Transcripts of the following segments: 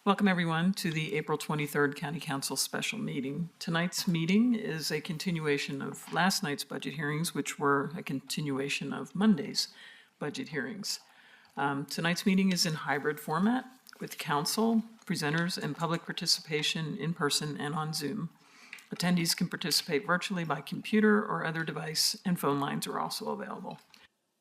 Welcome, everyone, to the April 23rd County Council Special Meeting. Tonight's meeting is a continuation of last night's budget hearings, which were a continuation of Monday's budget hearings. Tonight's meeting is in hybrid format with council, presenters, and public participation in person and on Zoom. Attendees can participate virtually by computer or other device, and phone lines are also available.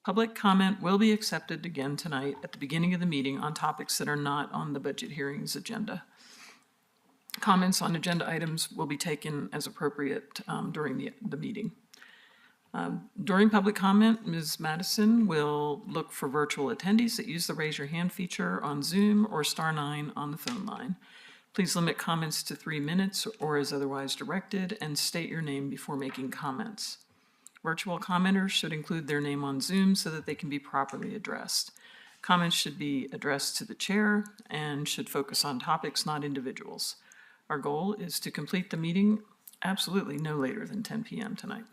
Public comment will be accepted again tonight at the beginning of the meeting on topics that are not on the budget hearings agenda. Comments on agenda items will be taken as appropriate during the meeting. During public comment, Ms. Madison will look for virtual attendees that use the raise your hand feature on Zoom or *9 on the phone line. Please limit comments to 3 minutes or as otherwise directed, and state your name before making comments. Virtual commenters should include their name on Zoom so that they can be properly addressed. Comments should be addressed to the chair and should focus on topics, not individuals. Our goal is to complete the meeting absolutely no later than 10 p.m. tonight.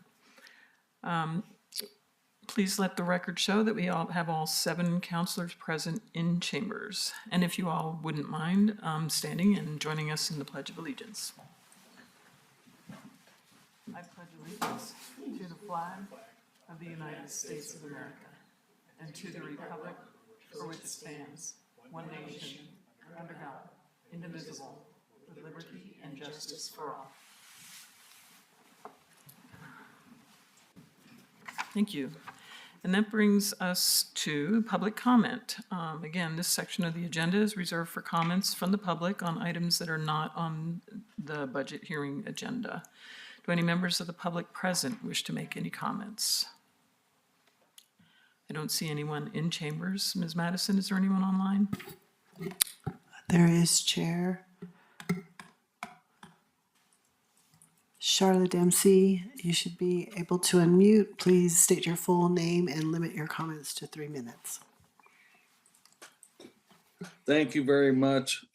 Please let the record show that we have all 7 counselors present in chambers. And if you all wouldn't mind standing and joining us in the Pledge of Allegiance. I pledge allegiance to the flag of the United States of America and to the republic for which it stands, one nation, under God, indivisible, with liberty and justice for all. Thank you. And that brings us to public comment. Again, this section of the agenda is reserved for comments from the public on items that are not on the budget hearing agenda. Do any members of the public present wish to make any comments? I don't see anyone in chambers. Ms. Madison, is there anyone online? There is, Chair. Charlotte Dempsey, you should be able to unmute. Please state your full name and limit your comments to 3 minutes. Thank you very much.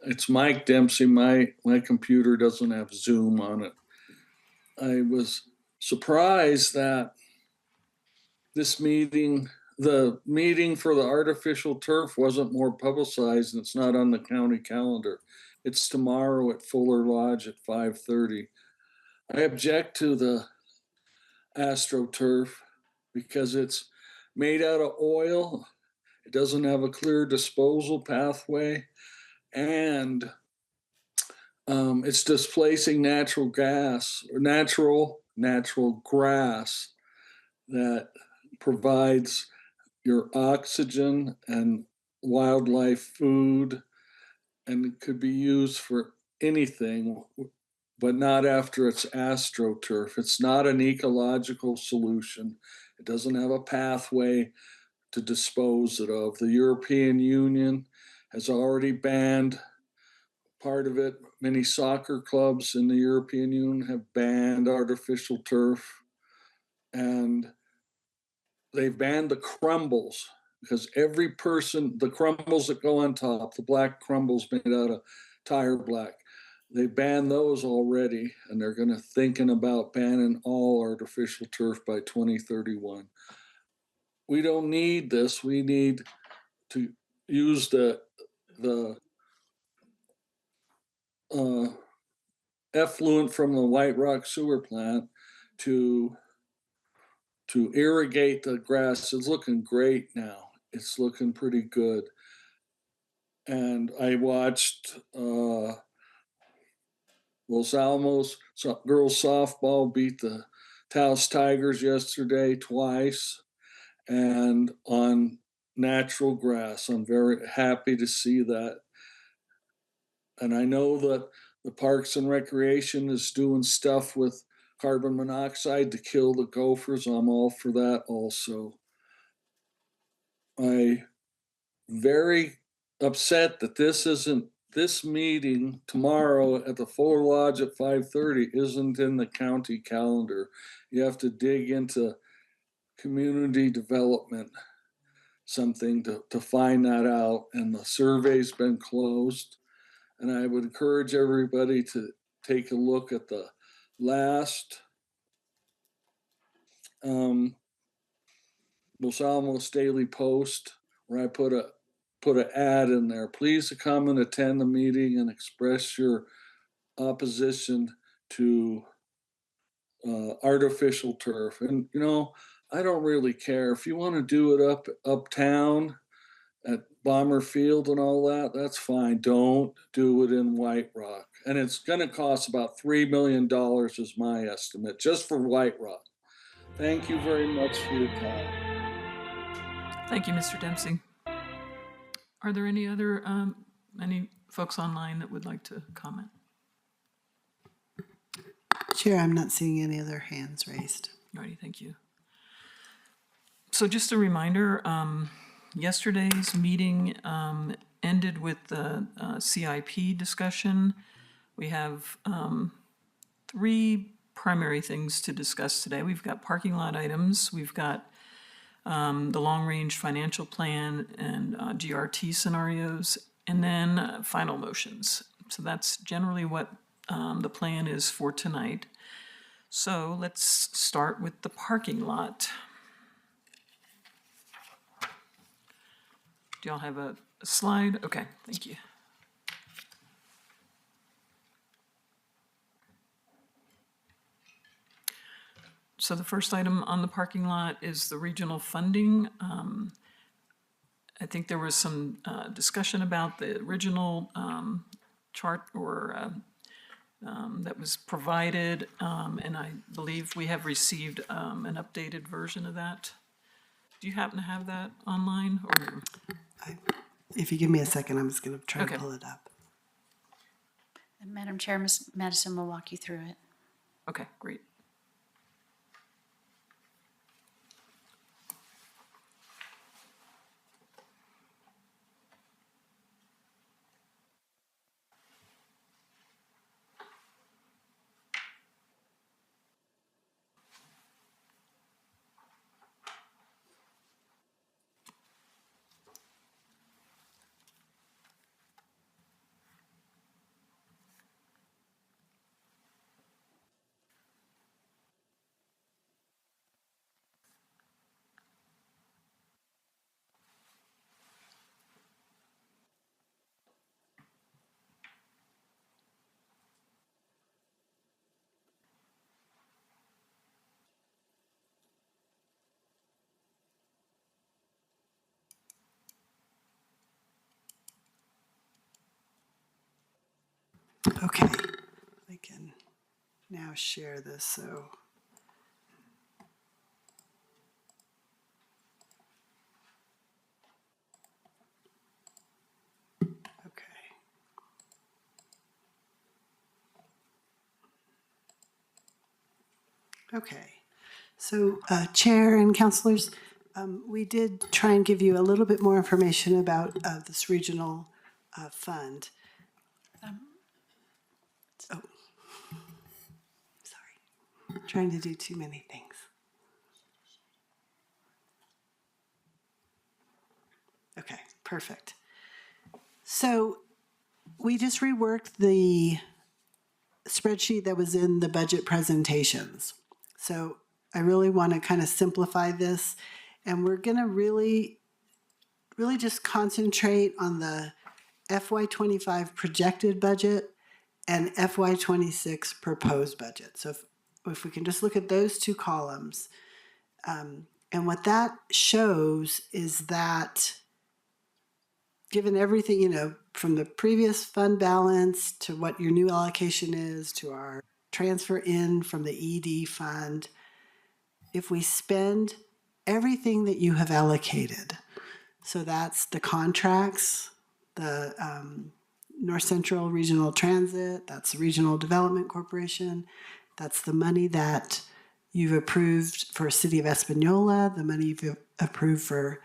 It's Mike Dempsey. My computer doesn't have Zoom on it. I was surprised that this meeting, the meeting for the artificial turf, wasn't more publicized, and it's not on the county calendar. It's tomorrow at Fuller Lodge at 5:30. I object to the AstroTurf because it's made out of oil. It doesn't have a clear disposal pathway, and it's displacing natural gas or natural grass that provides your oxygen and wildlife food, and it could be used for anything, but not after it's AstroTurf. It's not an ecological solution. It doesn't have a pathway to dispose it of. The European Union has already banned part of it. Many soccer clubs in the European Union have banned artificial turf, and they've banned the crumbles because every person, the crumbles that go on top, the black crumbles made out of tire black, they banned those already, and they're going to thinking about banning all artificial turf by 2031. We don't need this. We need to use the effluent from the White Rock sewer plant to irrigate the grass. It's looking great now. It's looking pretty good. And I watched Los Alamos girls softball beat the Taos Tigers yesterday twice, and on natural grass. I'm very happy to see that. And I know that the Parks and Recreation is doing stuff with carbon monoxide to kill the gophers. I'm all for that also. I'm very upset that this meeting tomorrow at the Fuller Lodge at 5:30 isn't in the county calendar. You have to dig into community development, something to find that out, and the survey's been closed. And I would encourage everybody to take a look at the last Los Alamos Daily Post, where I put a put an ad in there. Please come and attend the meeting and express your opposition to artificial turf. And, you know, I don't really care. If you want to do it uptown at Bomber Field and all that, that's fine. Don't do it in White Rock. And it's going to cost about $3 million is my estimate, just for White Rock. Thank you very much for your time. Thank you, Mr. Dempsey. Are there any other, any folks online that would like to comment? Chair, I'm not seeing any other hands raised. Alrighty, thank you. So just a reminder, yesterday's meeting ended with the CIP discussion. We have 3 primary things to discuss today. We've got parking lot items, we've got the long-range financial plan and GRT scenarios, and then final motions. So that's generally what the plan is for tonight. So let's start with the parking lot. Do y'all have a slide? Okay, thank you. So the first item on the parking lot is the regional funding. I think there was some discussion about the original chart or that was provided, and I believe we have received an updated version of that. Do you happen to have that online? Or? If you give me a second, I'm just going to try Okay. to pull it up. And Madam Chair, Ms. Madison will walk you through it. Okay, great. Okay, I can now share this. So, okay. Okay. So, Chair and councilors, we did try and give you a little bit more information about this regional fund. Oh, sorry. Trying to do too many things. Okay, perfect. So we just reworked the spreadsheet that was in the budget presentations. So I really want to kind of simplify this, and we're going to really just concentrate on the FY25 projected budget and FY26 proposed budget. So if we can just look at those 2 columns, and what that shows is that given everything, you know, from the previous fund balance to what your new allocation is to our transfer in from the ED fund, if we spend everything that you have allocated, so that's the contracts, the North Central Regional Transit, that's the Regional Development Corporation, that's the money that you've approved for City of Espanola, the money you've approved for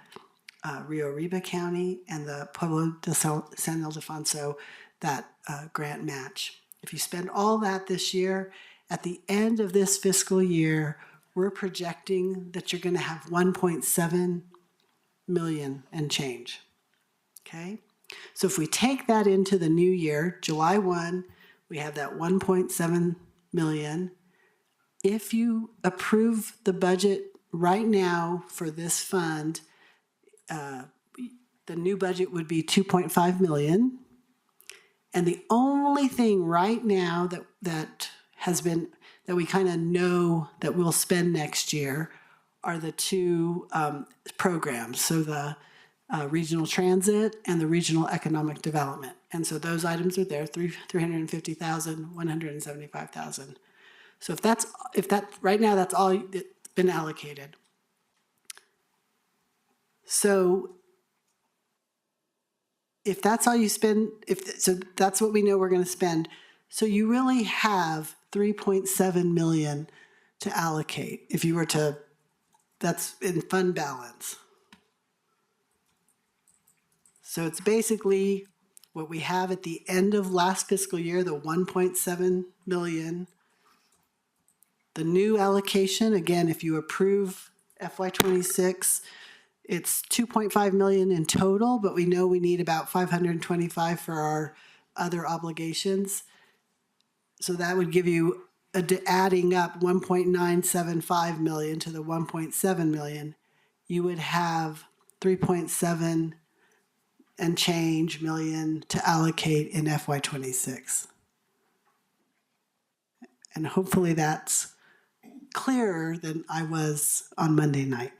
Rio Arriba County, and the Pueblo de San Ildefonso, that grant match. If you spend all that this year, at the end of this fiscal year, we're projecting that you're going to have 1.7 million and change. Okay? So if we take that into the new year, July 1, we have that 1.7 million. If you approve the budget right now for this fund, The new budget would be 2.5 million. And the only thing right now that we kind of know that we'll spend next year are the two programs. So the regional transit and the regional economic development. And so those items are there, 350,000, 175,000. So if that right now, that's all that's been allocated. So if that's all you spend, so that's what we know we're going to spend. So you really have 3.7 million to allocate if you were to, that's in fund balance. So it's basically what we have at the end of last fiscal year, the 1.7 million. The new allocation, again, if you approve FY26, it's 2.5 million in total, but we know we need about 525 for our other obligations. So that would give you, adding up 1.975 million to the 1.7 million, you would have 3.7 and change million to allocate in FY26. And hopefully that's clearer than I was on Monday night.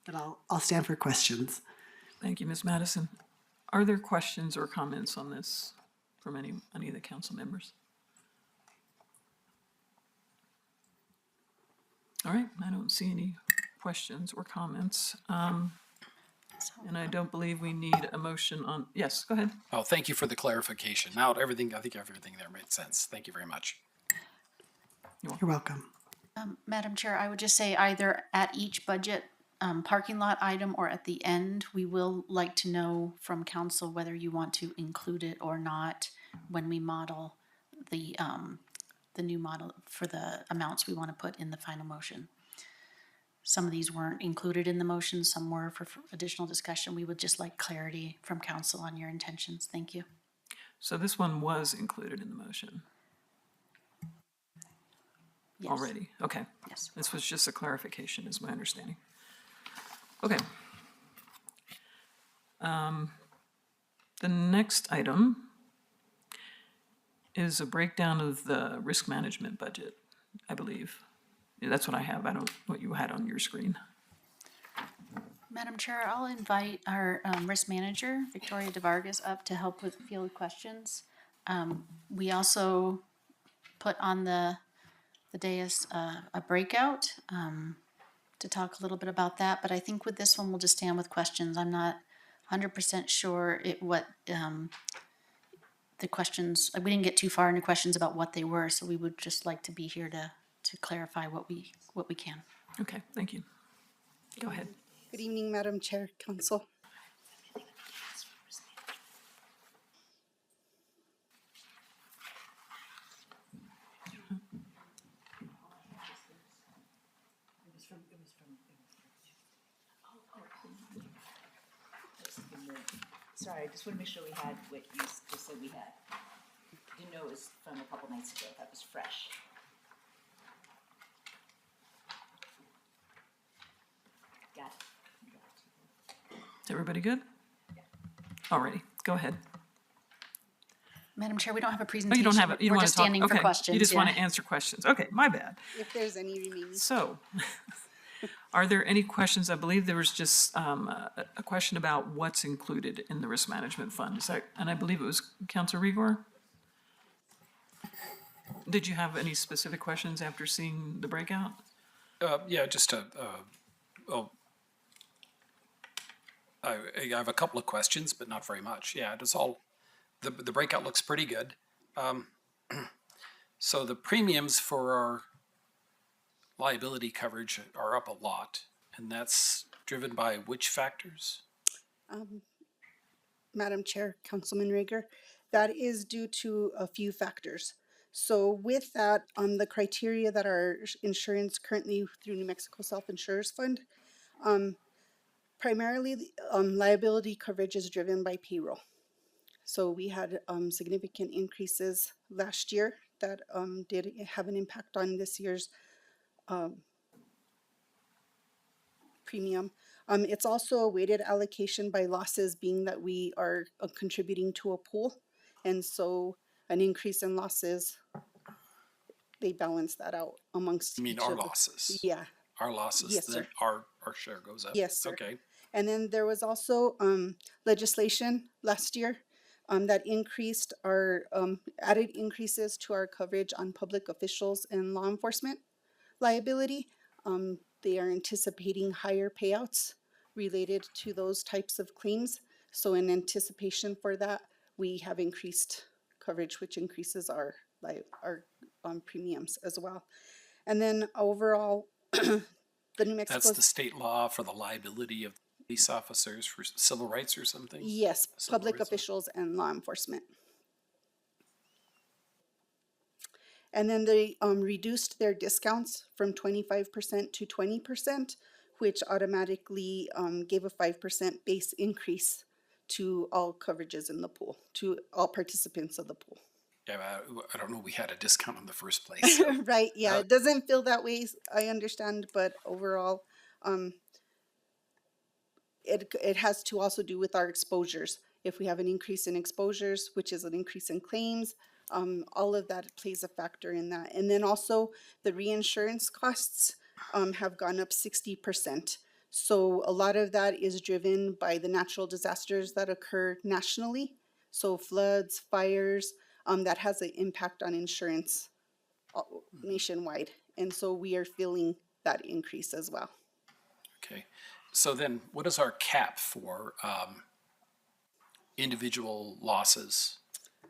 But I'll stand for questions. Thank you, Ms. Madison. Are there questions or comments on this from any of the council members? All right, I don't see any questions or comments. And I don't believe we need a motion on, yes, go ahead. Oh, thank you for the clarification. Now I think everything there made sense. Thank you very much. You're welcome. Madam Chair, I would just say either at each budget parking lot item or at the end, we will like to know from council whether you want to include it or not when we model the new model for the amounts we want to put in the final motion. Some of these weren't included in the motion, some were for additional discussion. We would just like clarity from council on your intentions. Thank you. So this one was included in the motion Yes. already? Okay. Yes. This was just a clarification, is my understanding. Okay. The next item is a breakdown of the risk management budget, I believe. Yeah, that's what I have. I don't know what you had on your screen. Madam Chair, I'll invite our risk manager, Victoria DeVargas, up to help with field questions. We also put on the dais a breakout to talk a little bit about that, but I think with this one, we'll just stand with questions. I'm not 100% sure what the questions, we didn't get too far into questions about what they were, so we would just like to be here to clarify what we can. Okay, thank you. Go ahead. Good evening, Madam Chair, Council. Sorry, I just want to make sure we had what you just said we had. Didn't know it was from a couple nights ago. That was fresh. Got it. Is everybody good? Alrighty, go ahead. Madam Chair, we don't have a Oh, presentation. you don't have it. You don't We're want just to talk. standing for Okay, questions. you just want to yeah. answer questions. Okay, my bad. If there's any remaining. So, are there any questions? I believe there was just a question about what's included in the risk management fund. Is that, and I believe it was Councilor Rigor? Did you have any specific questions after seeing the breakout? Yeah, just I have a couple of questions, but not very much. Yeah, it's all, the breakout looks pretty good. So the premiums for our liability coverage are up a lot, and that's driven by which factors? Madam Chair, Councilman Rager, that is due to a few factors. So with that, the criteria that our insurance currently through New Mexico Self-Insurers Fund, primarily liability coverage is driven by payroll. So we had significant increases last year that did have an impact on this year's premium. It's also a weighted allocation by losses, being that we are contributing to a pool. And so an increase in losses, they balance that out amongst You mean each our of the. losses? Yeah, Our losses, yes, then sir. our share goes up? Yes, sir. Okay. And then there was also legislation last year that increased our, added increases to our coverage on public officials and law enforcement liability. They are anticipating higher payouts related to those types of claims. So in anticipation for that, we have increased coverage, which increases our premiums as well. And then overall, the New Mexico. That's the state law for the liability of police officers for civil rights or something? Yes, Civil public rights law. officials and law enforcement. And then they reduced their discounts from 25% to 20%, which automatically gave a 5% base increase to all coverages in the pool, to all participants of the pool. Yeah, but I don't know, we had a discount in the first place. So. Right, yeah, it doesn't feel that way, I understand, but overall, it has to also do with our exposures. If we have an increase in exposures, which is an increase in claims, all of that plays a factor in that. And then also the reinsurance costs have gone up 60%. So a lot of that is driven by the natural disasters that occur nationally. So floods, fires, that has an impact on insurance nationwide. And so we are feeling that increase as well. Okay. So then what is our cap for individual losses,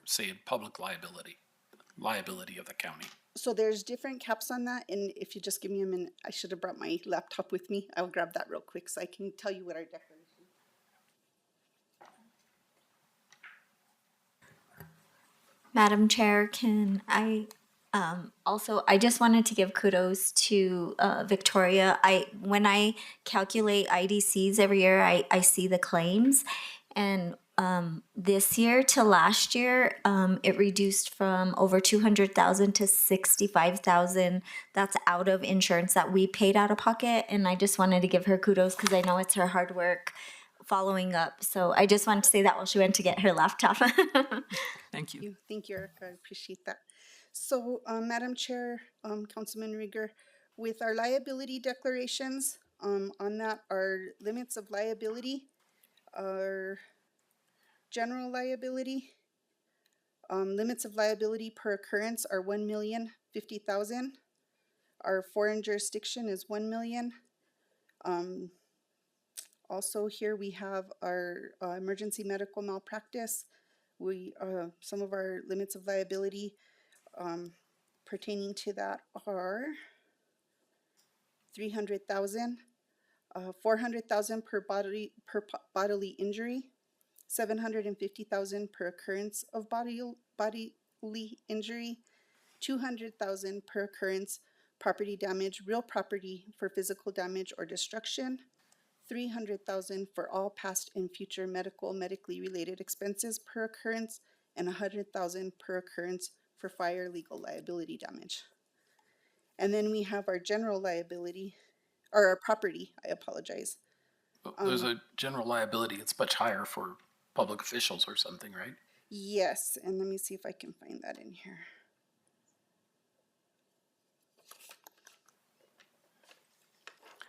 say in public liability of the county? So there's different caps on that, and if you just give me a minute, I should have brought my laptop with me. I'll grab that real quick so I can tell you what our declaration. Madam Chair, can I also, I just wanted to give kudos to Victoria. When I calculate IDCs every year, I see the claims, and this year to last year, it reduced from over 200,000 to 65,000. That's out of insurance that we paid out of pocket, and I just wanted to give her kudos because I know it's her hard work following up. So I just wanted to say that while she went to get her laptop. Thank you. Thank you, Erica. I appreciate that. So, Madam Chair, Councilman Rieger, with our liability declarations, on that, our limits of liability, our general liability, limits of liability per occurrence are 1,050,000. Our foreign jurisdiction is 1 million. Also here we have our emergency medical malpractice. We some of our limits of liability pertaining to that are 300,000, 400,000 per bodily injury, 750,000 per occurrence of bodily injury, 200,000 per occurrence property damage, real property for physical damage or destruction, 300,000 for all past and future medically related expenses per occurrence, and 100,000 per occurrence for fire legal liability damage. And then we have our general liability, or our property, I apologize. There's a general liability, it's much higher for public officials or something, right? Yes, and let me see if I can find that in here.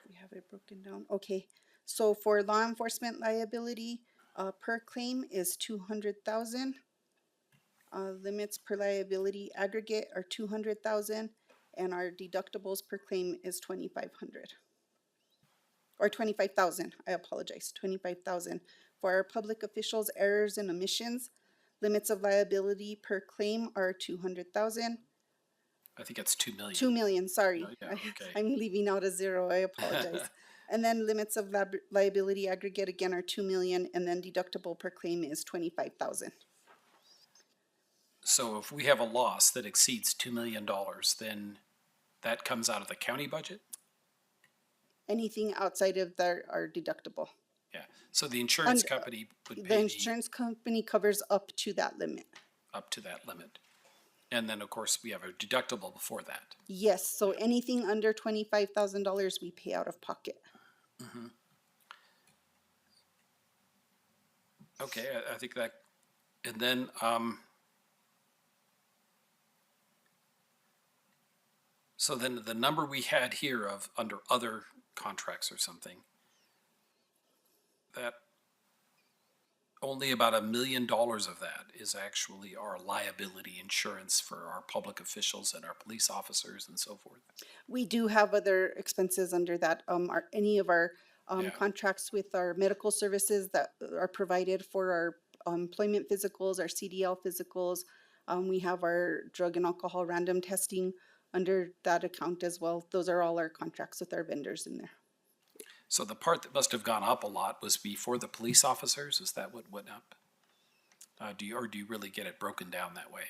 We have it broken down. Okay, so for law enforcement liability, per claim is 200,000. Limits per liability aggregate are 200,000, and our deductibles per claim is 2,500. Or 25,000, I apologize, 25,000. For our public officials' errors and omissions, limits of liability per claim are 200,000. I think it's 2 million. 2 million, sorry. Yeah, okay. I'm leaving out a zero, I apologize. And then limits of liability aggregate again are 2 million, and then deductible per claim is 25,000. So if we have a loss that exceeds $2 million, then that comes out of the county budget? Anything outside of our deductible. Yeah, so the insurance company would The pay insurance company covers up to that limit. up to that limit. And then, of course, we have a deductible before that. Yes, so anything under $25,000 we pay out of pocket. Okay, I think that, and then, so then the number we had here of under other contracts or something, that only about $1 million of that is actually our liability insurance for our public officials and our police officers and so forth. We do have other expenses under that, any of our Yeah. contracts with our medical services that are provided for our employment physicals, our CDL physicals. We have our drug and alcohol random testing under that account as well. Those are all our contracts with our vendors in there. So the part that must have gone up a lot was before the police officers. Is that what went up? Do you really get it broken down that way?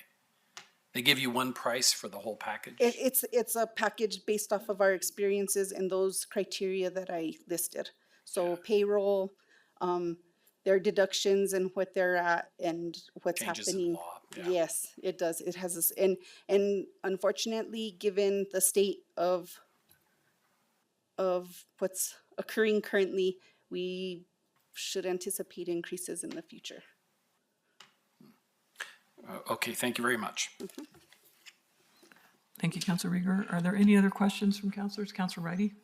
They give you one price for the whole package? It's a package based off of our experiences and those criteria that I listed. So payroll, their deductions and what they're at and what's Changes in happening. law, yeah. Yes, it does. It has this, and unfortunately, given the state of what's occurring currently, we should anticipate increases in the future. Okay, thank you very much. Thank you, Councilor Rieger. Are there any other questions from councilors? Councilor Righty?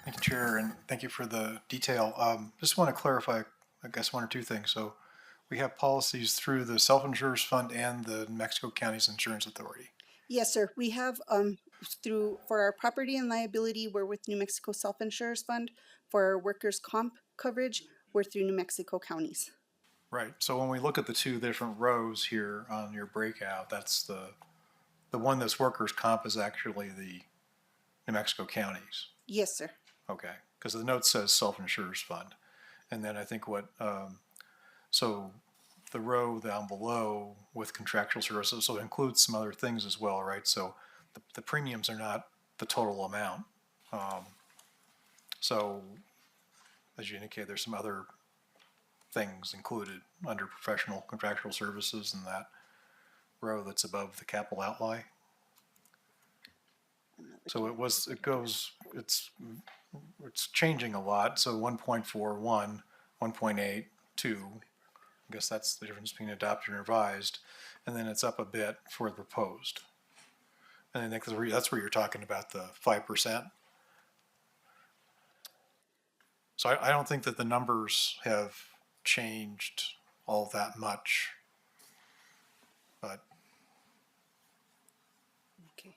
Thank you, Chair, and thank you for the detail. Just want to clarify, I guess, one or two things. So we have policies through the Self-Insurers Fund and the New Mexico County's Insurance Authority. Yes, sir. We have for our property and liability, we're with New Mexico Self-Insurers Fund. For our workers' comp coverage, we're through New Mexico counties. Right. So when we look at the two different rows here on your breakout, that's the one that's workers' comp is actually the New Mexico counties. Yes, sir. Okay. Because the note says Self-Insurers Fund. And then I think so the row down below with contractual services, so it includes some other things as well, right? So the premiums are not the total amount. So as you indicate, there's some other things included under professional contractual services in that row that's above the capital outlay. So it's changing a lot. So 1.41, 1.82, I guess that's the difference between adopted and revised. And then it's up a bit for the proposed. And I think that's where you're talking about the 5%. So I don't think that the numbers have changed all that much, but Okay.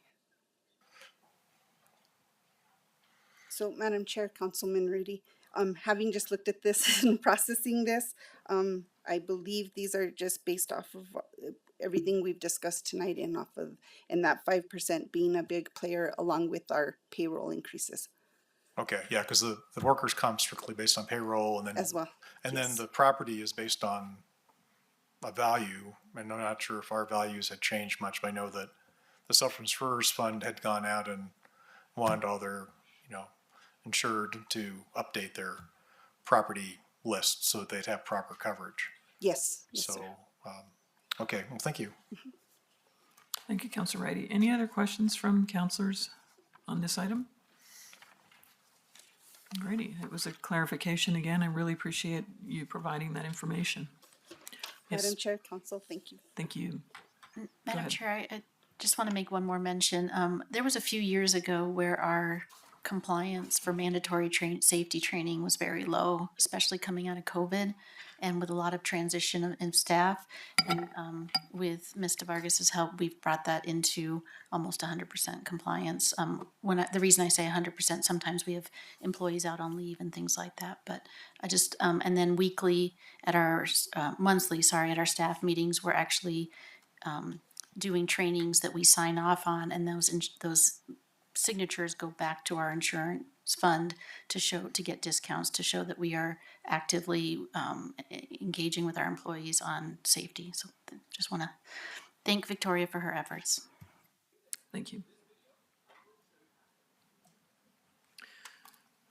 So, Madam Chair, Councilman Rudy, having just looked at this and processing this, I believe these are just based off of everything we've discussed tonight and that 5% being a big player along with our payroll increases okay, yeah, because the workers' comp strictly based on payroll, and then as well. and Yes. then the property is based on a value. And I'm not sure if our values had changed much, but I know that the Self-Insurers Fund had gone out and wanted all their, insured to update their property list so that they'd have proper coverage. Yes. Yes, So, sir. okay, well, thank you. Thank you, Councilor Righty. Any other questions from councilors on this item? Alrighty, it was a clarification again. I really appreciate you providing that information. Yes, Madam Chair, Council, thank you. thank you. Madam ahead. Chair, I just want to make one more mention. There was a few years ago where our compliance for mandatory safety training was very low, especially coming out of COVID and with a lot of transition in staff. And with Mr. Vargas's help, we've brought that into almost 100% compliance. The reason I say 100%, sometimes we have employees out on leave and things like that. But I just and then weekly at our monthly, at our staff meetings, we're actually doing trainings that we sign off on, and those signatures go back to our insurance fund to get discounts, to show that we are actively engaging with our employees on safety. So just want to thank Victoria for her efforts. Thank you.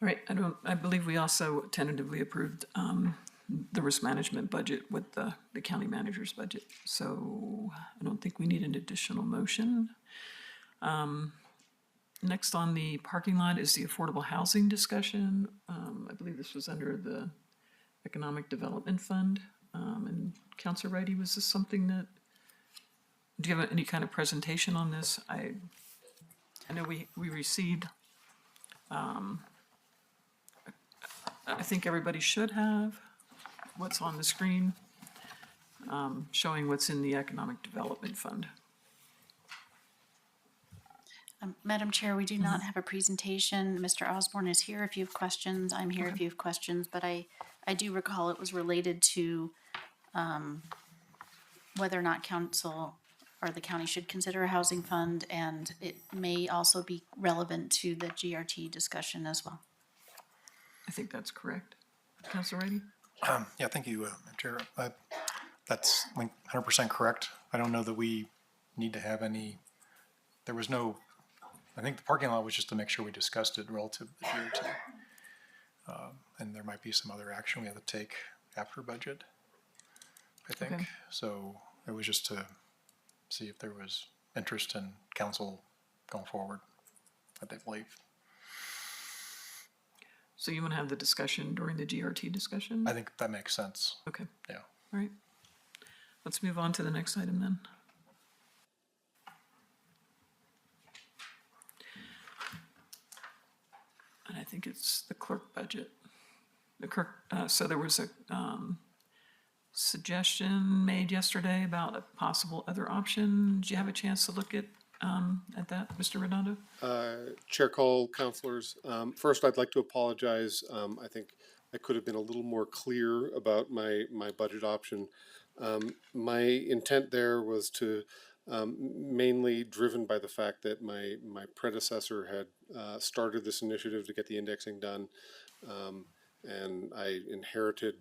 All right, I believe we also tentatively approved the risk management budget with the county manager's budget. So I don't think we need an additional motion. Next on the parking lot is the affordable housing discussion. I believe this was under the Economic Development Fund. And Counselor Reddy, was this something that, do you have any kind of presentation on this? I know we received, I think everybody should have what's on the screen, showing what's in the Economic Development Fund. Madam Chair, we do not have a presentation. Mr. Osborne is here if you have questions. I'm here if you have questions, but I do recall it was related to whether or not council or the county should consider a housing fund, and it may also be relevant to the GRT discussion as well. I think that's correct. Counselor Reddy? Yeah, thank you, Chair. That's 100% correct. I don't know that we need to have any, there was no, I think the parking lot was just to make sure we discussed it relative to the GRT. And there might be some other action we have to take after budget, I think. Okay. So it was just to see if there was interest in council going forward, I believe. So you want to have the discussion during the GRT discussion? I think that makes sense. Okay, Yeah. all right. Let's move on to the next item then. And I think it's the clerk budget. The clerk, so there was a suggestion made yesterday about a possible other option. Did you have a chance to look at that, Mr. Redondo? Chair Cole, councilors, first I'd like to apologize. I think I could have been a little more clear about my budget option. My intent there was to mainly driven by the fact that my predecessor had started this initiative to get the indexing done, and I inherited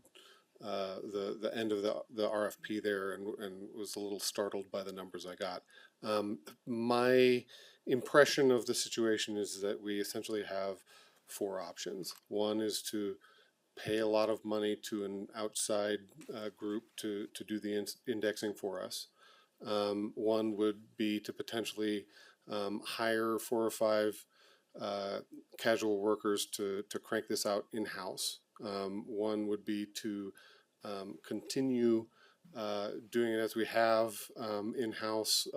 the end of the RFP there and was a little startled by the numbers I got. My impression of the situation is that we essentially have four options. One is to pay a lot of money to an outside group to do the indexing for us. One would be to potentially hire 4 or 5 casual workers to crank this out in-house. One would be to continue doing it as we have in-house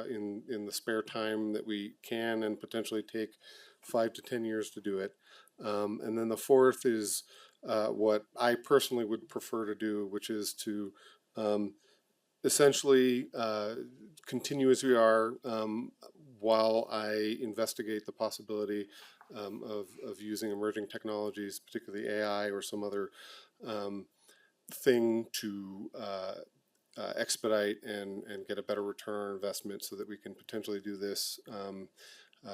in the spare time that we can, and potentially take 5 to 10 years to do it. And then the fourth is what I personally would prefer to do, which is to essentially continue as we are while I investigate the possibility of using emerging technologies, particularly AI or some other thing to expedite and get a better return on investment, so that we can potentially do this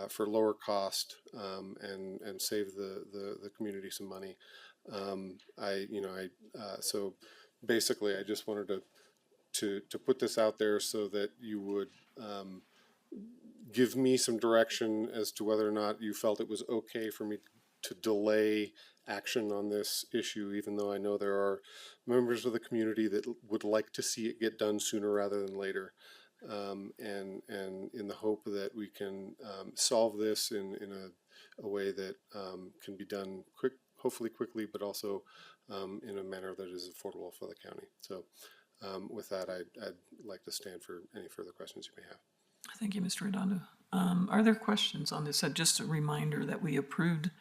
for lower cost and save the community some money. So basically, I just wanted to put this out there so that you would give me some direction as to whether or not you felt it was okay for me to delay action on this issue, even though I know there are members of the community that would like to see it get done sooner rather than later. And in the hope that we can solve this in a way that can be done hopefully quickly, but also in a manner that is affordable for the county. So with that, I'd like to stand for any further questions you may have. Thank you, Mr. Redondo. Are there questions on this? Just a reminder that we approved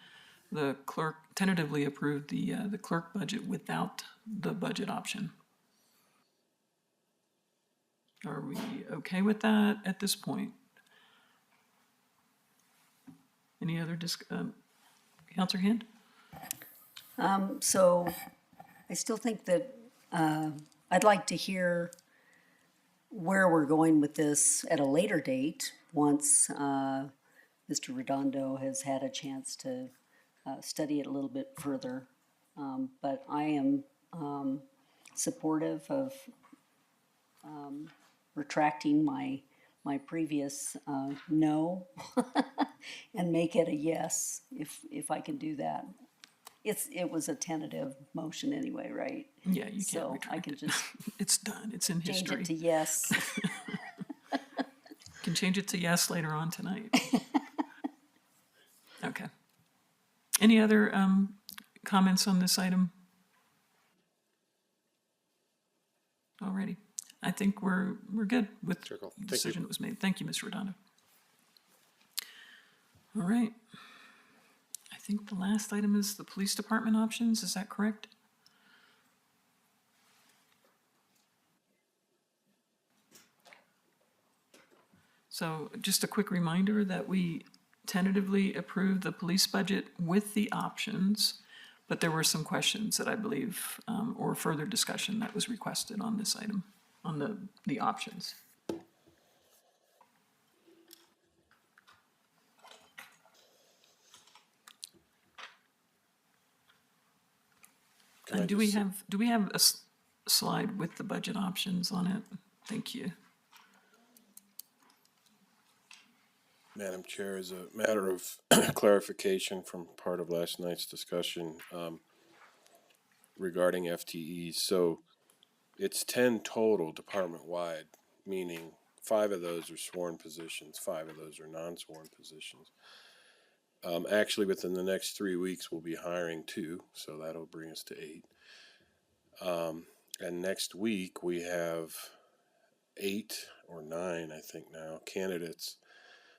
the clerk, tentatively approved the clerk budget without the budget option. Are we okay with that at this point? Any other Counselor Hand? So I still think that I'd like to hear where we're going with this at a later date, once Mr. Redondo has had a chance to study it a little bit further. But I am supportive of retracting my previous no and make it a yes, if I can do that. It was a tentative motion anyway, right? Yeah, you can't So retract I can it. just It's done. It's in change history. it to yes. Can change it to yes later on tonight. Okay. Any other comments on this item? Alrighty. I think we're good with Chair Cole, the thank you. decision that was made. Thank you, Mr. Redondo. All right. I think the last item is the police department options. Is that correct? So just a quick reminder that we tentatively approved the police budget with the options, but there were some questions that I believe, or further discussion that was requested on this item, on the options. Can I Do we just- have a slide with the budget options on it? Thank you. Madam Chair, as a matter of clarification from part of last night's discussion regarding FTEs, so it's 10 total department-wide, meaning 5 of those are sworn positions, 5 of those are non-sworn positions. Actually, within the next 3 weeks, we'll be hiring 2, so that'll bring us to 8. And next week, we have 8 or 9, I think now, candidates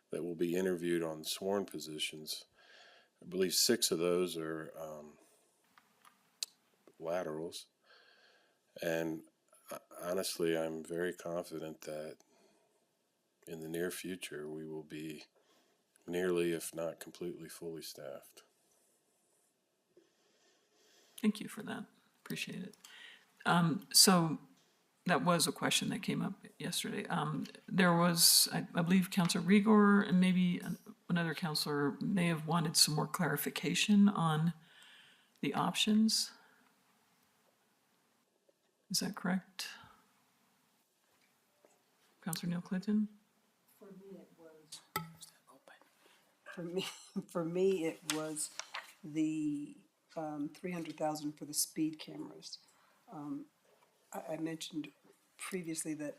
that will be interviewed on sworn positions. I believe 6 of those are laterals. And honestly, I'm very confident that in the near future, we will be nearly, if not completely, fully staffed. Thank you for that. Appreciate it. So that was a question that came up yesterday. There was, I believe, Councilor Rigor and maybe another councilor may have wanted some more clarification on the options. Is that correct? Councilor Neil Clinton? For me, it was the 300,000 for the speed cameras. I mentioned previously that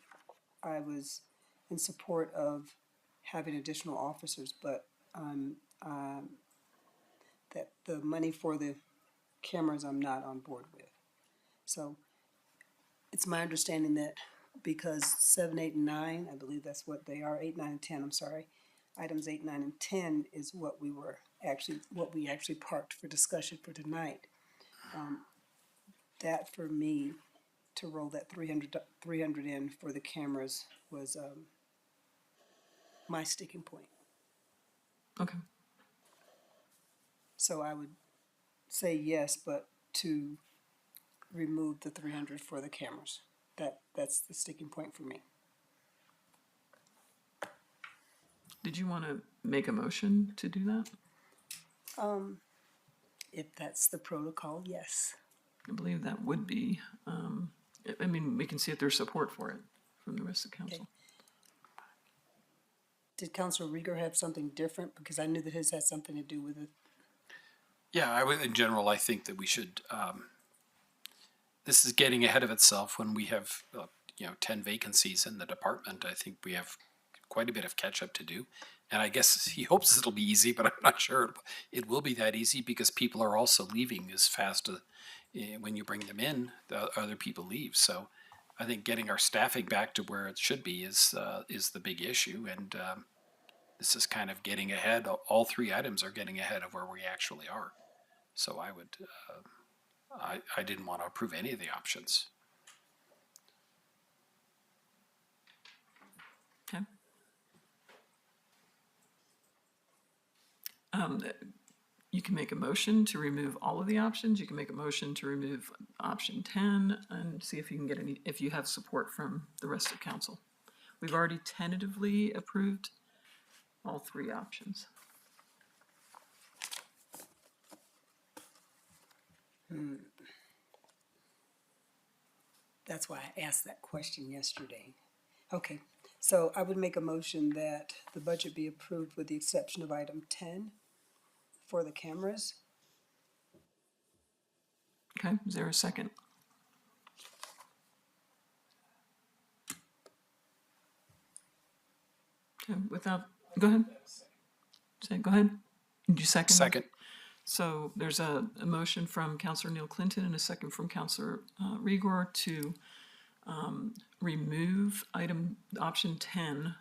I was in support of having additional officers, but that the money for the cameras I'm not on board with. So it's my understanding that because 7, 8, and 9, I believe that's what they are, 8, 9, and 10, I'm sorry. Items 8, 9, and 10 is what we actually parked for discussion for tonight. That for me, to roll that 300 in for the cameras was my sticking point. Okay. So I would say yes, but to remove the 300 for the cameras. That's the sticking point for me. Did you want to make a motion to do that? If that's the protocol, yes. I believe that would be, I mean, we can see if there's support for it from the rest of council. Did Councilor Rieger have something different? Because I knew that his had something to do with it. Yeah, I would, in general, I think that we should, this is getting ahead of itself when we have, 10 vacancies in the department. I think we have quite a bit of catch up to do. And I guess he hopes it'll be easy, but I'm not sure it will be that easy because people are also leaving as fast as when you bring them in, the other people leave. So I think getting our staffing back to where it should be is the big issue. And this is kind of getting ahead. All 3 items are getting ahead of where we actually are. So I would, I didn't want to approve any of the options. Okay. You can make a motion to remove all of the options. You can make a motion to remove option 10 and see if you can get if you have support from the rest of council. We've already tentatively approved all 3 options. That's why I asked that question yesterday. Okay, so I would make a motion that the budget be approved with the exception of item 10 for the cameras. Okay, is there a second? Okay, go ahead. Go ahead. Did you second? Second. So there's a motion from Councilor Neil Clinton and a second from Councilor Rigor to remove option 10,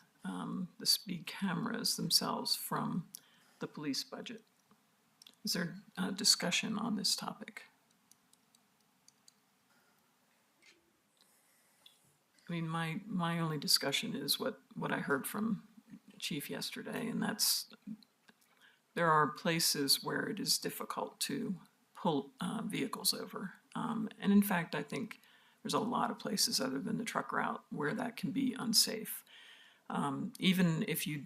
the speed cameras themselves from the police budget. Is there discussion on this topic? I mean, my only discussion is what I heard from Chief yesterday, and that's there are places where it is difficult to pull vehicles over. And in fact, I think there's a lot of places other than the truck route where that can be unsafe. Even if you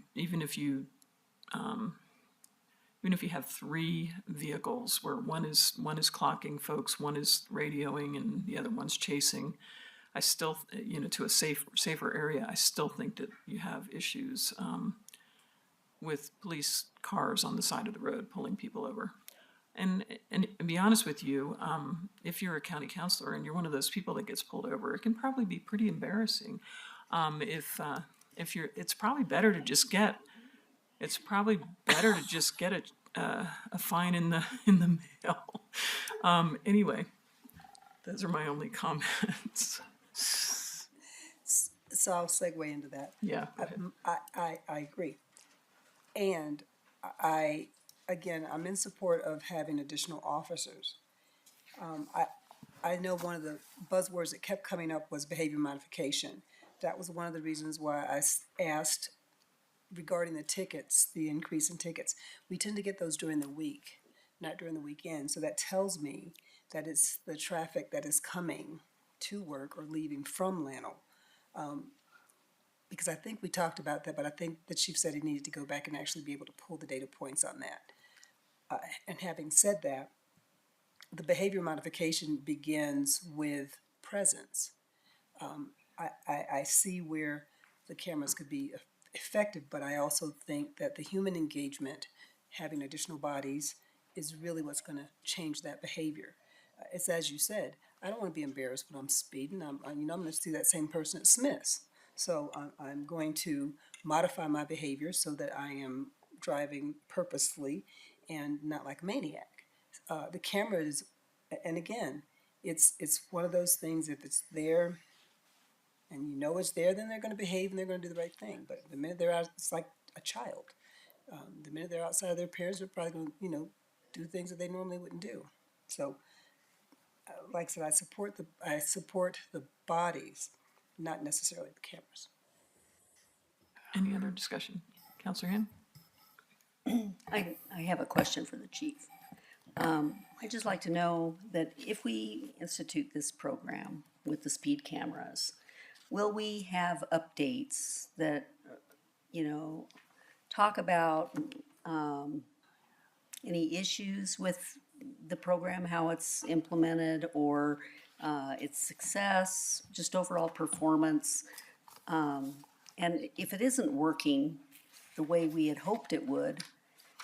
have 3 vehicles where one is clocking folks, one is radioing, and the other one's chasing, I still, to a safer area, I still think that you have issues with police cars on the side of the road pulling people over. And to be honest with you, if you're a county councilor and you're one of those people that gets pulled over, it can probably be pretty embarrassing. It's probably better to just get a fine in the mail. Anyway, those are my only comments. So I'll segue into that. Yeah, go ahead. I agree. And again, I'm in support of having additional officers. I know one of the buzzwords that kept coming up was behavior modification. That was one of the reasons why I asked regarding the tickets, the increase in tickets. We tend to get those during the week, not during the weekend. So that tells me that it's the traffic that is coming to work or leaving from Lano. Because I think we talked about that, but I think the chief said he needed to go back and actually be able to pull the data points on that. And having said that, the behavior modification begins with presence. I see where the cameras could be effective, but I also think that the human engagement, having additional bodies, is really what's going to change that behavior. It's as you said, I don't want to be embarrassed when I'm speeding. I'm going to see that same person at Smith's. So I'm going to modify my behavior so that I am driving purposefully and not like a maniac. The camera is, and again, it's one of those things, if it's there and you know it's there, then they're going to behave and they're going to do the right thing. But the minute they're out, it's like a child. The minute they're outside of their parents, they're probably going to, do things that they normally wouldn't do. So, like I said, I support the bodies, not necessarily the cameras. Any other discussion? Counselor Hand? I have a question for the chief. I'd just like to know that if we institute this program with the speed cameras, will we have updates that, talk about any issues with the program, how it's implemented, or its success, just overall performance? And if it isn't working the way we had hoped it would,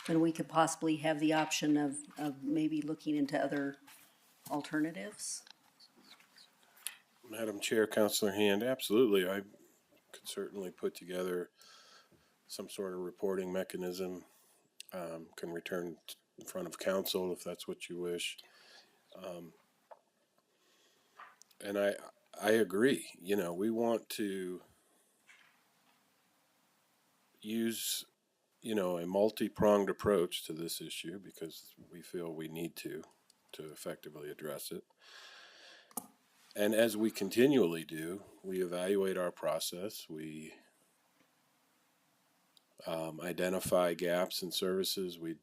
then we could possibly have the option of maybe looking into other alternatives. Madam Chair, Councilor Hand, absolutely. I could certainly put together some sort of reporting mechanism, can return in front of council if that's what you wish. And I agree, we want to use, a multi-pronged approach to this issue because we feel we need to effectively address it. And as we continually do, we evaluate our process, we identify gaps in services, we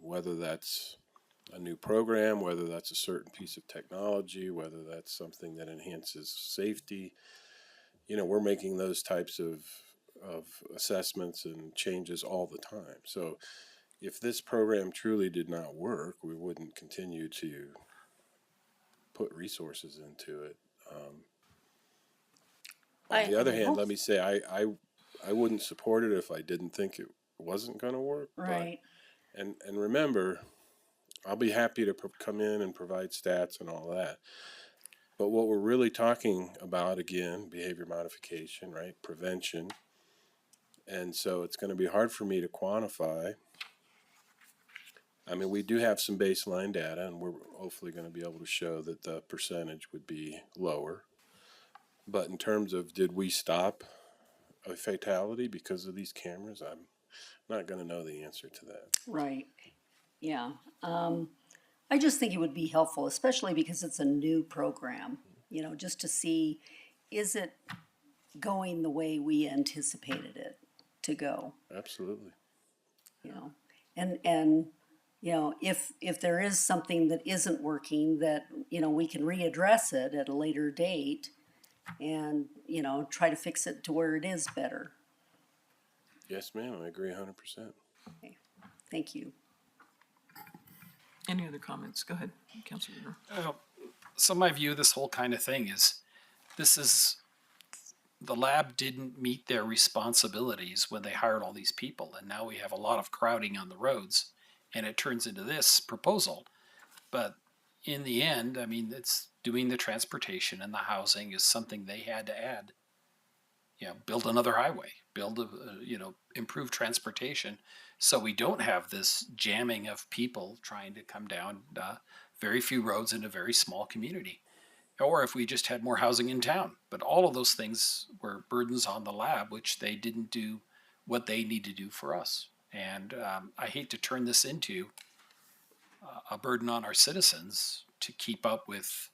whether that's a new program, whether that's a certain piece of technology, whether that's something that enhances safety, we're making those types of assessments and changes all the time. So if this program truly did not work, we wouldn't continue to put resources into it. On the other hand, let me say I wouldn't support it if I didn't think it wasn't going to work. Right. But, and remember, I'll be happy to come in and provide stats and all that. But what we're really talking about, again, behavior modification, right? Prevention. And so it's going to be hard for me to quantify I mean, we do have some baseline data, and we're hopefully going to be able to show that the percentage would be lower. But in terms of did we stop a fatality because of these cameras, I'm not going to know the answer to that. Right, yeah. I just think it would be helpful, especially because it's a new program, you know, just to see, is it going the way we anticipated it to go, Absolutely. you know? And, you know, if there is something that isn't working, that, you know, we can readdress it at a later date and, you know, try to fix it to where it is better. Yes, ma'am. I agree 100%. Okay. Thank you. Any other comments? Go ahead, Councilor Weaver. So my view of this whole kind of thing is, the lab didn't meet their responsibilities when they hired all these people, and now we have a lot of crowding on the roads, and it turns into this proposal. But in the end, I mean, it's doing the transportation and the housing is something they had to add. You know, build another highway, improve transportation, so we don't have this jamming of people trying to come down very few roads in a very small community. Or if we just had more housing in town. But all of those things were burdens on the lab, which they didn't do what they need to do for us. And I hate to turn this into a burden on our citizens to keep up with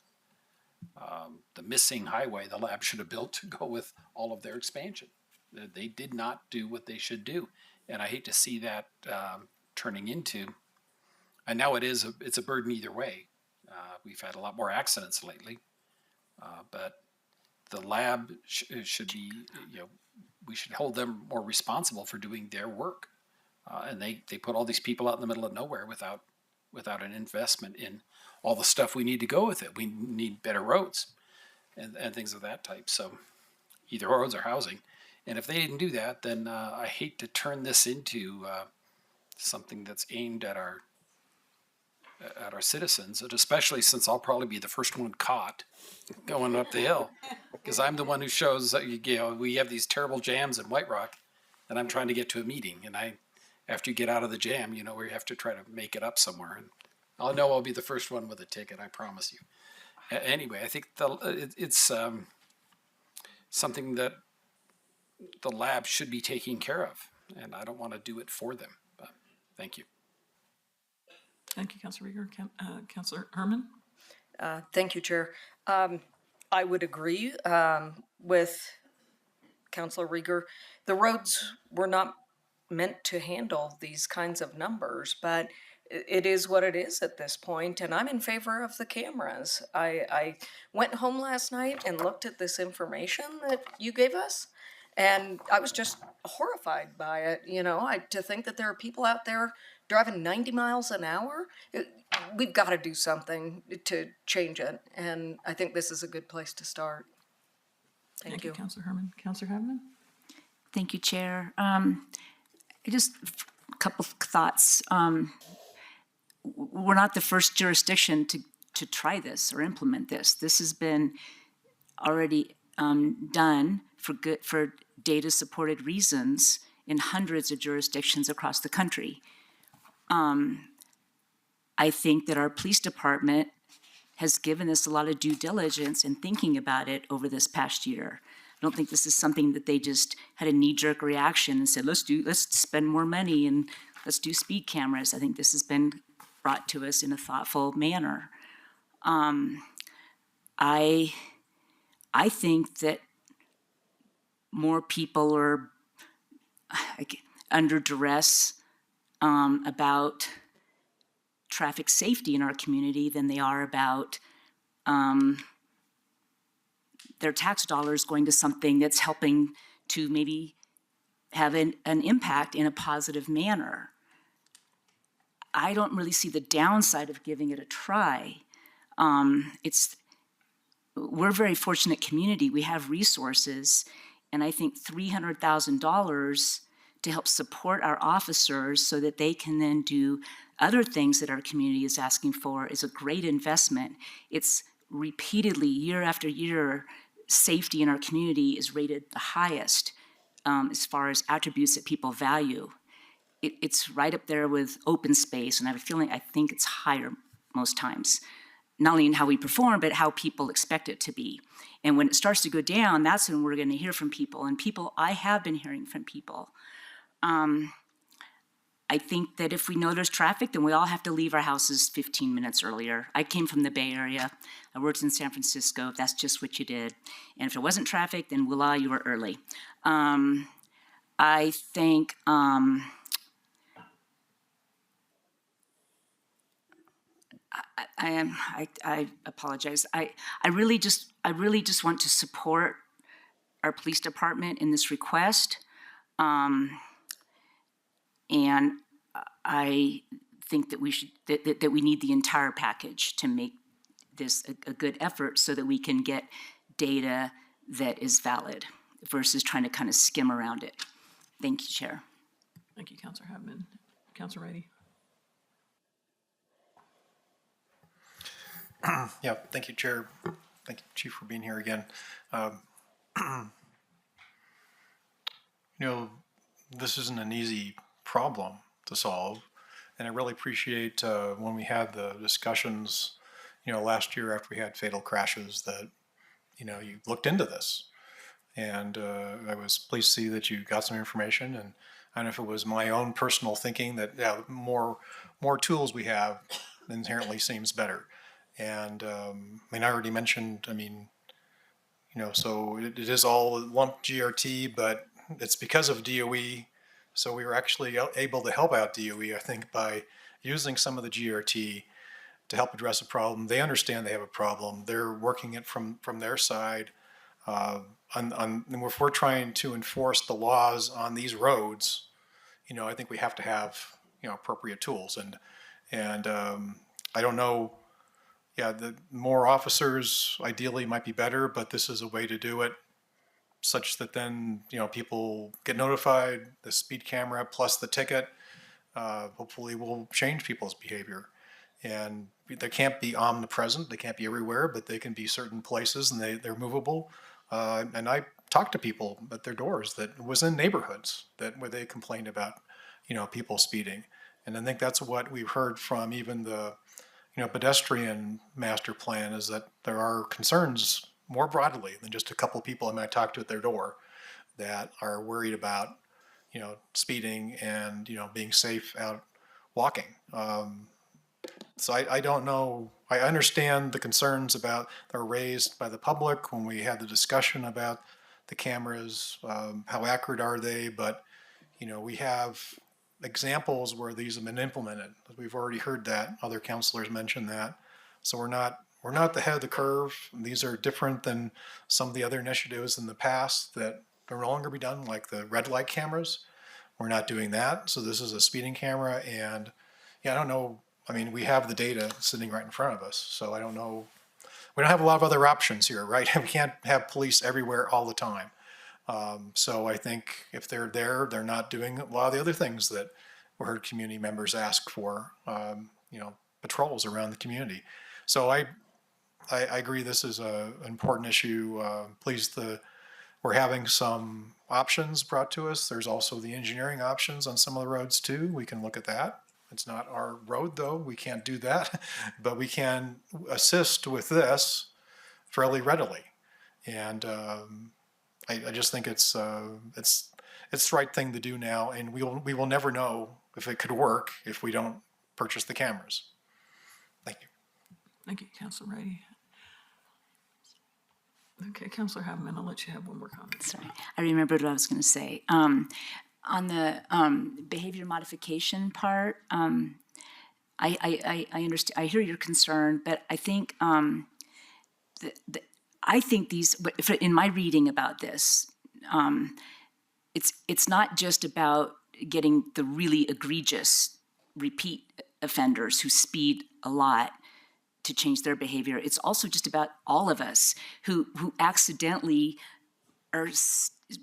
the missing highway the lab should have built to go with all of their expansion. They did not do what they should do. And I hate to see that turning into, and now it's a burden either way. We've had a lot more accidents lately. But the lab should be, we should hold them more responsible for doing their work. And they put all these people out in the middle of nowhere without an investment in all the stuff we need to go with it. We need better roads and things of that type. So either roads or housing. And if they didn't do that, then I hate to turn this into something that's aimed at our citizens, and especially since I'll probably be the first one caught going up the hill, because I'm the one who shows, we have these terrible jams in White Rock, and I'm trying to get to a meeting, and after you get out of the jam, we have to try to make it up somewhere, and I'll know I'll be the first one with a ticket, I promise you. Anyway, I think it's something that the lab should be taking care of, and I don't want to do it for them, but thank you. Thank you, Councilor Rieger. Councilor Herman? Thank you, Chair. I would agree with Councilor Rieger. The roads were not meant to handle these kinds of numbers, but it is what it is at this point, and I'm in favor of the cameras. I went home last night and looked at this information that you gave us, and I was just horrified by it. To think that there are people out there driving 90 miles an hour. We've got to do something to change it, and I think this is a good place to start. Thank you. Councilor Herman. Councilor Haveman? Thank you, Chair. Just a couple of thoughts. We're not the first jurisdiction to try this or implement this. This has been already done for data-supported reasons in hundreds of jurisdictions across the country. I think that our police department has given us a lot of due diligence in thinking about it over this past year. I don't think this is something that they just had a knee-jerk reaction and said, let's spend more money and let's do speed cameras. I think this has been brought to us in a thoughtful manner. I think that more people are under duress about traffic safety in our community than they are about their tax dollars going to something that's helping to maybe have an impact in a positive manner. I don't really see the downside of giving it a try. We're a very fortunate community. We have resources, and I think $300,000 to help support our officers so that they can then do other things that our community is asking for is a great investment. It's repeatedly, year after year, safety in our community is rated the highest as far as attributes that people value. it's right up there with open space, and I have a feeling, I think it's higher most times, not only in how we perform, but how people expect it to be. And when it starts to go down, that's when we're going to hear from people. And people, I have been hearing from people. I think that if we know there's traffic, then we all have to leave our houses 15 minutes earlier. I came from the Bay Area. I worked in San Francisco. That's just what you did. And if there wasn't traffic, then voila, you were early. I think I apologize. I really just want to support our police department in this request. And I think that we should that we need the entire package to make this a good effort, so that we can get data that is valid versus trying to kind of skim around it. Thank you, Chair. Thank you, Councilor Habman. Councilor Reddy. Yeah, thank you, Chair. Thank you, Chief, for being here again. This isn't an easy problem to solve, and I really appreciate when we had the discussions, last year after we had fatal crashes, that you looked into this, and I was pleased to see that you got some information. And I don't know if it was my own personal thinking that more tools we have inherently seems better. And I already mentioned, so it is all lumped GRT, but it's because of DOE. So we were actually able to help out DOE, I think, by using some of the GRT to help address a problem. They understand they have a problem. They're working it from their side. And if we're trying to enforce the laws on these roads, I think we have to have, appropriate tools. And I don't know. Yeah, the more officers ideally might be better, but this is a way to do it such that then, people get notified. The speed camera plus the ticket hopefully will change people's behavior. And they can't be omnipresent. They can't be everywhere, but they can be certain places, and they're movable. And I talked to people at their doors that was in neighborhoods where they complained about, people speeding. And I think that's what we've heard from even the pedestrian master plan, is that there are concerns more broadly than just a couple of people I might talk to at their door that are worried about, speeding and, being safe out walking. So I don't know. I understand the concerns that are raised by the public when we had the discussion about the cameras, how accurate are they, but, we have examples where these have been implemented. We've already heard that. Other counselors mentioned that. So we're not the head of the curve. These are different than some of the other initiatives in the past that are no longer be done, like the red light cameras. We're not doing that. So this is a speeding camera, and I don't know. We have the data sitting right in front of us. So I don't know. We don't have a lot of other options here, right? We can't have police everywhere all the time. So I think if they're there, they're not doing a lot of the other things that we heard community members ask for, patrols around the community. So I agree this is an important issue. Pleased we're having some options brought to us. There's also the engineering options on some of the roads too. We can look at that. It's not our road though. We can't do that, but we can assist with this fairly readily. And I just think it's the right thing to do now, and we will never know if it could work if we don't purchase the cameras. Thank you. Thank you, Councilor Reddy. Okay, Councilor Habman, I'll let you have one more comment. Sorry, I remembered what I was going to say. On the behavior modification part, I understand. I hear your concern, but I think I think these. In my reading about this, it's not just about getting the really egregious repeat offenders who speed a lot to change their behavior. It's also just about all of us who accidentally are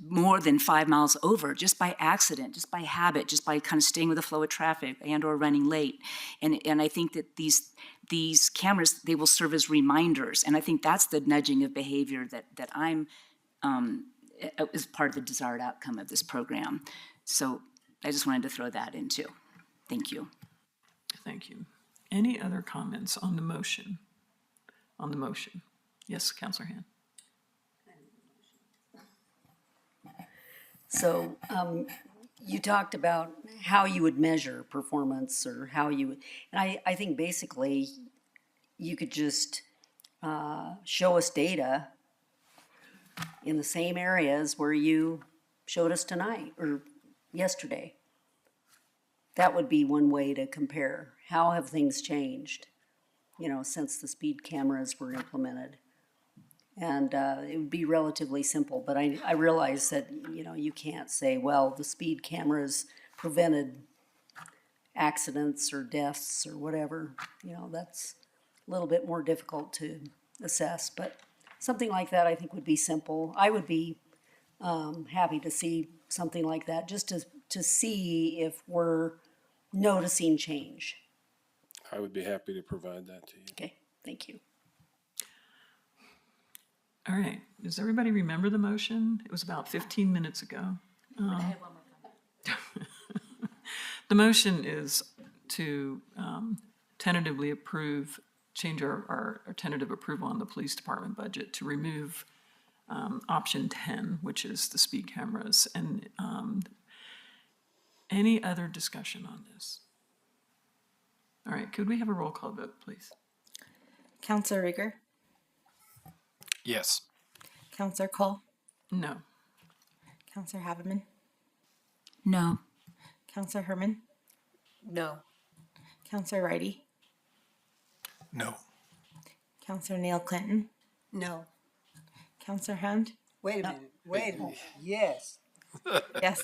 more than 5 miles over just by accident, just by habit, just by kind of staying with the flow of traffic and or running late. And I think that these cameras, they will serve as reminders. And I think that's the nudging of behavior that I'm is part of the desired outcome of this program. So I just wanted to throw that in too. Thank you. Thank you. Any other comments on the motion? On the motion? Yes, Councillor Han. So you talked about how you would measure performance or how you would, and I think basically you could just show us data in the same areas where you showed us tonight or yesterday. That would be one way to compare. How have things changed, since the speed cameras were implemented? And it would be relatively simple, but I realize that, you can't say, well, the speed cameras prevented accidents or deaths or whatever. That's a little bit more difficult to assess, but something like that I think would be simple. I would be happy to see something like that, just to see if we're noticing change. I would be happy to provide that to you. Okay, thank you. All right. Does everybody remember the motion? It was about 15 minutes ago. The motion is to tentatively approve, change our tentative approval on the police department budget to remove option 10, which is the speed cameras. And any other discussion on this? All right. Could we have a roll call vote, please? Counselor Rieger, Yes. Counselor Cole, No. Counselor Haveman, No. Counselor Herman, No. Counselor Righty, No. Counselor Neil Clinton, No, Counselor Hunt, wait a minute, yes, yes,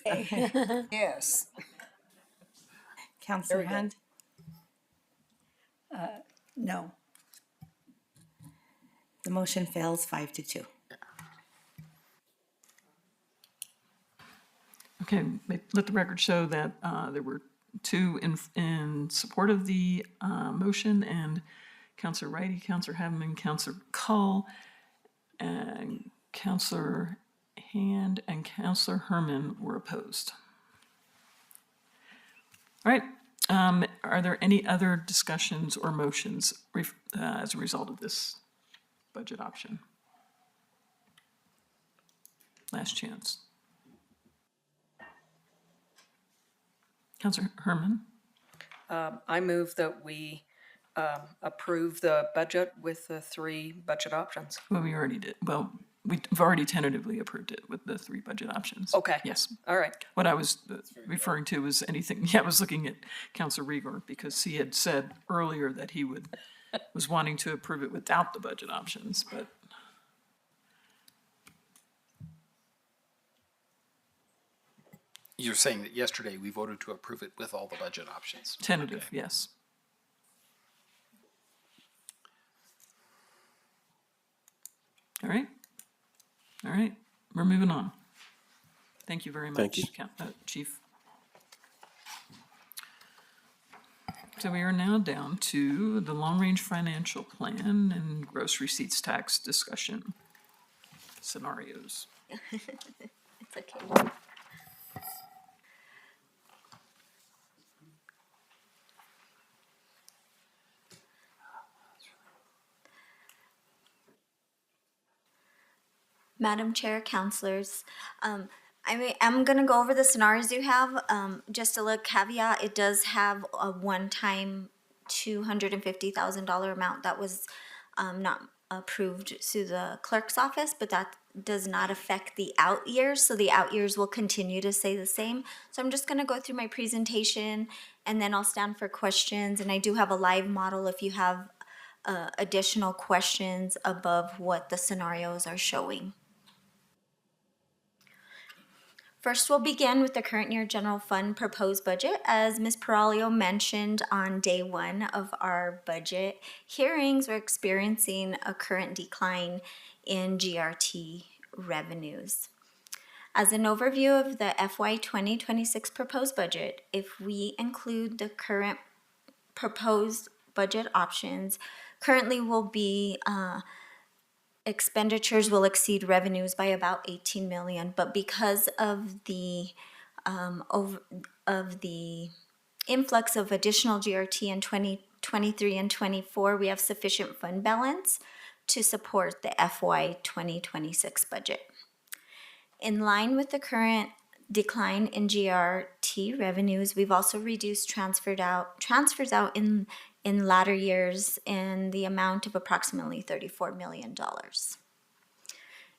yes. Counselor There we go. Hunt, No. the motion fails 5-2. Okay, let the record show that there were two in support of the motion, and Councillor Righty, Councillor Haveman, Councillor Cull, and Councillor Hand, and Councillor Herman were opposed. All right, are there any other discussions or motions as a result of this budget option? Last chance. Councillor Herman? I move that we approve the budget with the 3 budget options. Well, we already did. Well, we've already tentatively approved it with the 3 budget options. Okay. Yes. All right. What I was referring to was anything, I was looking at Councillor Rieger because he had said earlier that he was wanting to approve it without the budget options, but You're saying that yesterday we voted to approve it with all the budget options. tentative, Okay. yes. All right. All right. We're moving on. Thank you very much, Thank you. Chief. So we are now down to the long-range financial plan and gross receipts tax discussion scenarios. It's okay. Madam Chair, councilors, I'm going to go over the scenarios you have. Just a little caveat, it does have a one-time $250,000 amount that was not approved through the clerk's office, but that does not affect the out years, so the out years will continue to stay the same. So I'm just going to go through my presentation, and then I'll stand for questions, and I do have a live model if you have additional questions above what the scenarios are showing. First, we'll begin with the current year general fund proposed budget. As Ms. Peralio mentioned on day one of our budget hearings, we're experiencing a current decline in GRT revenues. As an overview of the FY 2026 proposed budget, if we include the current proposed budget options, currently will be expenditures will exceed revenues by about 18 million, but because of the of the influx of additional GRT in 2023 and 24, we have sufficient fund balance to support the FY 2026 budget. In line with the current decline in GRT revenues, we've also reduced transfers out in latter years in the amount of approximately $34 million.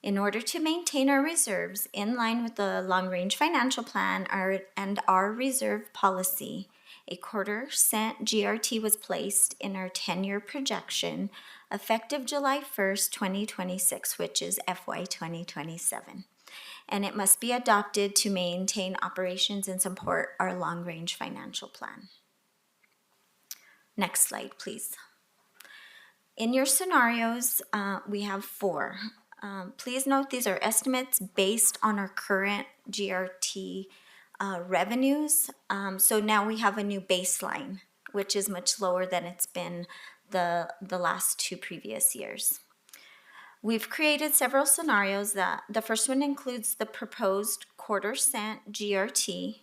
In order to maintain our reserves in line with the long-range financial plan and our reserve policy, a $0.25 GRT was placed in our 10-year projection effective July 1st, 2026, which is FY 2027. And it must be adopted to maintain operations and support our long-range financial plan. Next slide, please. In your scenarios, we have 4. Please note these are estimates based on our current GRT revenues. So now we have a new baseline, which is much lower than it's been the last 2 previous years. We've created several scenarios. That the first one includes the proposed $0.25 GRT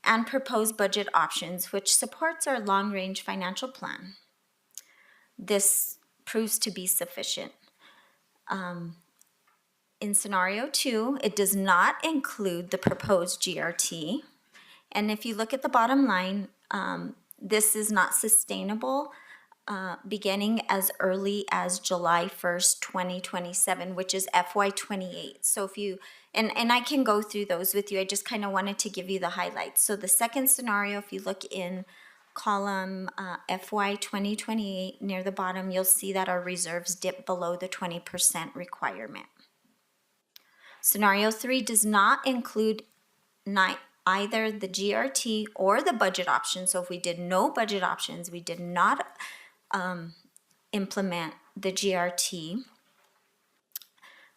and proposed budget options, which supports our long-range financial plan. This proves to be sufficient. In scenario 2, it does not include the proposed GRT. And if you look at the bottom line, this is not sustainable beginning as early as July 1st, 2027, which is FY 28. So if you, and I can go through those with you, I just kind of wanted to give you the highlights. So the second scenario, if you look in column FY 2028 near the bottom, you'll see that our reserves dip below the 20% requirement. Scenario 3 does not include either the GRT or the budget option. So if we did no budget options, we did not implement the GRT.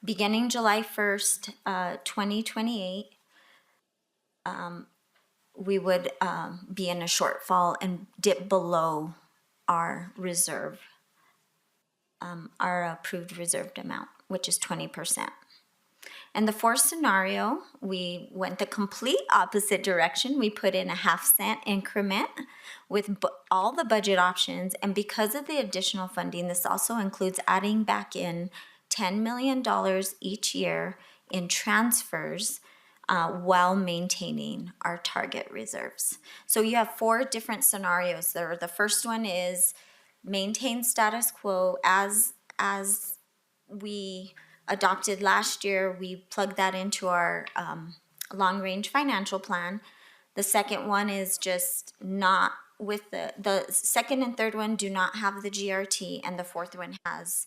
Beginning July 1st, 2028, we would be in a shortfall and dip below our reserve, our approved reserved amount, which is 20%. And the fourth scenario, we went the complete opposite direction. We put in a half-cent increment with all the budget options. And because of the additional funding, this also includes adding back in $10 million each year in transfers while maintaining our target reserves. So you have 4 different scenarios there. The first one is maintain status quo as we adopted last year. We plugged that into our long-range financial plan. The second one is just not with the second and third one do not have the GRT, and the fourth one has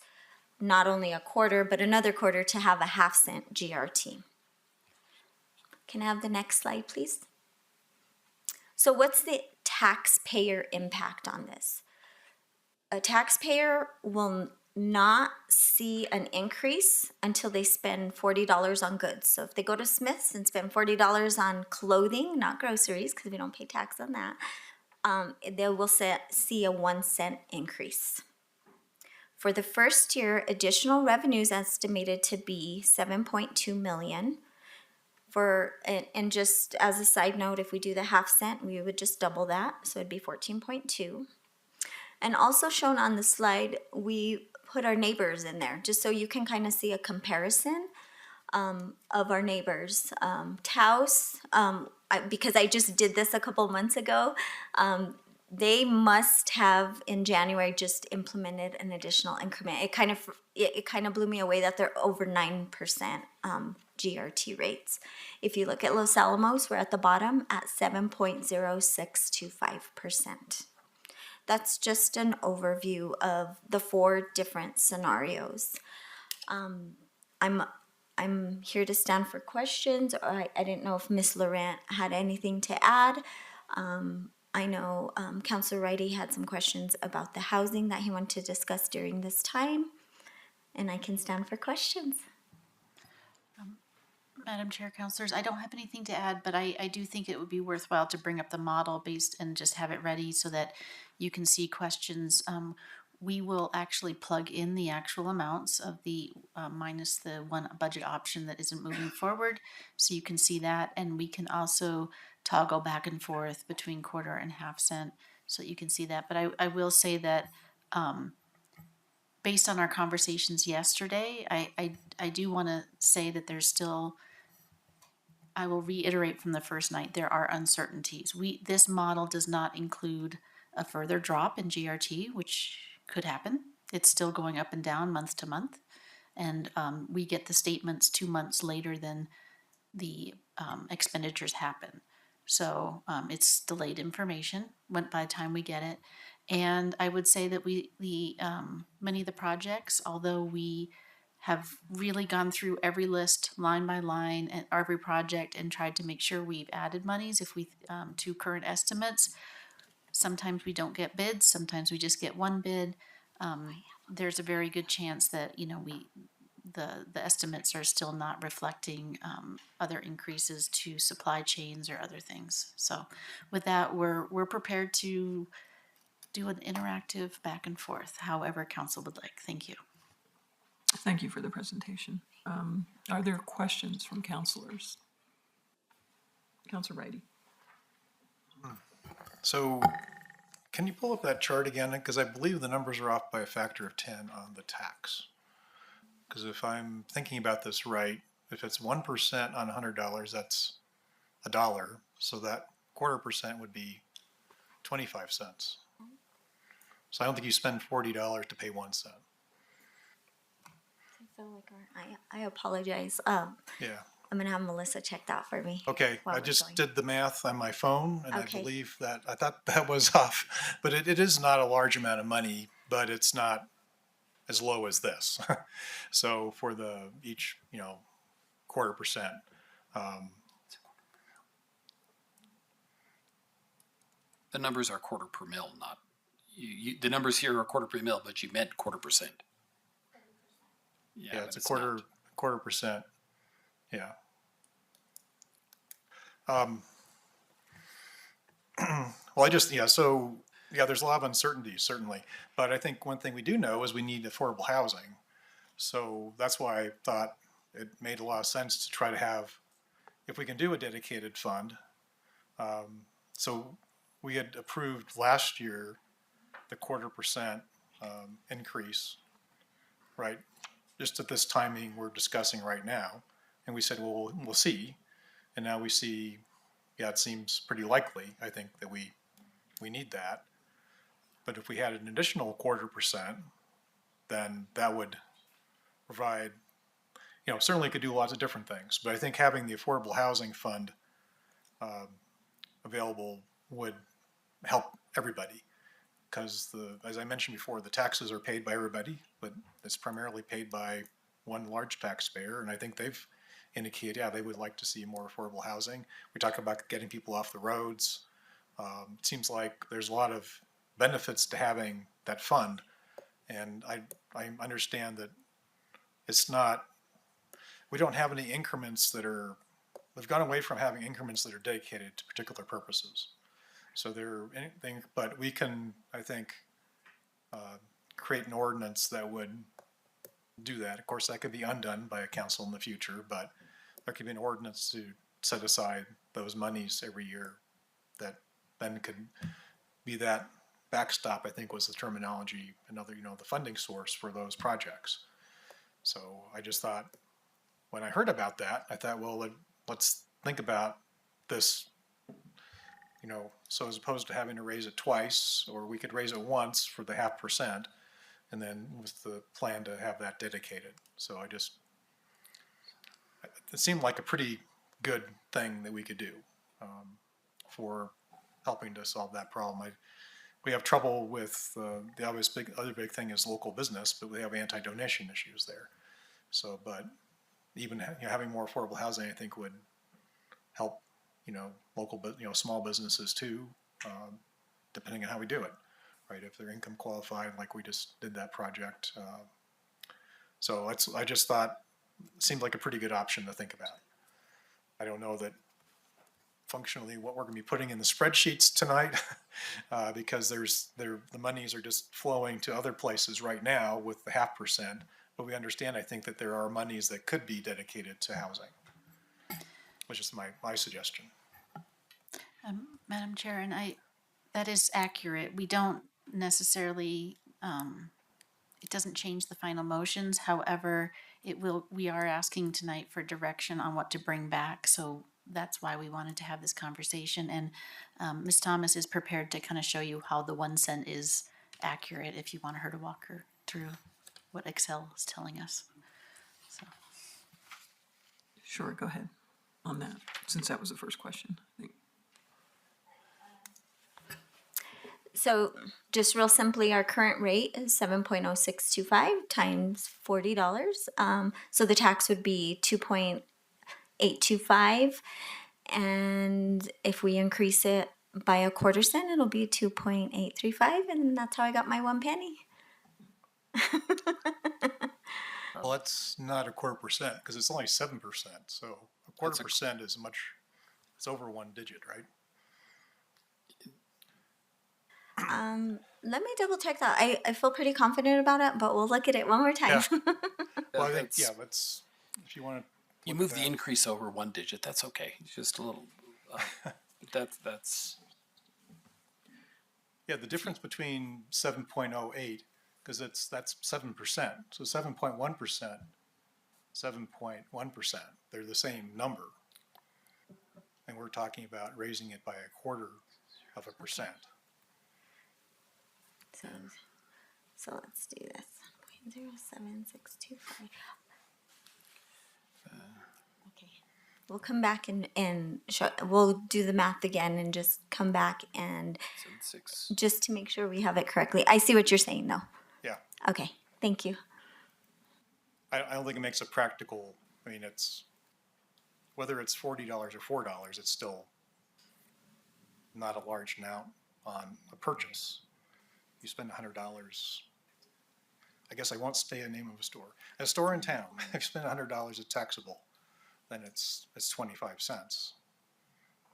not only a quarter, but another quarter to have a half-cent GRT. Can I have the next slide, please? So what's the taxpayer impact on this? A taxpayer will not see an increase until they spend $40 on goods. So if they go to Smith's and spend $40 on clothing, not groceries, because we don't pay tax on that, they will see a 1 cent increase. For the first year, additional revenues estimated to be $7.2 million. And just as a side note, if we do the half cent, we would just double that, so it'd be 14.2. And also shown on the slide, we put our neighbors in there, just so you can kind of see a comparison of our neighbors. Taos, because I just did this a couple months ago, they must have in January just implemented an additional increment. It kind of blew me away that they're over 9% GRT rates. If you look at Los Alamos, we're at the bottom at 7.0625%. That's just an overview of the 4 different scenarios. I'm here to stand for questions. I didn't know if Ms. Laurent had anything to add. I know Councilor Wrighty had some questions about the housing that he wanted to discuss during this time, and I can stand for questions. Madam Chair, Councilors, I don't have anything to add, but I do think it would be worthwhile to bring up the model based and just have it ready so that you can see questions. we will actually plug in the actual amounts of the minus the one budget option that isn't moving forward. So you can see that. And we can also toggle back and forth between quarter and half cent so that you can see that. But I will say that based on our conversations yesterday, I do want to say that there's still, I will reiterate from the first night, there are uncertainties. This model does not include a further drop in GRT, which could happen. It's still going up and down month to month. And we get the statements 2 months later than the expenditures happen. So it's delayed information by the time we get it. And I would say that many of the projects, although we have really gone through every list line by line and every project and tried to make sure we've added monies if we to current estimates. Sometimes we don't get bids. Sometimes we just get one bid. There's a very good chance that the estimates are still not reflecting other increases to supply chains or other things. So with that, we're prepared to do an interactive back and forth, however council would like. Thank you. Thank you for the presentation. Are there questions from councilors? Councilor Righty. So can you pull up that chart again? Because I believe the numbers are off by a factor of 10 on the tax. Because if I'm thinking about this right, if it's 1% on $100, that's $1. So that 1/4% would be 25 cents. So I don't think you spend $40 to pay 1 cent. I apologize. Yeah. I'm gonna have Melissa check that for me. Okay, while I we're just going. did the math on my phone, and Okay. I believe that, I thought that was off. But it is not a large amount of money, but it's not as low as this. So for each 1/4%. The numbers are quarter per mil, not, the numbers here are quarter per mil, but you meant 1/4%. Yeah, it's but a quarter, not. 1/4%. Yeah. Well, there's a lot of uncertainty, certainly. But I think one thing we do know is we need affordable housing. So that's why I thought it made a lot of sense to try to have, if we can do a dedicated fund. So we had approved last year the 1/4% increase, right? Just at this timing we're discussing right now. And we said, well, we'll see. And now we see, yeah, it seems pretty likely, I think, that we need that. But if we had an additional 1/4%, then that would provide, certainly could do lots of different things. But I think having the affordable housing fund available would help everybody. Because as I mentioned before, the taxes are paid by everybody, but it's primarily paid by one large taxpayer. And I think they've indicated, yeah, they would like to see more affordable housing. We talk about getting people off the roads. It seems like there's a lot of benefits to having that fund. And I understand that we don't have any increments we've gone away from having increments that are dedicated to particular purposes. So but we can, I think, create an ordinance that would do that. Of course, that could be undone by a council in the future, but there could be an ordinance to set aside those monies every year that then could be that backstop, I think was the terminology, another, the funding source for those projects. So I just thought, when I heard about that, I thought, well, let's think about this, so as opposed to having to raise it twice, or we could raise it once for the 0.5%, and then with the plan to have that dedicated. So it seemed like a pretty good thing that we could do for helping to solve that problem. We have trouble with the other big thing is local business, but we have anti-donation issues there. So, but even having more affordable housing, I think, would help local small businesses too, depending on how we do it, right? If they're income qualified, like we just did that project. So I just thought it seemed like a pretty good option to think about. I don't know that functionally what we're going to be putting in the spreadsheets tonight, because the monies are just flowing to other places right now with the 0.5%. But we understand, I think, that there are monies that could be dedicated to housing, which is my suggestion. Madam Chair, that is accurate. We don't necessarily, it doesn't change the final motions. However, we are asking tonight for direction on what to bring back. So that's why we wanted to have this conversation. And Ms. Thomas is prepared to kind of show you how the 1 cent is accurate if you want her to walk her through what Excel is telling us. So. Sure, go ahead on that, since that was the first question, I think. So just real simply, our current rate is 7.0625 times $40. So the tax would be 2.825. And if we increase it by a quarter cent, it'll be 2.835. And that's how I got my 1 penny. Well, it's not a 0.25% because it's only 7%. So a 0.25% is it's over 1 digit, right? Let me double check that. I feel pretty confident about it, but we'll look at it one more time. Yeah. Well, I think, let's, if you want to. You move the increase over 1 digit, that's okay. It's just a little, that's. Yeah, the difference between 7.08, because that's 7%. So 7.1%, 7.1%, they're the same number. And we're talking about raising it by 0.25%. So let's do this. 0.07625. Okay. We'll come back and we'll do the math again and just come back and just to make sure we have it correctly. I see what you're saying though. Yeah. Okay. Thank you. I don't think it makes a practical, it's, whether it's $40 or $4, it's still not a large amount on a purchase. You spend $100, I guess I won't say the name of a store. A store in town, if you spend $100 it's taxable, then it's 25 cents,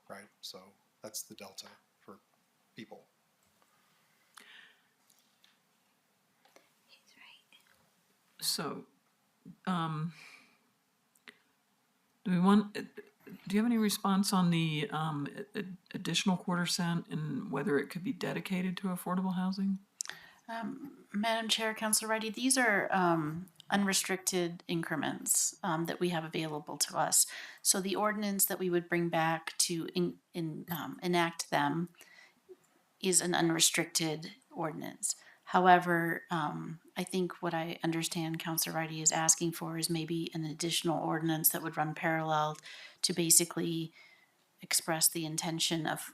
right? So that's the delta for people. He's right. So, do you have any response on the additional 0.25 cent and whether it could be dedicated to affordable housing? Madam Chair, Councilor Reddy, these are unrestricted increments that we have available to us. So the ordinance that we would bring back to enact them is an unrestricted ordinance. However, I think what I understand Councilor Reddy is asking for is maybe an additional ordinance that would run parallel to basically express the intention of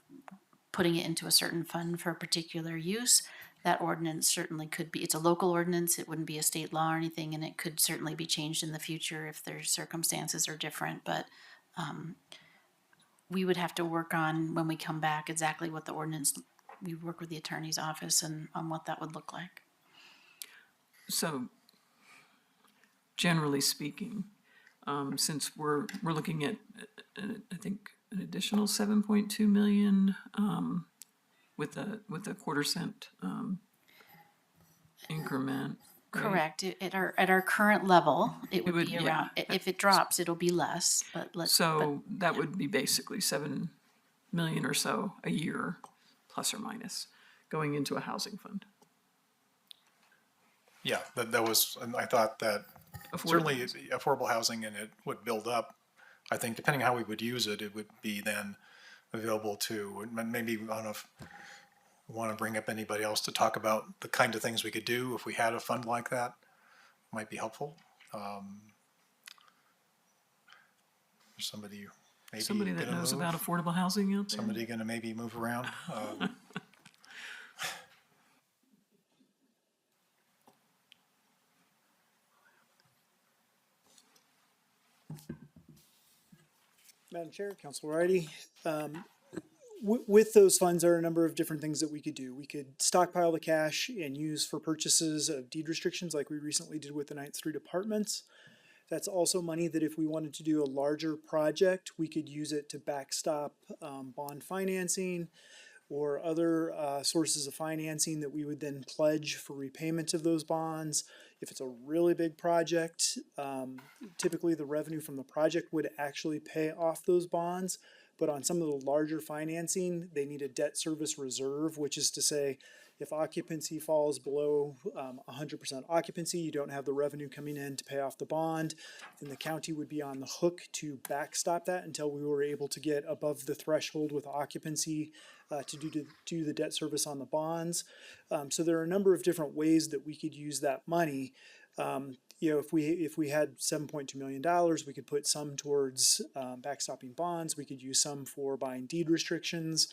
putting it into a certain fund for a particular use. That ordinance certainly could be, it's a local ordinance, it wouldn't be a state law or anything, and it could certainly be changed in the future if their circumstances are different, but we would have to work on, when we come back, exactly what the ordinance, we work with the attorney's office and on what that would look like. So, generally speaking, since we're looking at, I think, an additional 7.2 million, with a 0.25 cent increment. Right? Correct. At our current level, it would be around. Yeah. If it drops, it'll be less. But that would be basically 7 million or so a year, plus or minus, going into a housing fund. Yeah, that was, and I thought that certainly affordable housing, and it would build up. I think depending on how we would use it, it would be then available to, maybe I don't know if you want to bring up anybody else to talk about the kind of things we could do if we had a fund like that. Might be helpful. There's somebody that knows about affordable housing out there. Somebody going to maybe move around. Madam Chair, Councilor Ridey, with those funds, there are a number of different things that we could do. We could stockpile the cash and use for purchases of deed restrictions like we recently did with the 9th Street Apartments. That's also money that if we wanted to do a larger project, we could use it to backstop bond financing or other sources of financing that we would then pledge for repayment of those bonds. If it's a really big project, typically the revenue from the project would actually pay off those bonds. But on some of the larger financing, they need a debt service reserve, which is to say, if occupancy falls below 100% occupancy, you don't have the revenue coming in to pay off the bond, then the county would be on the hook to backstop that until we were able to get above the threshold with occupancy to do the debt service on the bonds. So there are a number of different ways that we could use that money. If we had $7.2 million, we could put some towards backstopping bonds. We could use some for buying deed restrictions.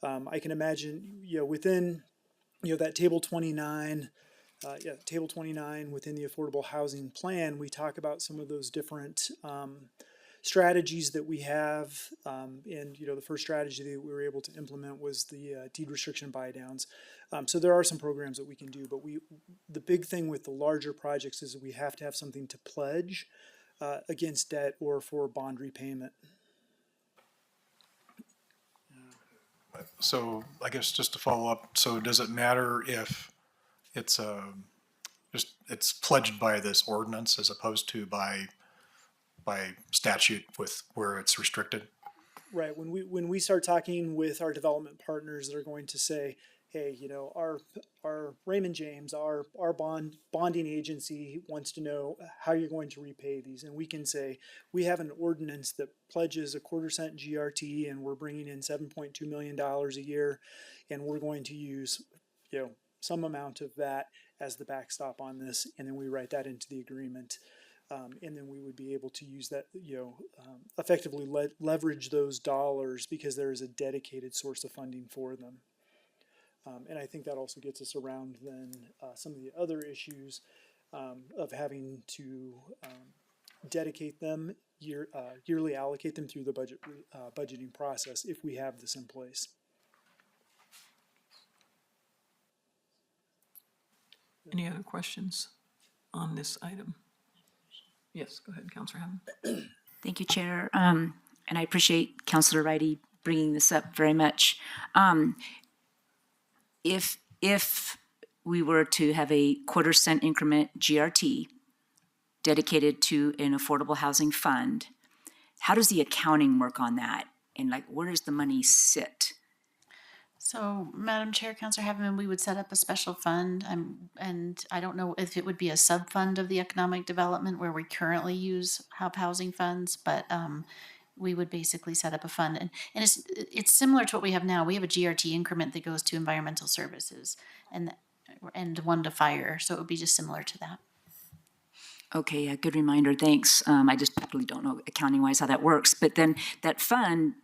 I can imagine, within that table 29, table 29 within the affordable housing plan, we talk about some of those different strategies that we have. And the first strategy that we were able to implement was the deed restriction buy downs. So there are some programs that we can do, but the big thing with the larger projects is that we have to have something to pledge against debt or for bond repayment. So I guess just to follow up, so does it matter if it's it's pledged by this ordinance as opposed to by statute with where it's restricted? Right. When we start talking with our development partners, they're going to say, hey, our Raymond James, our bonding agency wants to know how you're going to repay these. And we can say, we have an ordinance that pledges a 1/4 cent GRT and we're bringing in $7.2 million a year. And we're going to use, some amount of that as the backstop on this. And then we write that into the agreement. And then we would be able to use that, effectively leverage those dollars because there is a dedicated source of funding for them. And I think that also gets us around then some of the other issues of having to dedicate them, yearly allocate them through the budgeting process if we have this in place. Any other questions on this item? Yes, go ahead, Councilor Hammond. Thank you, Chair. And I appreciate Councilor Righty bringing this up very much. If we were to have a 1/4 cent increment GRT dedicated to an affordable housing fund, how does the accounting work on that? And where does the money sit? So, Madam Chair, Councilor Haveman, we would set up a special fund, and I don't know if it would be a sub-fund of the economic development where we currently use HUB housing funds, but we would basically set up a fund. And it's similar to what we have now. We have a GRT increment that goes to environmental services and one to fire, so it would be just similar to that. Okay, a good reminder, thanks. I just really don't know accounting-wise how that works. But then that fund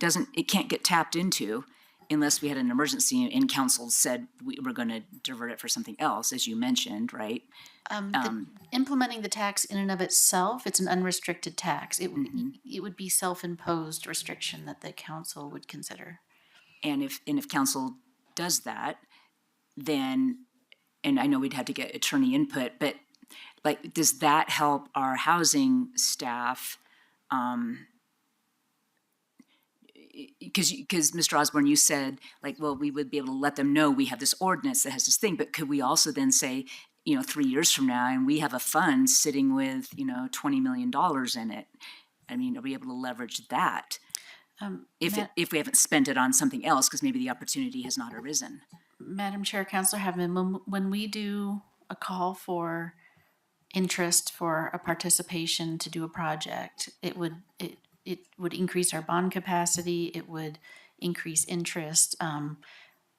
can't get tapped into unless we had an emergency and council said we were going to divert it for something else, as you mentioned, right? Implementing the tax in and of itself, it's an unrestricted tax. It would be self-imposed restriction that the council would consider. And if council does that, then, and I know we'd have to get attorney input, but does that help our housing staff? Because Mr. Osborne, you said well, we would be able to let them know we have this ordinance that has this thing, but could we also then say, 3 years from now, and we have a fund sitting with, $20 million in it? I mean, are we able to leverage that if we haven't spent it on something else because maybe the opportunity has not arisen? Madam Chair, Councilor Haveman, when we do a call for interest for a participation to do a project, it would increase our bond capacity, it would increase interest, and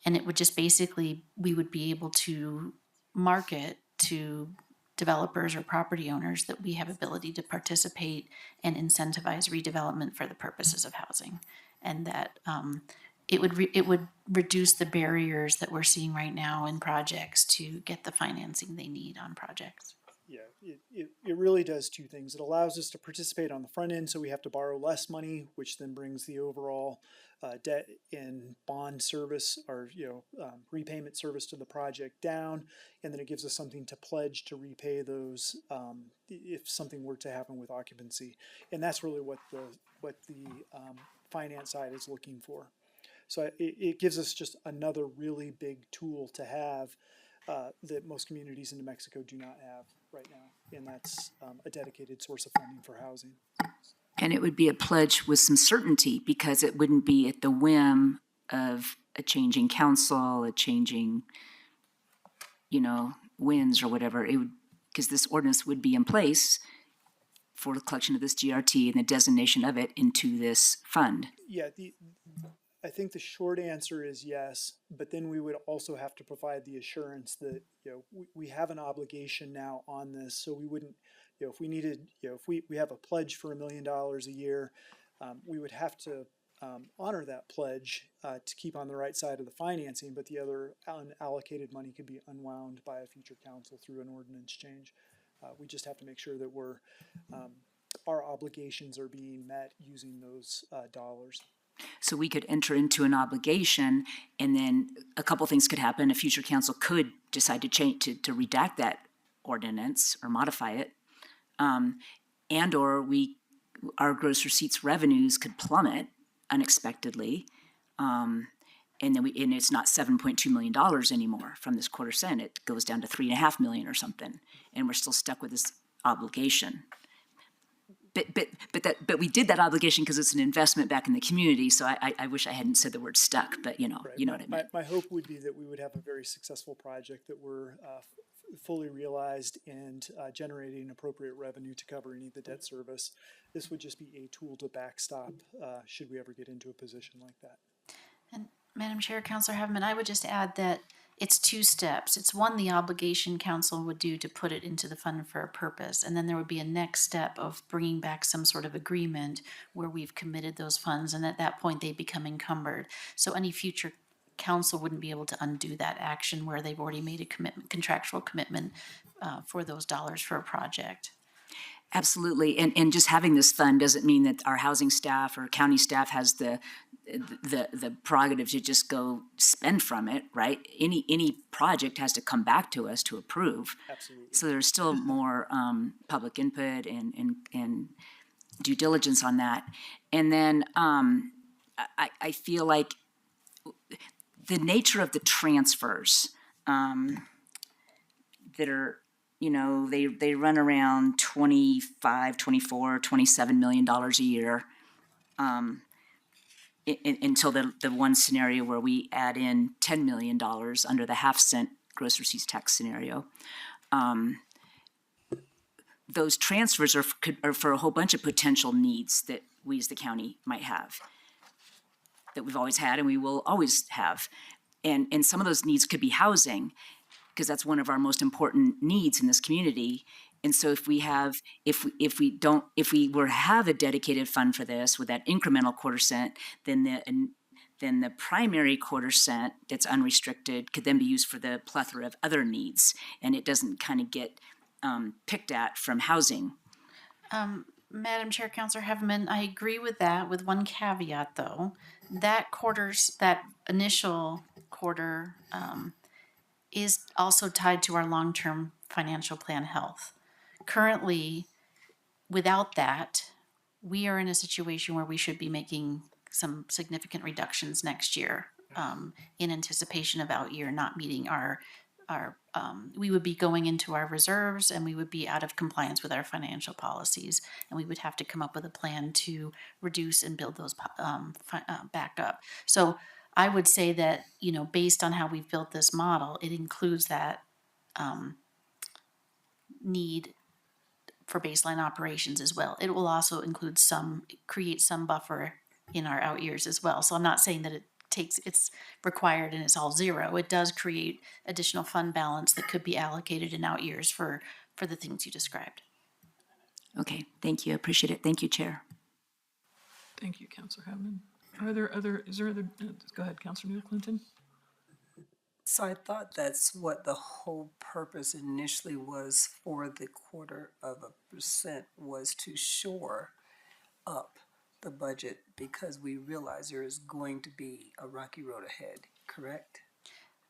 it would just basically, we would be able to market to developers or property owners that we have ability to participate and incentivize redevelopment for the purposes of housing. And that it would reduce the barriers that we're seeing right now in projects to get the financing they need on projects. Yeah, it really does two things. It allows us to participate on the front end, so we have to borrow less money, which then brings the overall debt and bond service or repayment service to the project down, and then it gives us something to pledge to repay those if something were to happen with occupancy, and that's really what the finance side is looking for. So it gives us just another really big tool to have that most communities in New Mexico do not have right now, and that's a dedicated source of funding for housing. And it would be a pledge with some certainty because it wouldn't be at the whim of a changing council, a changing, winds or whatever. It would, because this ordinance would be in place for the collection of this GRT and the designation of it into this fund. Yeah, I think the short answer is yes, but then we would also have to provide the assurance that we have an obligation now on this, so we wouldn't, if we needed, if we have a pledge for $1 million a year, we would have to honor that pledge to keep on the right side of the financing, but the other unallocated money could be unwound by a future council through an ordinance change. We just have to make sure that our obligations are being met using those dollars. So we could enter into an obligation, and then a couple things could happen. A future council could decide to change to redact that ordinance or modify it, and or our gross receipts revenues could plummet unexpectedly, and it's not $7.2 million anymore from this quarter cent. It goes down to $3.5 million or something, and we're still stuck with this obligation. But we did that obligation because it's an investment back in the community. So I wish I hadn't said the word stuck, but you know what I mean. My hope would be that we would have a very successful project that we're fully realized and generating appropriate revenue to cover any of the debt service. This would just be a tool to backstop should we ever get into a position like that. And Madam Chair, Councilor Haveman, I would just add that it's two steps. It's one, the obligation council would do to put it into the fund for a purpose. And then there would be a next step of bringing back some sort of agreement where we've committed those funds. And at that point, they become encumbered. So any future council wouldn't be able to undo that action where they've already made a contractual commitment for those dollars for a project. Absolutely. And just having this fund doesn't mean that our housing staff or county staff has the prerogative to just go spend from it, right? Any project has to come back to us to approve. Absolutely. So there's still more public input and due diligence on that. And then I feel like the nature of the transfers that are, they run around $25, $24, $27 million a year. Until the one scenario where we add in $10 million under the half-cent gross receipts tax scenario. Those transfers are for a whole bunch of potential needs that we as the county might have, that we've always had and we will always have. And some of those needs could be housing, because that's one of our most important needs in this community. And so if we have a dedicated fund for this with that incremental quarter cent, then the primary quarter cent that's unrestricted could then be used for the plethora of other needs, and it doesn't kind of get picked at from housing. Madam Chair, Councilor Haveman, I agree with that, with one caveat though. That initial quarter is also tied to our long-term financial plan health. Currently, without that, we are in a situation where we should be making some significant reductions next year in anticipation of out year not meeting we would be going into our reserves and we would be out of compliance with our financial policies, and we would have to come up with a plan to reduce and build those back up. So I would say that, based on how we've built this model, it includes that need for baseline operations as well. It will also include create some buffer in our out years as well. So I'm not saying that it's required and it's all zero. It does create additional fund balance that could be allocated in out years for the things you described. Okay, thank you. I appreciate it. Thank you, Chair. Thank you, Councilor Haveman. Go ahead, Councilor Neal Clinton. So I thought that's what the whole purpose initially was for the 0.25% was to shore up the budget because we realize there is going to be a rocky road ahead, correct?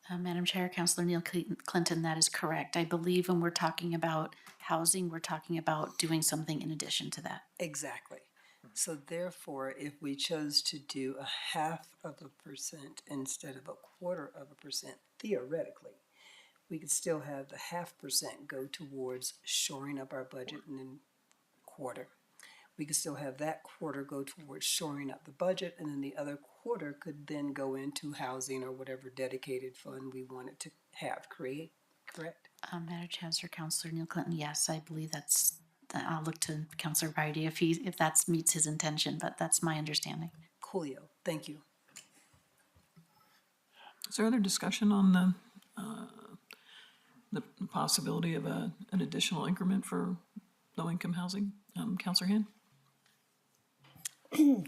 Madam Chair, Councilor Neil Clinton, that is correct. I believe when we're talking about housing, we're talking about doing something in addition to that. Exactly. So therefore, if we chose to do 0.5% instead of 0.25%, theoretically, we could still have the 0.5% go towards shoring up our budget and then quarter. We could still have that quarter go towards shoring up the budget, and then the other quarter could then go into housing or whatever dedicated fund we wanted to have create, correct? Madam Chancellor, Councilor Neil Clinton, yes, I believe I'll look to Councilor Brady if that meets his intention, but that's my understanding. Coolio, thank you. Is there other discussion on the possibility of an additional increment for low-income housing? Councilor Hand?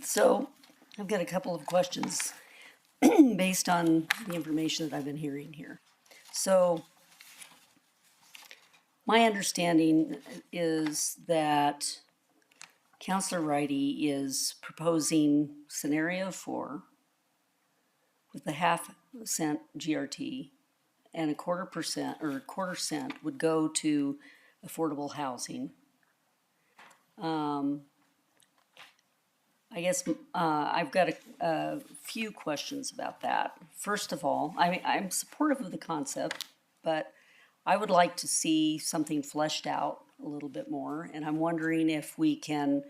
So I've got a couple of questions based on the information that I've been hearing here. So my understanding is that Councilor Righty is proposing scenario 4 with the 0.5 GRT and 0.25% or 0.25 cent would go to affordable housing. I guess I've got a few questions about that. First of all, I'm supportive of the concept, but I would like to see something fleshed out a little bit more. And I'm wondering if we can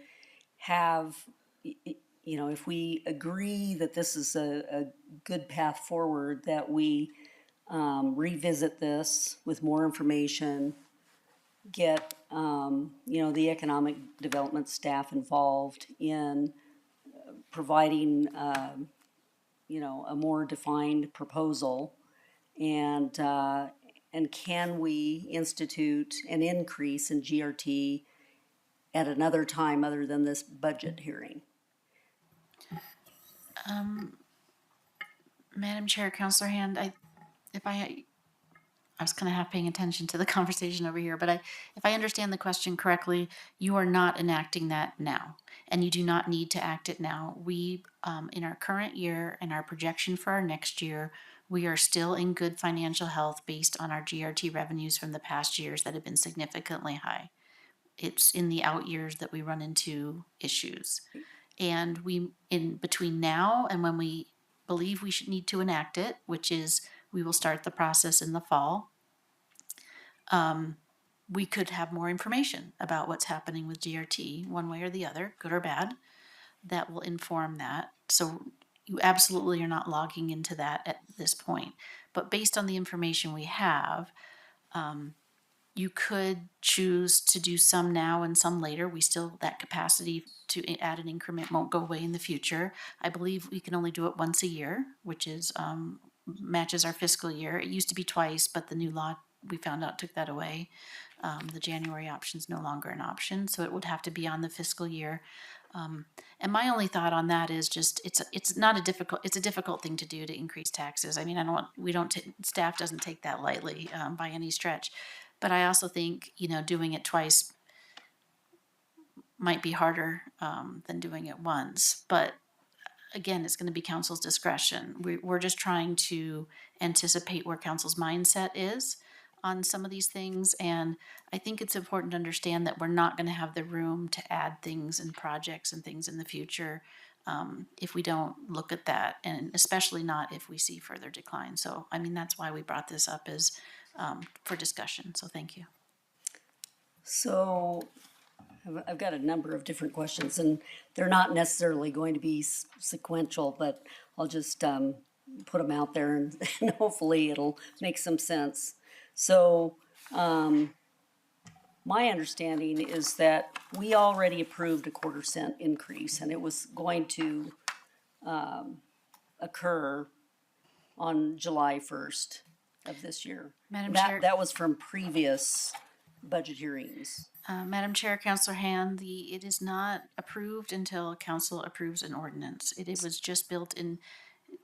have, if we agree that this is a good path forward, that we revisit this with more information, get, the economic development staff involved in providing, a more defined proposal, and can we institute an increase in GRT at another time other than this budget hearing? Madam Chair, Councilor Hand, I was kind of half paying attention to the conversation over here, but if I understand the question correctly, you are not enacting that now, and you do not need to act it now. We, in our current year and our projection for our next year, we are still in good financial health based on our GRT revenues from the past years that have been significantly high. It's in the out years that we run into issues. And we, in between now and when we believe we should need to enact it, which is we will start the process in the fall, we could have more information about what's happening with GRT, one way or the other, good or bad, that will inform that. So you absolutely are not logging into that at this point. But based on the information we have, you could choose to do some now and some later. We still, that capacity to add an increment won't go away in the future. I believe we can only do it once a year, which is matches our fiscal year. It used to be twice, but the new law, we found out, took that away. The January option is no longer an option, so it would have to be on the fiscal year. And my only thought on that is just it's a difficult thing to do, to increase taxes. I mean, staff doesn't take that lightly by any stretch. But I also think, doing it twice might be harder than doing it once. But again, it's going to be council's discretion. We're just trying to anticipate where council's mindset is on some of these things. And I think it's important to understand that we're not going to have the room to add things and projects and things in the future if we don't look at that, and especially not if we see further decline. So, I mean, that's why we brought this up as for discussion. So thank you. So I've got a number of different questions, and they're not necessarily going to be sequential, but I'll just put them out there, and hopefully it'll make some sense. So my understanding is that we already approved a 0.25 cent increase, and it was going to occur on July 1st of this year. Madam Chair. That was from previous budget hearings. Madam Chair, Councilor Hand, it is not approved until council approves an ordinance. It was just built in.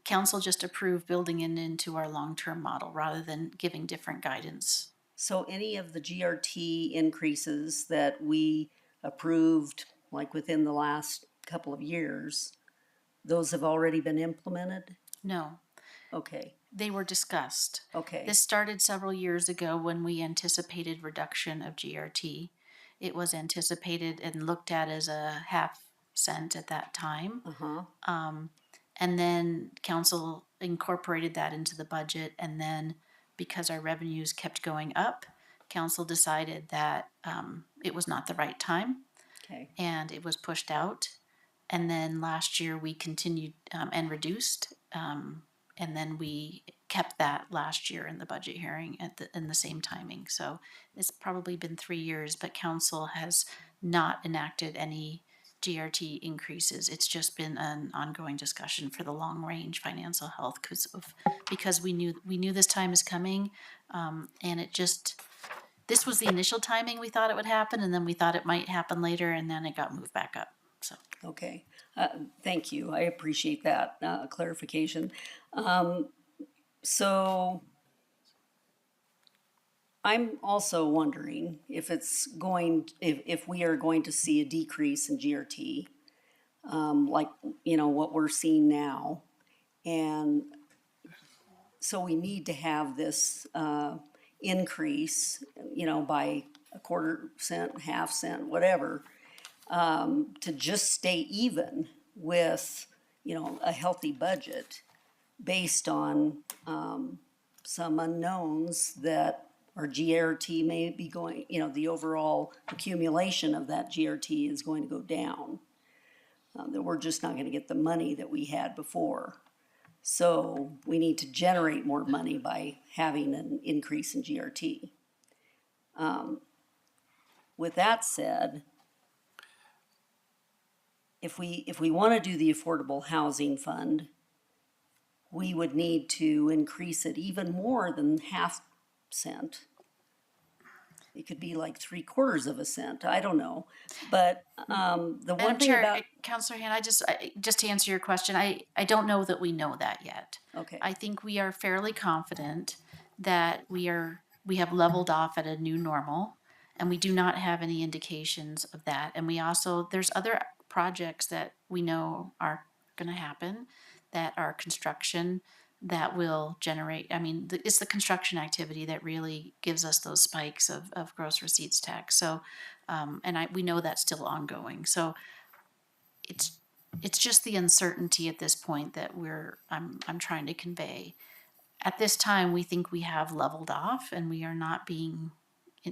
council just approved building it into our long-term model rather than giving different guidance. So any of the GRT increases that we approved, like within the last couple of years, those have already been implemented? No, Okay, they were discussed. okay. This started several years ago when we anticipated reduction of GRT. It was anticipated and looked at as a half cent at that time. Uh-huh, And then council incorporated that into the budget. And then because our revenues kept going up, council decided that it was not the right time okay. and it was pushed out. And then last year we continued and reduced. And then we kept that last year in the budget hearing in the same timing. So it's probably been 3 years, but council has not enacted any GRT increases. It's just been an ongoing discussion for the long range financial health because we knew this time is coming, and this was the initial timing we thought it would happen, and then we thought it might happen later, and then it got moved back up. So Okay, thank you. I appreciate that clarification. So I'm also wondering if if we are going to see a decrease in GRT, like, what we're seeing now. And so we need to have this increase, by a quarter cent, half cent, whatever, to just stay even with, a healthy budget based on some unknowns that our GRT may be going, the overall accumulation of that GRT is going to go down. That we're just not going to get the money that we had before. So we need to generate more money by having an increase in GRT. With that said, if we want to do the affordable housing fund, we would need to increase it even more than half cent. It could be like 3/4 of a cent. I don't know, but the one thing Chair, about Councilor Han, just to answer your question, I don't know that we know that yet. okay, I think we are fairly confident that we have leveled off at a new normal, and we do not have any indications of that. And there's other projects that we know are going to happen that are construction that will generate. I mean, it's the construction activity that really gives us those spikes of gross receipts tax. So, we know that's still ongoing. So, it's just the uncertainty at this point that I'm trying to convey. At this time, we think we have leveled off, and we are not being.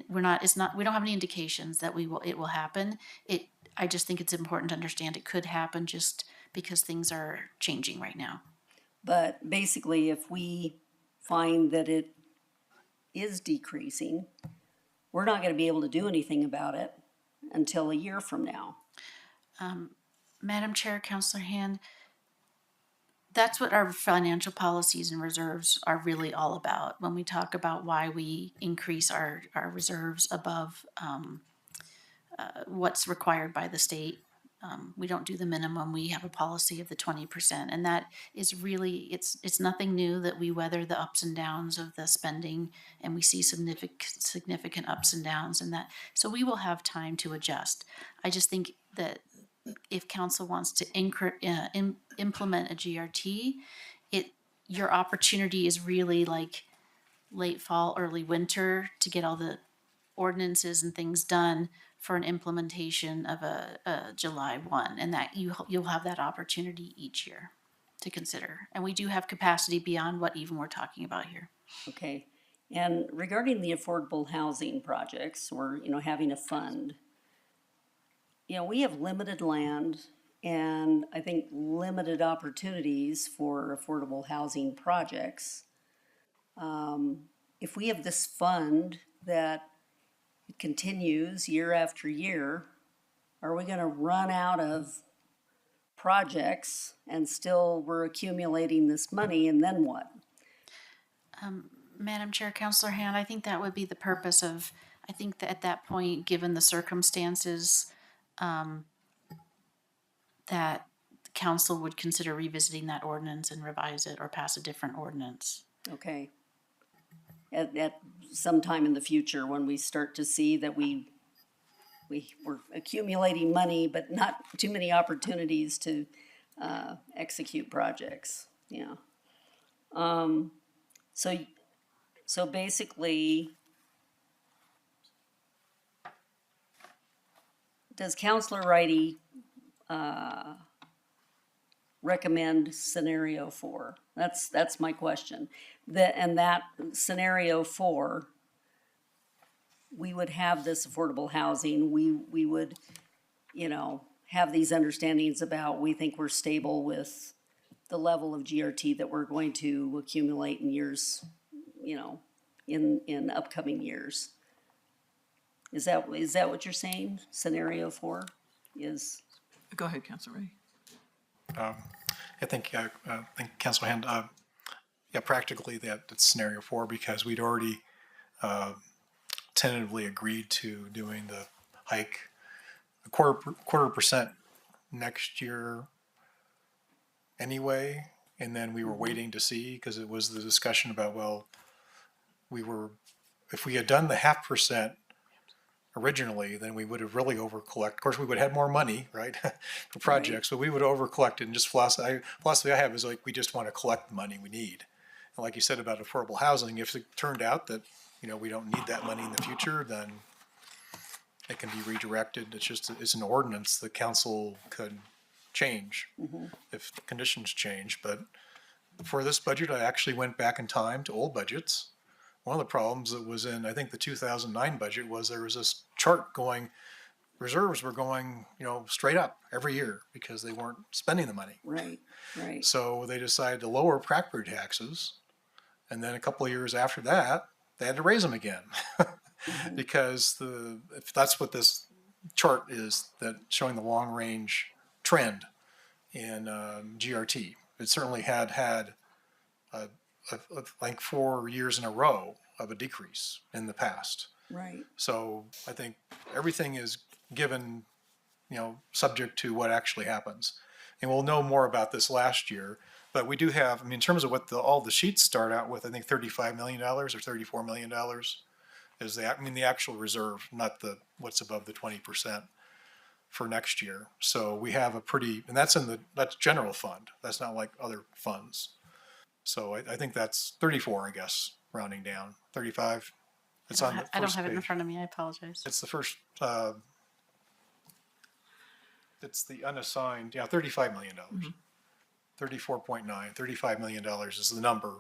We don't have any indications that it will happen. I just think it's important to understand it could happen just because things are changing right now. but basically, if we find that it is decreasing, we're not going to be able to do anything about it until a year from now. Madam Chair, Councilor Hand, that's what our financial policies and reserves are really all about. When we talk about why we increase our reserves above what's required by the state, we don't do the minimum. We have a policy of the 20%, and that is really it's nothing new that we weather the ups and downs of the spending, and we see significant ups and downs, and that so we will have time to adjust. I just think that if council wants to implement a GRT, your opportunity is really like late fall, early winter to get all the ordinances and things done for an implementation of a July 1, and that you'll have that opportunity each year to consider. And we do have capacity beyond what even we're talking about here. Okay, and regarding the affordable housing projects, or, having a fund, we have limited land and I think limited opportunities for affordable housing projects. If we have this fund that continues year after year, are we going to run out of projects and still we're accumulating this money, and then what? Madam Chair, Councilor Hand, I think that would be the purpose of, I think that at that point, given the circumstances, that council would consider revisiting that ordinance and revise it or pass a different ordinance. Okay. At some time in the future, when we start to see that we're accumulating money, but not too many opportunities to execute projects. Yeah. So basically, does Counselor Righty recommend scenario 4? That's my question. That scenario 4, we would have this affordable housing. We would, have these understandings about, we think we're stable with the level of GRT that we're going to accumulate in years, in upcoming years. Is that what you're saying? Scenario 4 is? Go ahead, Councilor Ray. I think Council Hand, practically that's scenario 4, because we'd already tentatively agreed to doing the hike a quarter percent next year anyway, and then we were waiting to see, because it was the discussion about, well, if we had done the 0.5% originally, then we would have really overcollected. Of course, we would have had more money, right, for projects, but we would have overcollected. And just philosophy I have is like, we just want to collect the money we need. And like you said about affordable housing, if it turned out that, we don't need that money in the future, then it can be redirected. It's an ordinance the council could change if the conditions change. But for this budget, I actually went back in time to old budgets. One of the problems that was in, I think, the 2009 budget was there was this chart going, reserves were going, straight up every year because they weren't spending the money. Right. So they decided to lower property taxes. And then a couple of years after that, they had to raise them again. Because if that's what this chart is, that showing the long range trend in GRT. It certainly had like 4 years in a row of a decrease in the past. Right. So I think everything is given, subject to what actually happens. And we'll know more about this last year. But we do have, in terms of what all the sheets start out with, I think $35 million or $34 million is the actual reserve, not what's above the 20% for next year. So we have and that's that's general fund. That's not like other funds. So I think that's 34, I guess, rounding down. 35. It's on the first I don't have it in page. front of me. I apologize. It's the first, it's the unassigned, $35 million. 34.9, $35 million is the number.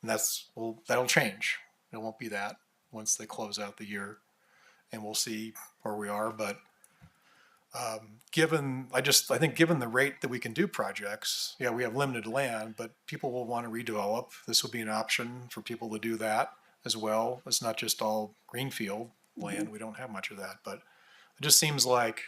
And that'll change. It won't be that once they close out the year. And we'll see where we are. But I think given the rate that we can do projects, we have limited land, but people will want to redevelop. This will be an option for people to do that as well. It's not just all greenfield land. We don't have much of that, but it just seems like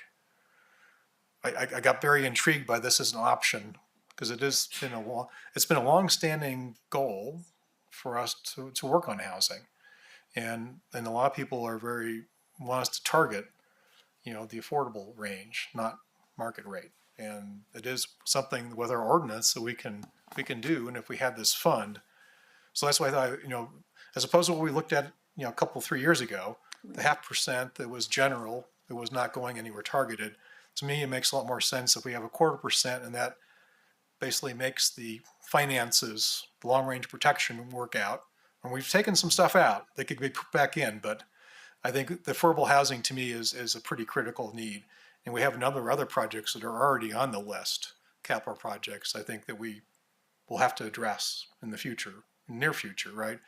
I got very intrigued by this as an option, because it's been a long-standing goal for us to work on housing, and a lot of people want us to target the affordable range, not market rate. And it is something with our ordinance that we can do. And if we had this fund, so that's why I thought, as opposed to what we looked at, a 3 years ago, the 0.5% that was general, that was not going anywhere targeted. To me, it makes a lot more sense if we have 0.25%, and that basically makes the finances, the long range protection work out. And we've taken some stuff out that could be put back in, but I think the affordable housing to me is a pretty critical need. And we have a number of other projects that are already on the list, capital projects, I think that we will have to address in the future, near future, right?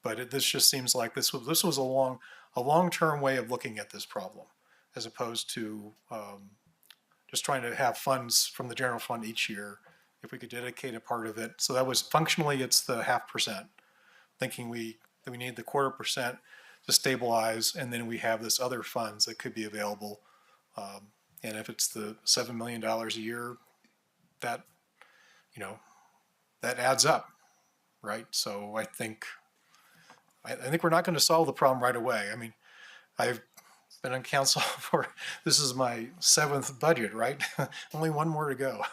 But this just seems like this was a long-term way of looking at this problem, as opposed to just trying to have funds from the general fund each year. If we could dedicate a part of it, so that was functionally, it's the 0.5%, thinking that we need the 0.25% to stabilize, and then we have this other funds that could be available. And if it's the $7 million a year, that adds up, right? So I think we're not going to solve the problem right away. I mean, been on council for, this is my 7th budget, right? Only one more to go.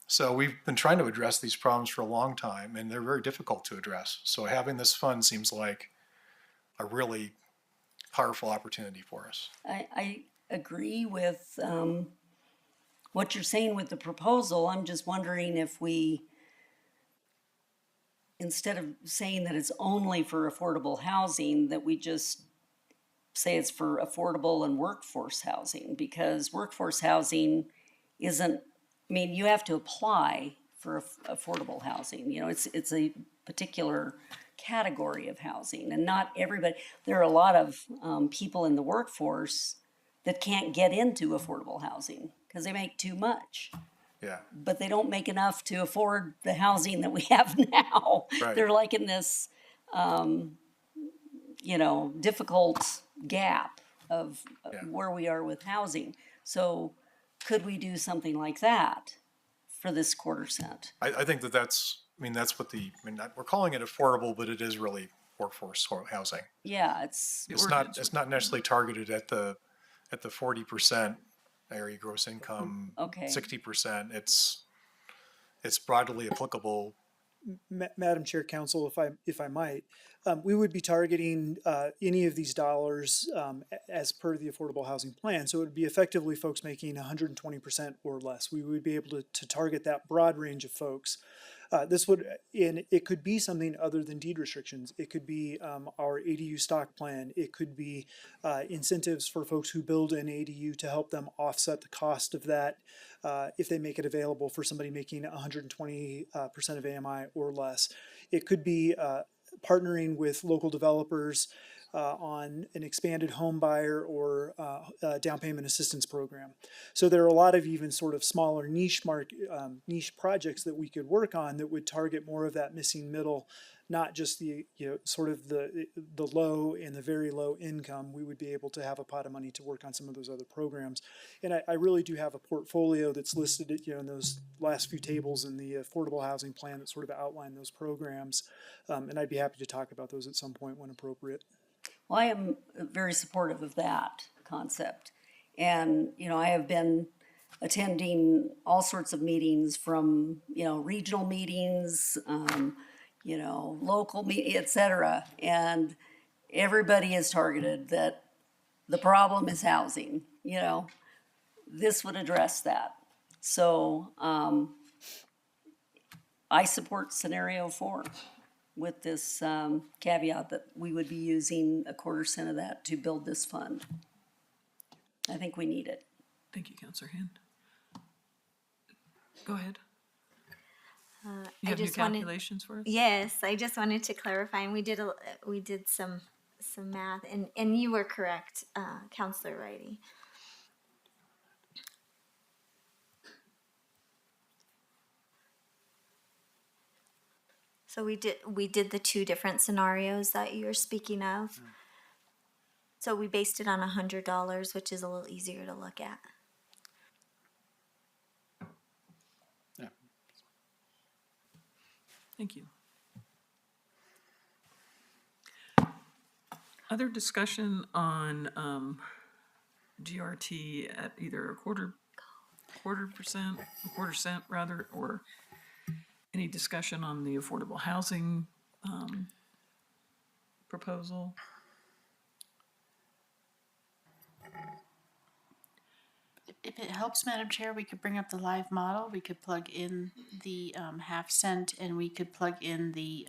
So we've been trying to address these problems for a long time, and they're very difficult to address. So having this fund seems like a really powerful opportunity for us. I agree with what you're saying with the proposal. I'm just wondering if we, instead of saying that it's only for affordable housing, that we just say it's for affordable and workforce housing, because workforce housing isn't, I mean, you have to apply for affordable housing. You know, it's a particular category of housing, and not everybody, there are a lot of people in the workforce that can't get into affordable housing because they make too much. Yeah. But they don't make enough to afford the housing that we have now. Right. They're like in this, difficult gap of where we are with housing. So could we do something like that for this quarter cent? I think that's what we're calling it affordable, but it is really workforce housing. Yeah, It's not necessarily targeted at the 40% area gross income. Okay. 60%. It's broadly applicable. Madam Chair, Council, if I might, we would be targeting any of these dollars as per the Affordable Housing Plan. So it would be effectively folks making 120% or less. We would be able to target that broad range of folks. It could be something other than deed restrictions. It could be our ADU stock plan. It could be incentives for folks who build an ADU to help them offset the cost of that if they make it available for somebody making 120% of AMI or less. It could be partnering with local developers on an expanded home buyer or down payment assistance program. So there are a lot of even sort of smaller niche projects that we could work on that would target more of that missing middle, not just the sort of the low and the very low income. We would be able to have a pot of money to work on some of those other programs. And I really do have a portfolio that's listed in those last few tables in the Affordable Housing Plan that sort of outline those programs. And I'd be happy to talk about those at some point when appropriate. Well, I am very supportive of that concept. And, I have been attending all sorts of meetings from, regional meetings, local meetings, et cetera. And everybody is targeted that the problem is housing, this would address that. So I support scenario 4. With this caveat that we would be using 1/4% of that to build this fund. I think we need it. Thank you, Councilor Hand. Go ahead. You I have new just wanted, calculations for us? yes, I just wanted to clarify, and we did some math, and you were correct, Councilor Righty. So we did the 2 different scenarios that you're speaking of. So we based it on $100, which is a little easier to look at. Yeah. Thank you. Other discussion on GRT at either a quarter cent rather, or any discussion on the affordable housing proposal? If it helps, Madam Chair, we could bring up the live model. We could plug in the half cent, and we could plug in the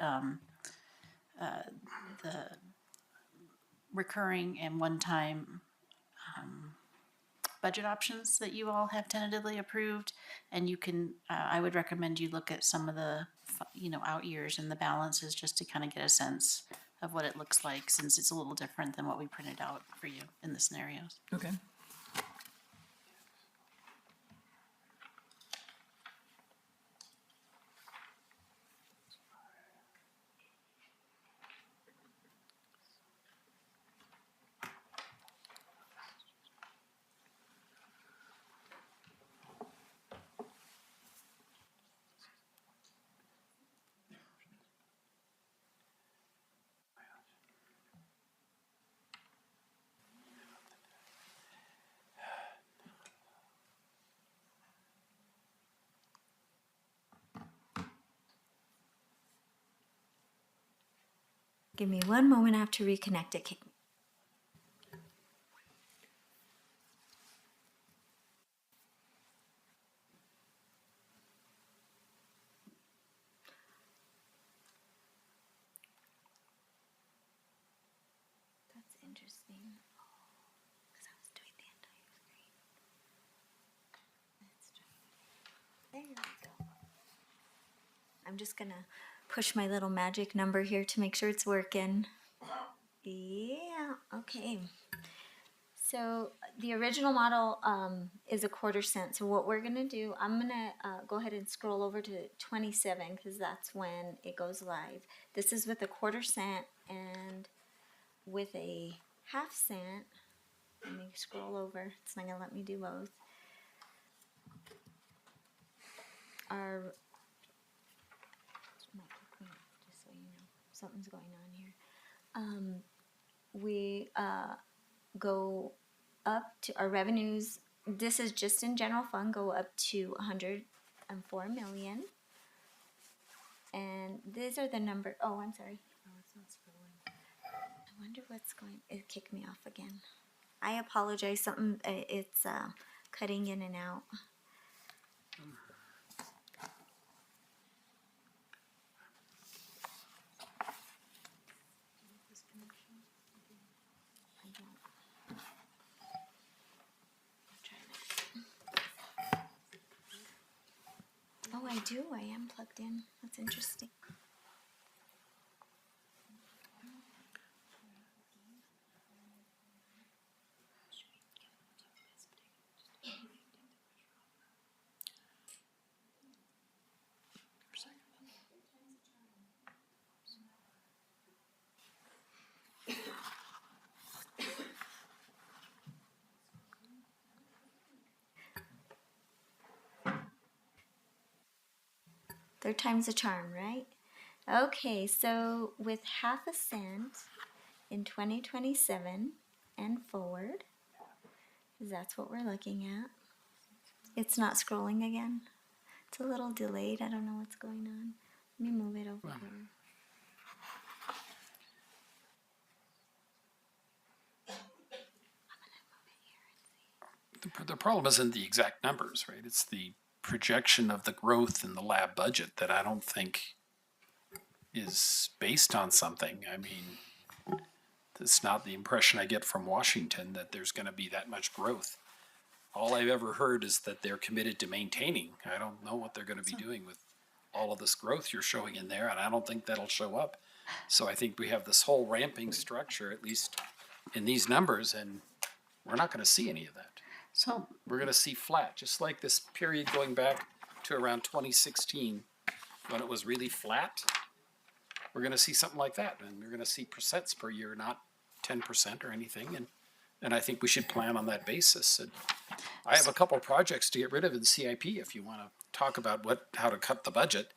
recurring and one-time budget options that you all have tentatively approved. And you can, I would recommend you look at some of the, out years and the balances just to kind of get a sense of what it looks like, since it's a little different than what we printed out for you in the scenarios. Okay. Give me one moment, I have to reconnect it. That's interesting. Because I was doing the entire screen. Let's try. There we go. I'm just gonna push my little magic number here to make sure it's working. Yeah, okay. So the original model is a quarter cent. So what we're gonna do, I'm gonna go ahead and scroll over to 27 because that's when it goes live. This is with a quarter cent and with a half cent. Let me scroll over. It's not gonna let me do both. Our just so you know, something's going on here. We go up to our revenues. This is just in general fund, go up to 104 million. And these are the number. Oh, I'm sorry. Oh, it's not scrolling. I wonder what's going. It kicked me off again. I apologize. Something. It's cutting in and out. Oh, I do. I am plugged in. That's interesting. Third time's a charm, right? Okay, so with half a cent in 2027 and forward, that's what we're looking at. It's not scrolling again. It's a little delayed. I don't know what's going on. Let me move it over here. The problem isn't the exact numbers, right? It's the projection of the growth in the lab budget that I don't think is based on something. I mean, it's not the impression I get from Washington that there's going to be that much growth. All I've ever heard is that they're committed to maintaining. I don't know what they're going to be doing with all of this growth you're showing in there, and I don't think that'll show up. So I think we have this whole ramping structure, at least in these numbers, and we're not going to see any of that. So We're going to see flat, just like this period going back to around 2016 when it was really flat. We're going to see something like that, and we're going to see percents per year, not 10% or anything. And I think we should plan on that basis. And I have a couple of projects to get rid of in CIP if you want to talk about how to cut the budget.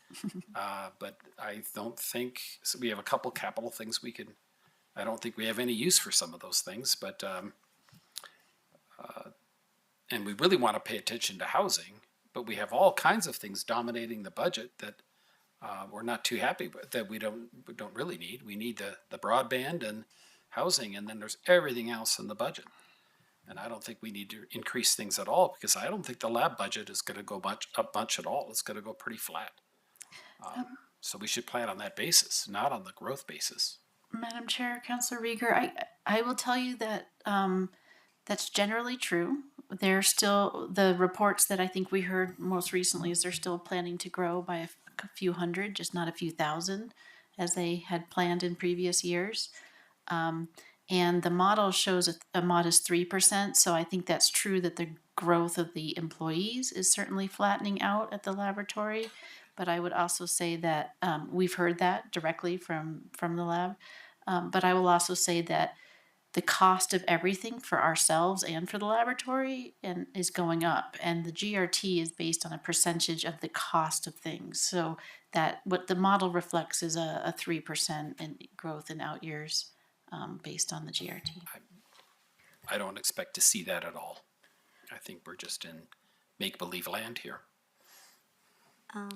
But I don't think so. We have a couple capital things I don't think we have any use for some of those things, but and we really want to pay attention to housing, but we have all kinds of things dominating the budget that we're not too happy with, that we don't really need. We need the broadband and housing, and then there's everything else in the budget. And I don't think we need to increase things at all because I don't think the lab budget is going to go up much at all. It's going to go pretty flat. So we should plan on that basis, not on the growth basis. Madam Chair, Councilor Rieger, I will tell you that that's generally true. They're still, the reports that I think we heard most recently is they're still planning to grow by a few hundred, just not a few thousand, as they had planned in previous years. And the model shows a modest 3%, so I think that's true that the growth of the employees is certainly flattening out at the laboratory. But I would also say that we've heard that directly from the lab. But I will also say that the cost of everything for ourselves and for the laboratory is going up, and the GRT is based on a percentage of the cost of things. So that what the model reflects is a 3% in growth in out years based on the GRT. I don't expect to see that at all. I think we're just in make-believe land here.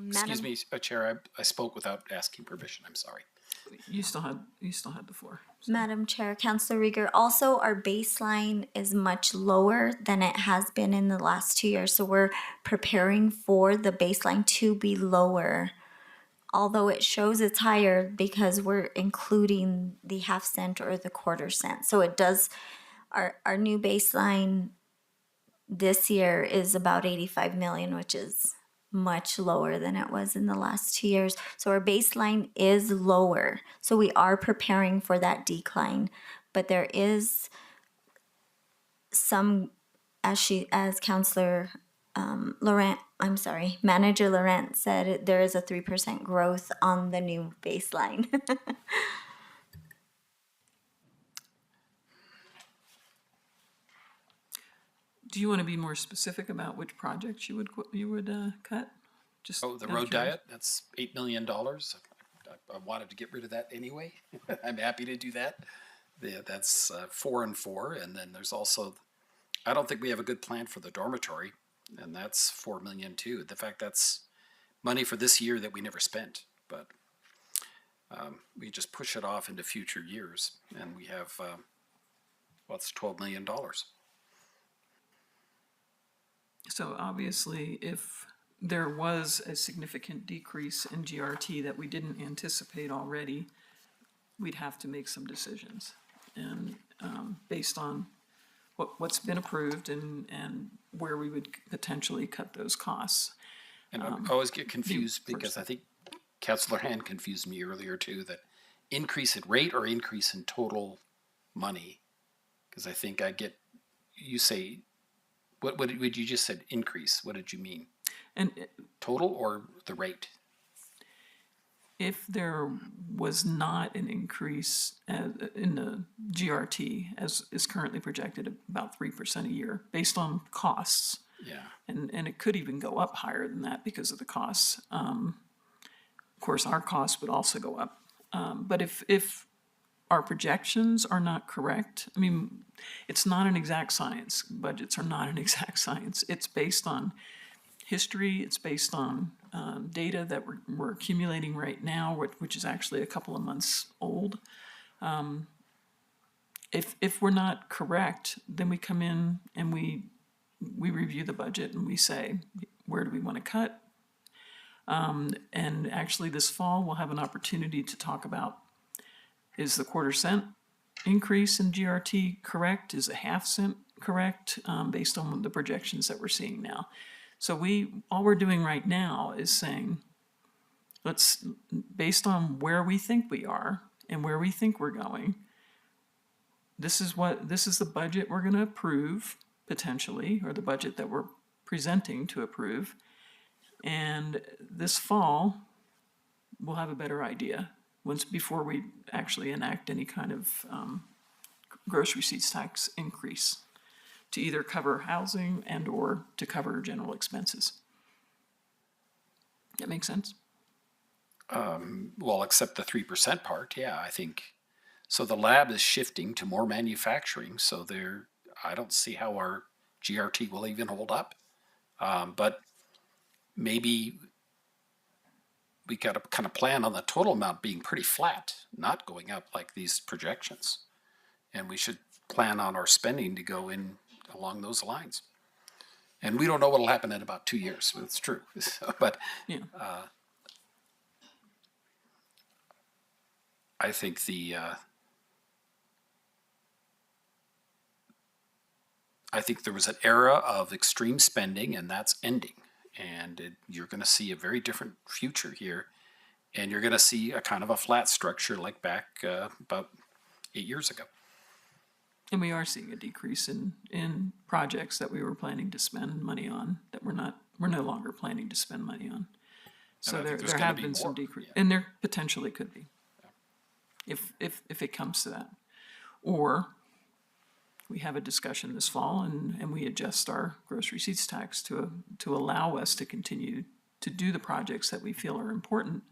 Excuse me, Chair, I spoke without asking permission. I'm sorry. You still had the floor. Madam Chair, Councilor Rieger, also our baseline is much lower than it has been in the last 2 years. So we're preparing for the baseline to be lower. Although it shows it's higher because we're including the half cent or the quarter cent. So it does, our new baseline this year is about 85 million, which is much lower than it was in the last 2 years. So our baseline is lower. So we are preparing for that decline. But there is some, as Councillor Manager Laurent said, there is a 3% growth on the new baseline. Do you want to be more specific about which projects you would cut? Just Oh, the out of road curiosity. diet, that's $8 million. I wanted to get rid of that anyway. I'm happy to do that. That's 4 and 4. And then there's also, I don't think we have a good plan for the dormitory, and that's 4 million too. The fact that's money for this year that we never spent, but we just push it off into future years, and we have, what's $12 million. So obviously, if there was a significant decrease in GRT that we didn't anticipate already, we'd have to make some decisions. And based on what's been approved and where we would potentially cut those costs. And I always get confused because I think Councillor Hand confused me earlier too, that increase in rate or increase in total money. Because I think you say, what did you just said increase? What did you mean? And Total or the rate? if there was not an increase in the GRT, as is currently projected about 3% a year, based on costs, Yeah. and it could even go up higher than that because of the costs. Of course, our costs would also go up. But if our projections are not correct, I mean, it's not an exact science. Budgets are not an exact science. It's based on history. It's based on data that we're accumulating right now, which is actually a couple of months old. If we're not correct, then we come in and we review the budget and we say, where do we want to cut? And actually this fall, we'll have an opportunity to talk about, is the quarter cent increase in GRT correct? Is a half cent correct, based on the projections that we're seeing now? So all we're doing right now is saying, based on where we think we are and where we think we're going, this is the budget we're going to approve potentially, or the budget that we're presenting to approve. And this fall, we'll have a better idea before we actually enact any kind of gross receipts tax increase to either cover housing and or to cover general expenses. That makes sense? Well, except the 3% part, yeah, I think. So the lab is shifting to more manufacturing, so I don't see how our GRT will even hold up. But maybe we got to kind of plan on the total amount being pretty flat, not going up like these projections. And we should plan on our spending to go in along those lines. And we don't know what will happen in about 2 years. It's true. But Yeah. I think I think there was an era of extreme spending, and that's ending. And you're going to see a very different future here. And you're going to see a kind of a flat structure like back about 8 years ago. And we are seeing a decrease in projects that we were planning to spend money on that we're no longer planning to spend money on. So there have been some decrease, and there potentially could be, if it comes to that. Or we have a discussion this fall and we adjust our gross receipts tax to allow us to continue to do the projects that we feel are important,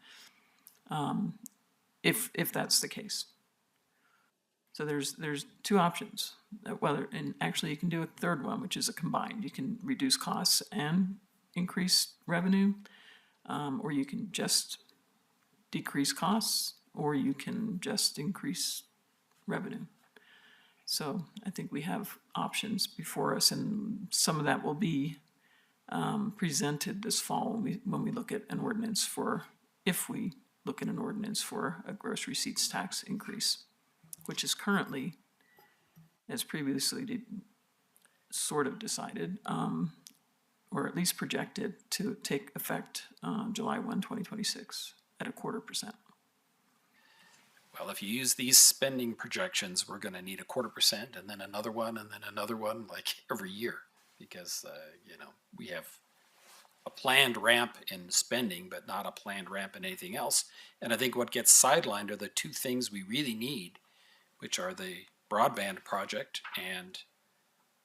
if that's the case. So there's two options. And actually you can do a third one, which is a combined. You can reduce costs and increase revenue, or you can just decrease costs or you can just increase revenue. So I think we have options before us, and some of that will be presented this fall when we look at an ordinance for, if we look at an ordinance for a gross receipts tax increase, which is currently, as previously sort of decided, or at least projected to take effect July 1, 2026 at 0.25%. Well, if you use these spending projections, we're going to need 0.25%, and then another one, and then another one, like every year, because we have a planned ramp in spending, but not a planned ramp in anything else. And I think what gets sidelined are the two things we really need, which are the broadband project and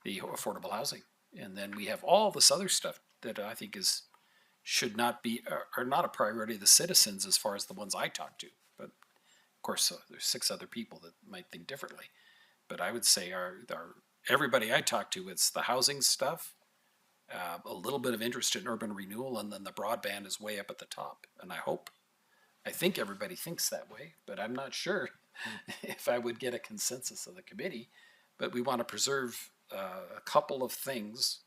the affordable housing. And then we have all this other stuff that I think should not be, are not a priority of the citizens as far as the ones I talk to. But of course, there's 6 other people that might think differently. But I would say everybody I talk to, it's the housing stuff, a little bit of interest in urban renewal, and then the broadband is way up at the top. And I think everybody thinks that way, but I'm not sure if I would get a consensus of the committee. But we want to preserve a couple of things,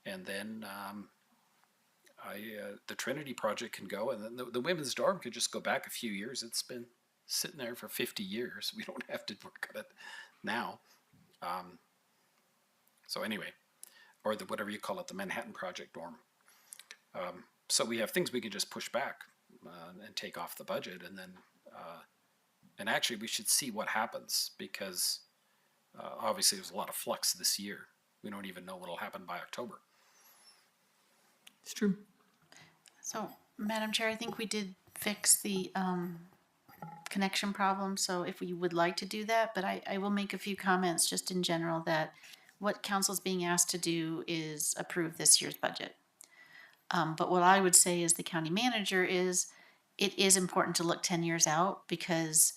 and then the Trinity project can go, and then the women's dorm could just go back a few years. It's been sitting there for 50 years. We don't have to work on it now. So anyway, or whatever you call it, the Manhattan Project dorm. So we have things we can just push back and take off the budget, and then and actually we should see what happens, because obviously there's a lot of flux this year. We don't even know what will happen by October. It's true. So, Madam Chair, I think we did fix the connection problem, so if we would like to do that, but I will make a few comments just in general that what council's being asked to do is approve this year's budget. But what I would say as the county manager is, it is important to look 10 years out, because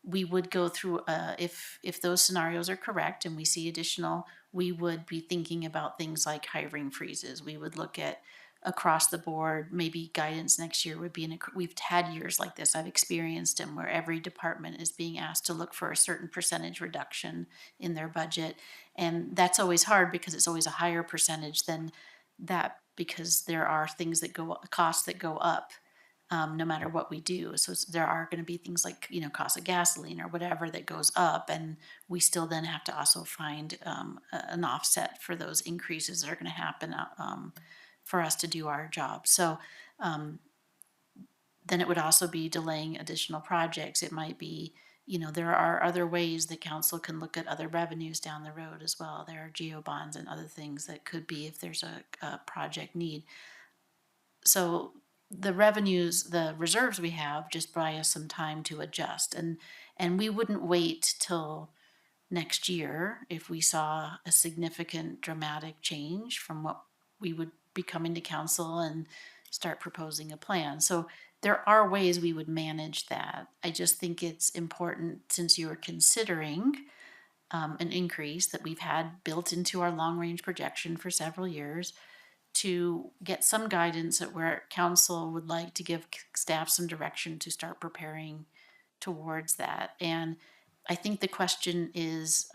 we would go through, if those scenarios are correct and we see additional, we would be thinking about things like hiring freezes. We would look at across the board, maybe guidance next year would be, we've had years like this, I've experienced them, where every department is being asked to look for a certain percentage reduction in their budget. And that's always hard, because it's always a higher percentage than that, because there are things that costs that go up. No matter what we do. So there are going to be things like, cost of gasoline or whatever that goes up, and we still then have to also find an offset for those increases that are going to happen for us to do our job. So then it would also be delaying additional projects. It might be, there are other ways the council can look at other revenues down the road as well. There are geo bonds and other things that could be if there's a project need. So the revenues, the reserves we have just buy us some time to adjust, and we wouldn't wait till next year if we saw a significant dramatic change from what we would be coming to council and start proposing a plan. So there are ways we would manage that. I just think it's important, since you're considering an increase that we've had built into our long range projection for several years, to get some guidance at where council would like to give staff some direction to start preparing towards that. And I think the question is,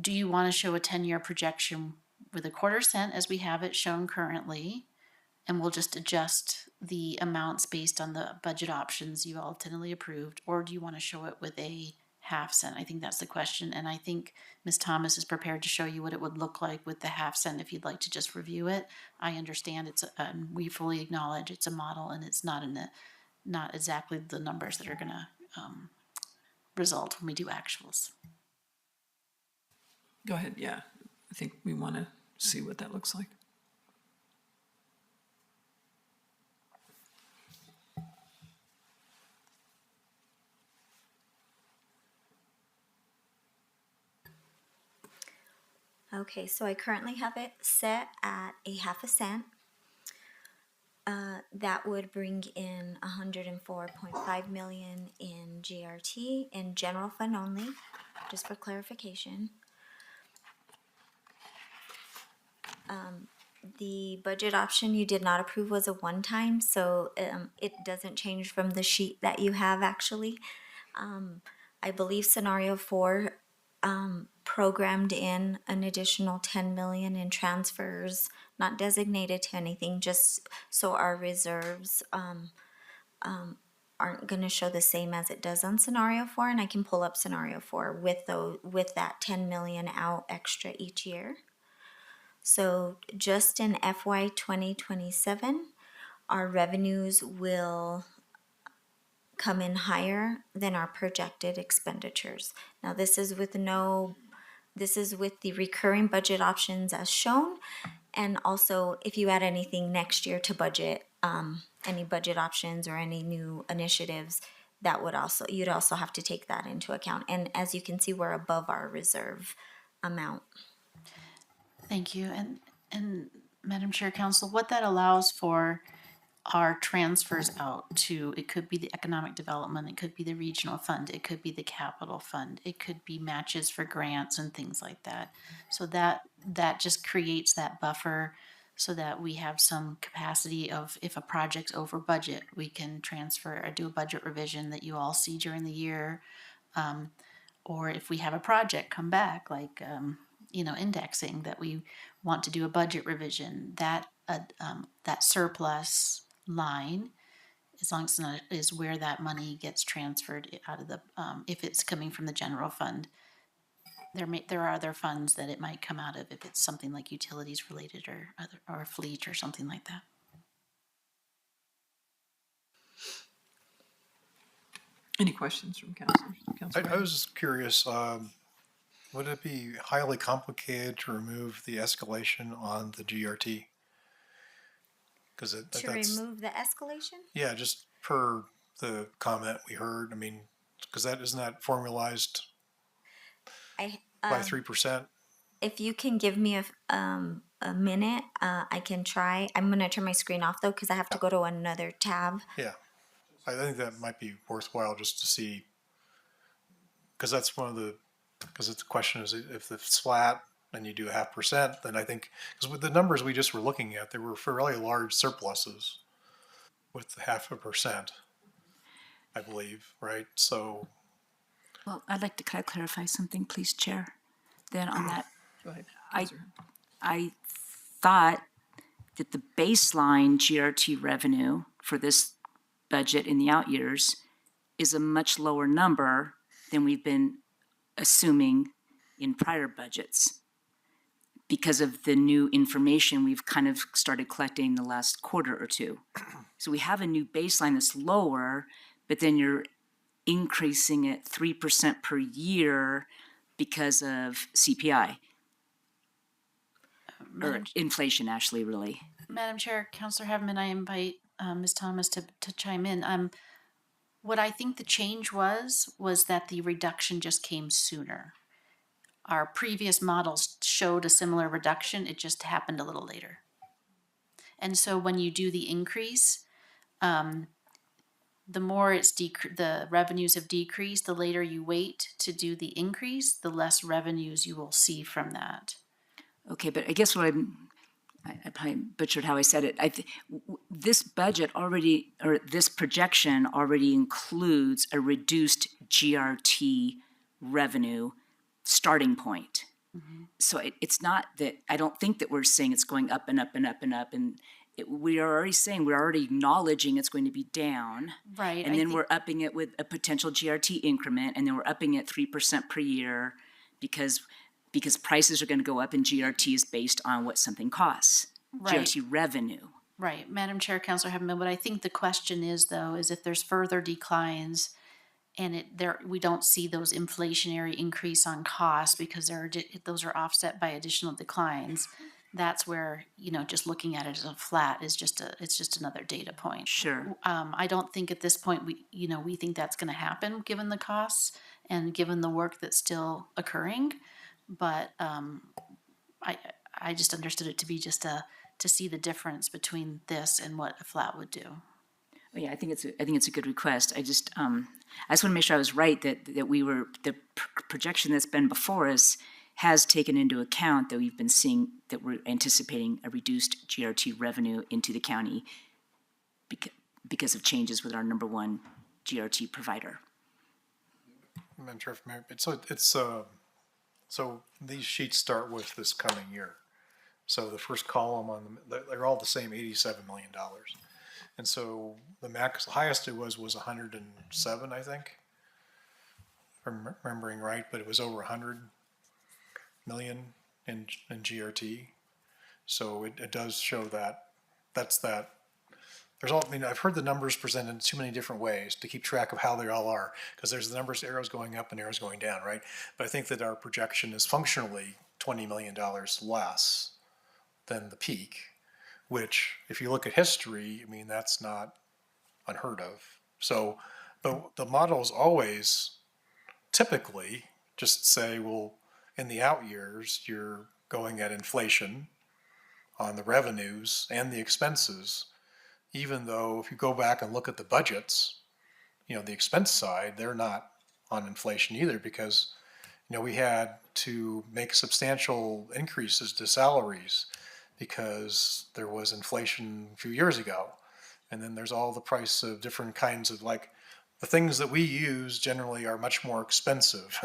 do you want to show a 10-year projection with 1/4 cent as we have it shown currently, and we'll just adjust the amounts based on the budget options you all tentatively approved, or do you want to show it with a 1/2 cent? I think that's the question, and I think Ms. Thomas is prepared to show you what it would look like with the 1/2 cent if you'd like to just review it. I understand we fully acknowledge it's a model, and it's not exactly the numbers that are going to result when we do actuals. Go ahead, yeah. I think we want to see what that looks like. Okay, so I currently have it set at a 1/2 cent. That would bring in 104.5 million in GRT, in general fund only, just for clarification. the budget option you did not approve was a one-time, so it doesn't change from the sheet that you have actually. I believe scenario 4 programmed in an additional 10 million in transfers, not designated to anything, just so our reserves aren't going to show the same as it does on scenario 4, and I can pull up scenario 4 with that 10 million out extra each year. So just in FY 2027, our revenues will come in higher than our projected expenditures. Now this is with the recurring budget options as shown, and also if you add anything next year to budget, any budget options or any new initiatives, you'd also have to take that into account. And as you can see, we're above our reserve amount. Thank you. And Madam Chair, Council, what that allows for are transfers out to, it could be the economic development, it could be the regional fund, it could be the capital fund, it could be matches for grants and things like that. So that just creates that buffer so that we have some capacity of, if a project's over budget, we can transfer or do a budget revision that you all see during the year. Or if we have a project come back, like, indexing, that we want to do a budget revision, that surplus line, as long as it's not, is where that money gets transferred out of the, if it's coming from the general fund. There are other funds that it might come out of if it's something like utilities related or fleet or something like that. Any questions from council? I was just curious, would it be highly complicated to remove the escalation on the GRT? Because Remove the escalation? Yeah, just per the comment we heard. I mean, because isn't that formalized by 3%? If you can give me a minute, I can try. I'm gonna turn my screen off though, because I have to go to another tab. Yeah, I think that might be worthwhile just to see, because that's because the question is, if it's flat and you do 0.5%, then I think, because with the numbers we just were looking at, there were fairly large surpluses with 0.5%, I believe, right? So. Well, could I clarify something, please, Chair? Then on that, Go ahead. I thought that the baseline GRT revenue for this budget in the out years is a much lower number than we've been assuming in prior budgets because of the new information we've kind of started collecting the last quarter or two. So we have a new baseline that's lower, but then you're increasing it 3% per year because of CPI. Or inflation, actually, really. Madam Chair, Councilor Haveman, I invite Ms. Thomas to chime in. What I think the change was that the reduction just came sooner. Our previous models showed a similar reduction, it just happened a little later. And so when you do the increase, the more the revenues have decreased, the later you wait to do the increase, the less revenues you will see from that. Okay, but I guess I probably butchered how I said it. This budget already, or this projection already includes a reduced GRT revenue starting point. Mm-hmm. So it's not that, I don't think that we're saying it's going up and up and up and up, and we are already saying, we're already acknowledging it's going to be down. Right. And then we're upping it with a potential GRT increment, and then we're upping it 3% per year because prices are going to go up and GRT is based on what something costs. Right. GRT revenue. Right. Madam Chair, Councilor Haveman, what I think the question is, though, is if there's further declines and we don't see those inflationary increase on costs because those are offset by additional declines, that's where, just looking at it as a flat it's just another data point. Sure. I don't think at this point we think that's going to happen given the costs and given the work that's still occurring. But I just understood it to be just to see the difference between this and what a flat would do. Oh, yeah, I think it's a good request. I just want to make sure I was right that the projection that's been before us has taken into account that we've been seeing that we're anticipating a reduced GRT revenue into the county because of changes with our number one GRT provider. Madam Chair, so these sheets start with this coming year. So the first column on them, they're all the same, $87 million. And so the highest it was 107, I think, if I'm remembering right, but it was over 100 million in GRT. So it does show that there's all, I mean, I've heard the numbers presented in too many different ways to keep track of how they all are, because there's the numbers, arrows going up and arrows going down, right? But I think that our projection is functionally $20 million less than the peak, which if you look at history, I mean, that's not unheard of. So, but the model is always typically just say, well, in the out years, you're going at inflation on the revenues and the expenses, even though if you go back and look at the budgets, you know, the expense side, they're not on inflation either, because, you know, we had to make substantial increases to salaries because there was inflation a few years ago. And then there's all the price of different kinds of, like, the things that we use generally are much more expensive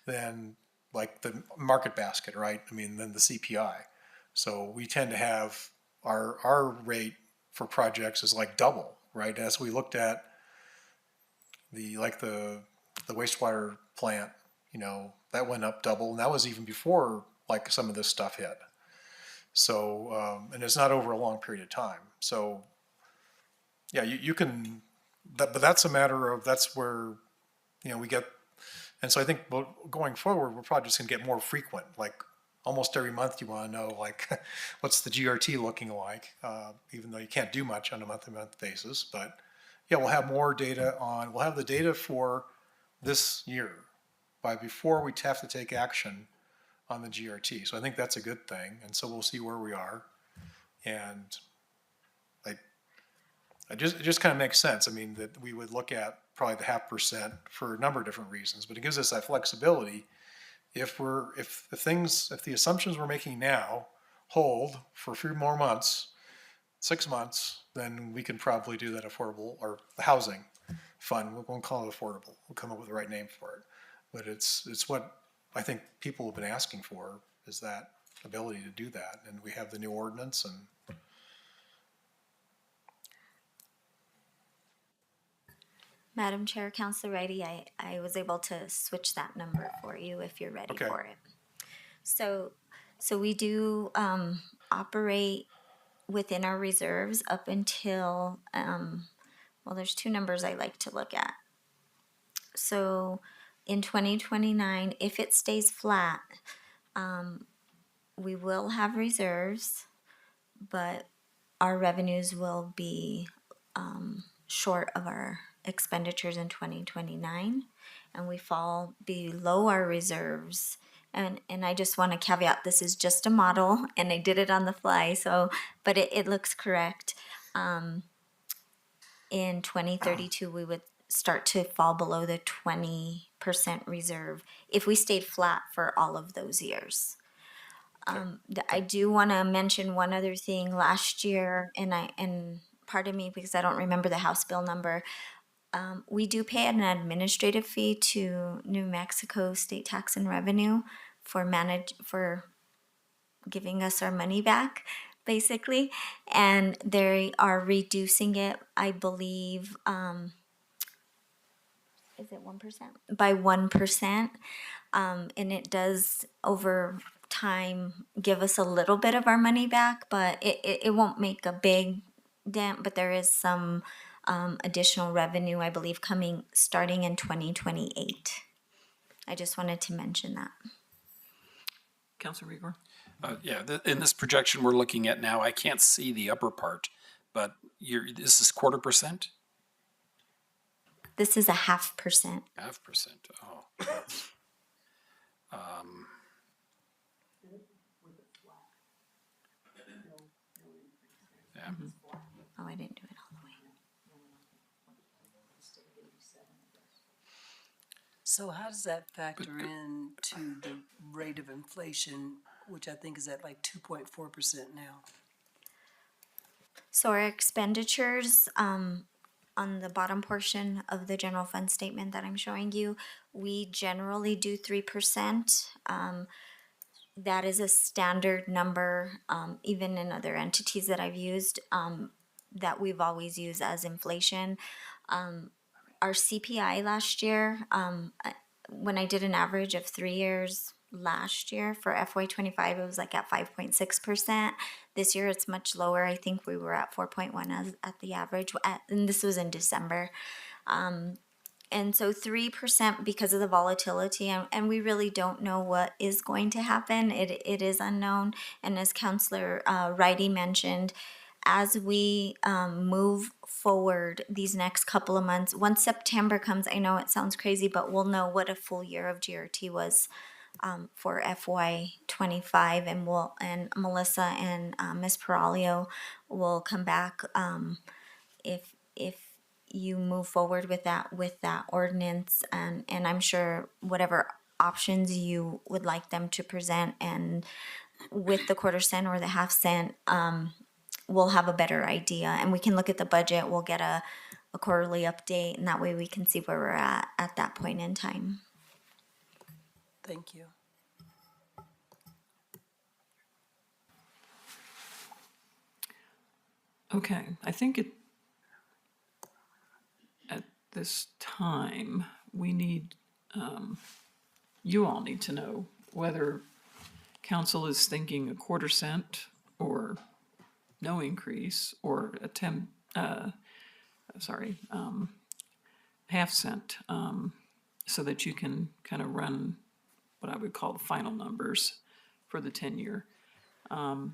than like the market basket, right? I mean, than the CPI. So we tend to have our rate for projects is like double, right? As we looked at the wastewater plant, you know, that went up double, and that was even before like some of this stuff hit. So, and it's not over a long period of time. So, yeah, you can, but that's a matter of, that's where, you know, we get, and so I think going forward, we're probably just gonna get more frequent, like almost every month you wanna know, like, what's the GRT looking like, even though you can't do much on a month-to-month basis, but yeah, we'll have more data we'll have the data for this year before we have to take action on the GRT. So I think that's a good thing. And so we'll see where we are. And it just kind of makes sense. I mean, that we would look at probably the 0.5% for a number of different reasons, but it gives us that flexibility. If the assumptions we're making now hold for a few more months, 6 months, then we can probably do that affordable, or the housing fund. We won't call it affordable. We'll come up with the right name for it. But it's what I think people have been asking for, is that ability to do that. And we have the new ordinance. And Madam Chair, Councilor Reddy, I was able to switch that number for you if you're ready for it. So we do operate within our reserves up until, well, there's two numbers I like to look at. So in 2029, if it stays flat, we will have reserves, but our revenues will be short of our expenditures in 2029, and we fall below our reserves. And I just want to caveat, this is just a model, and I did it on the fly, so, but it looks correct. In 2032, we would start to fall below the 20% reserve if we stayed flat for all of those years. I do want to mention one other thing. Last year, and pardon me because I don't remember the House bill number, we do pay an administrative fee to New Mexico State Tax and Revenue for giving us our money back, basically, and they are reducing it, I believe, is it 1%? By 1%, and it does over time give us a little bit of our money back, but it won't make a big dent, but there is some additional revenue, I believe, coming starting in 2028. I just wanted to mention that. Councilor Igor? Yeah, in this projection we're looking at now, I can't see the upper part, but this is 0.25%? This is a 0.5%. 0.5%, oh. Yeah. Oh, I didn't do it all the way. So how does that factor in to the rate of inflation, which I think is at like 2.4% now? So our expenditures, on the bottom portion of the general fund statement that I'm showing you, we generally do 3%. That is a standard number, even in other entities that I've used, that we've always used as inflation. Our CPI last year, when I did an average of 3 years last year for FY25, it was like at 5.6%. This year it's much lower. I think we were at 4.1 as at the average, and this was in December. And so 3% because of the volatility, and we really don't know what is going to happen. It is unknown. And as Councillor Righty mentioned, as we move forward these next couple of months, once September comes, I know it sounds crazy, but we'll know what a full year of GRT was for FY25, and Melissa and Ms. Peralio will come back if you move forward with that ordinance, and I'm sure whatever options you would like them to present, and with the quarter cent or the half cent, we'll have a better idea, and we can look at the budget. We'll get a quarterly update, and that way we can see where we're at that point in time. Thank you. Okay, I think at this time, we need, you all need to know whether council is thinking a quarter cent or no increase, or half cent, so that you can kind of run what I would call the final numbers for the 10-year. And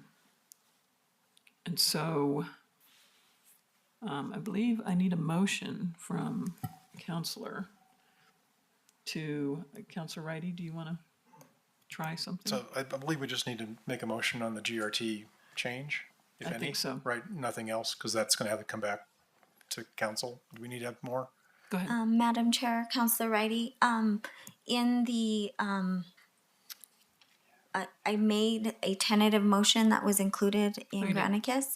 so I believe I need a motion from Counselor to, Counselor Righty, do you want to try something? So I believe we just need to make a motion on the GRT change, if I any. think so. Right, nothing else, because that's going to have to come back to council. Do we need to have more? Go ahead. Madam Chair, Counselor Righty, in the I made a tentative motion that was included in you did. Granicus,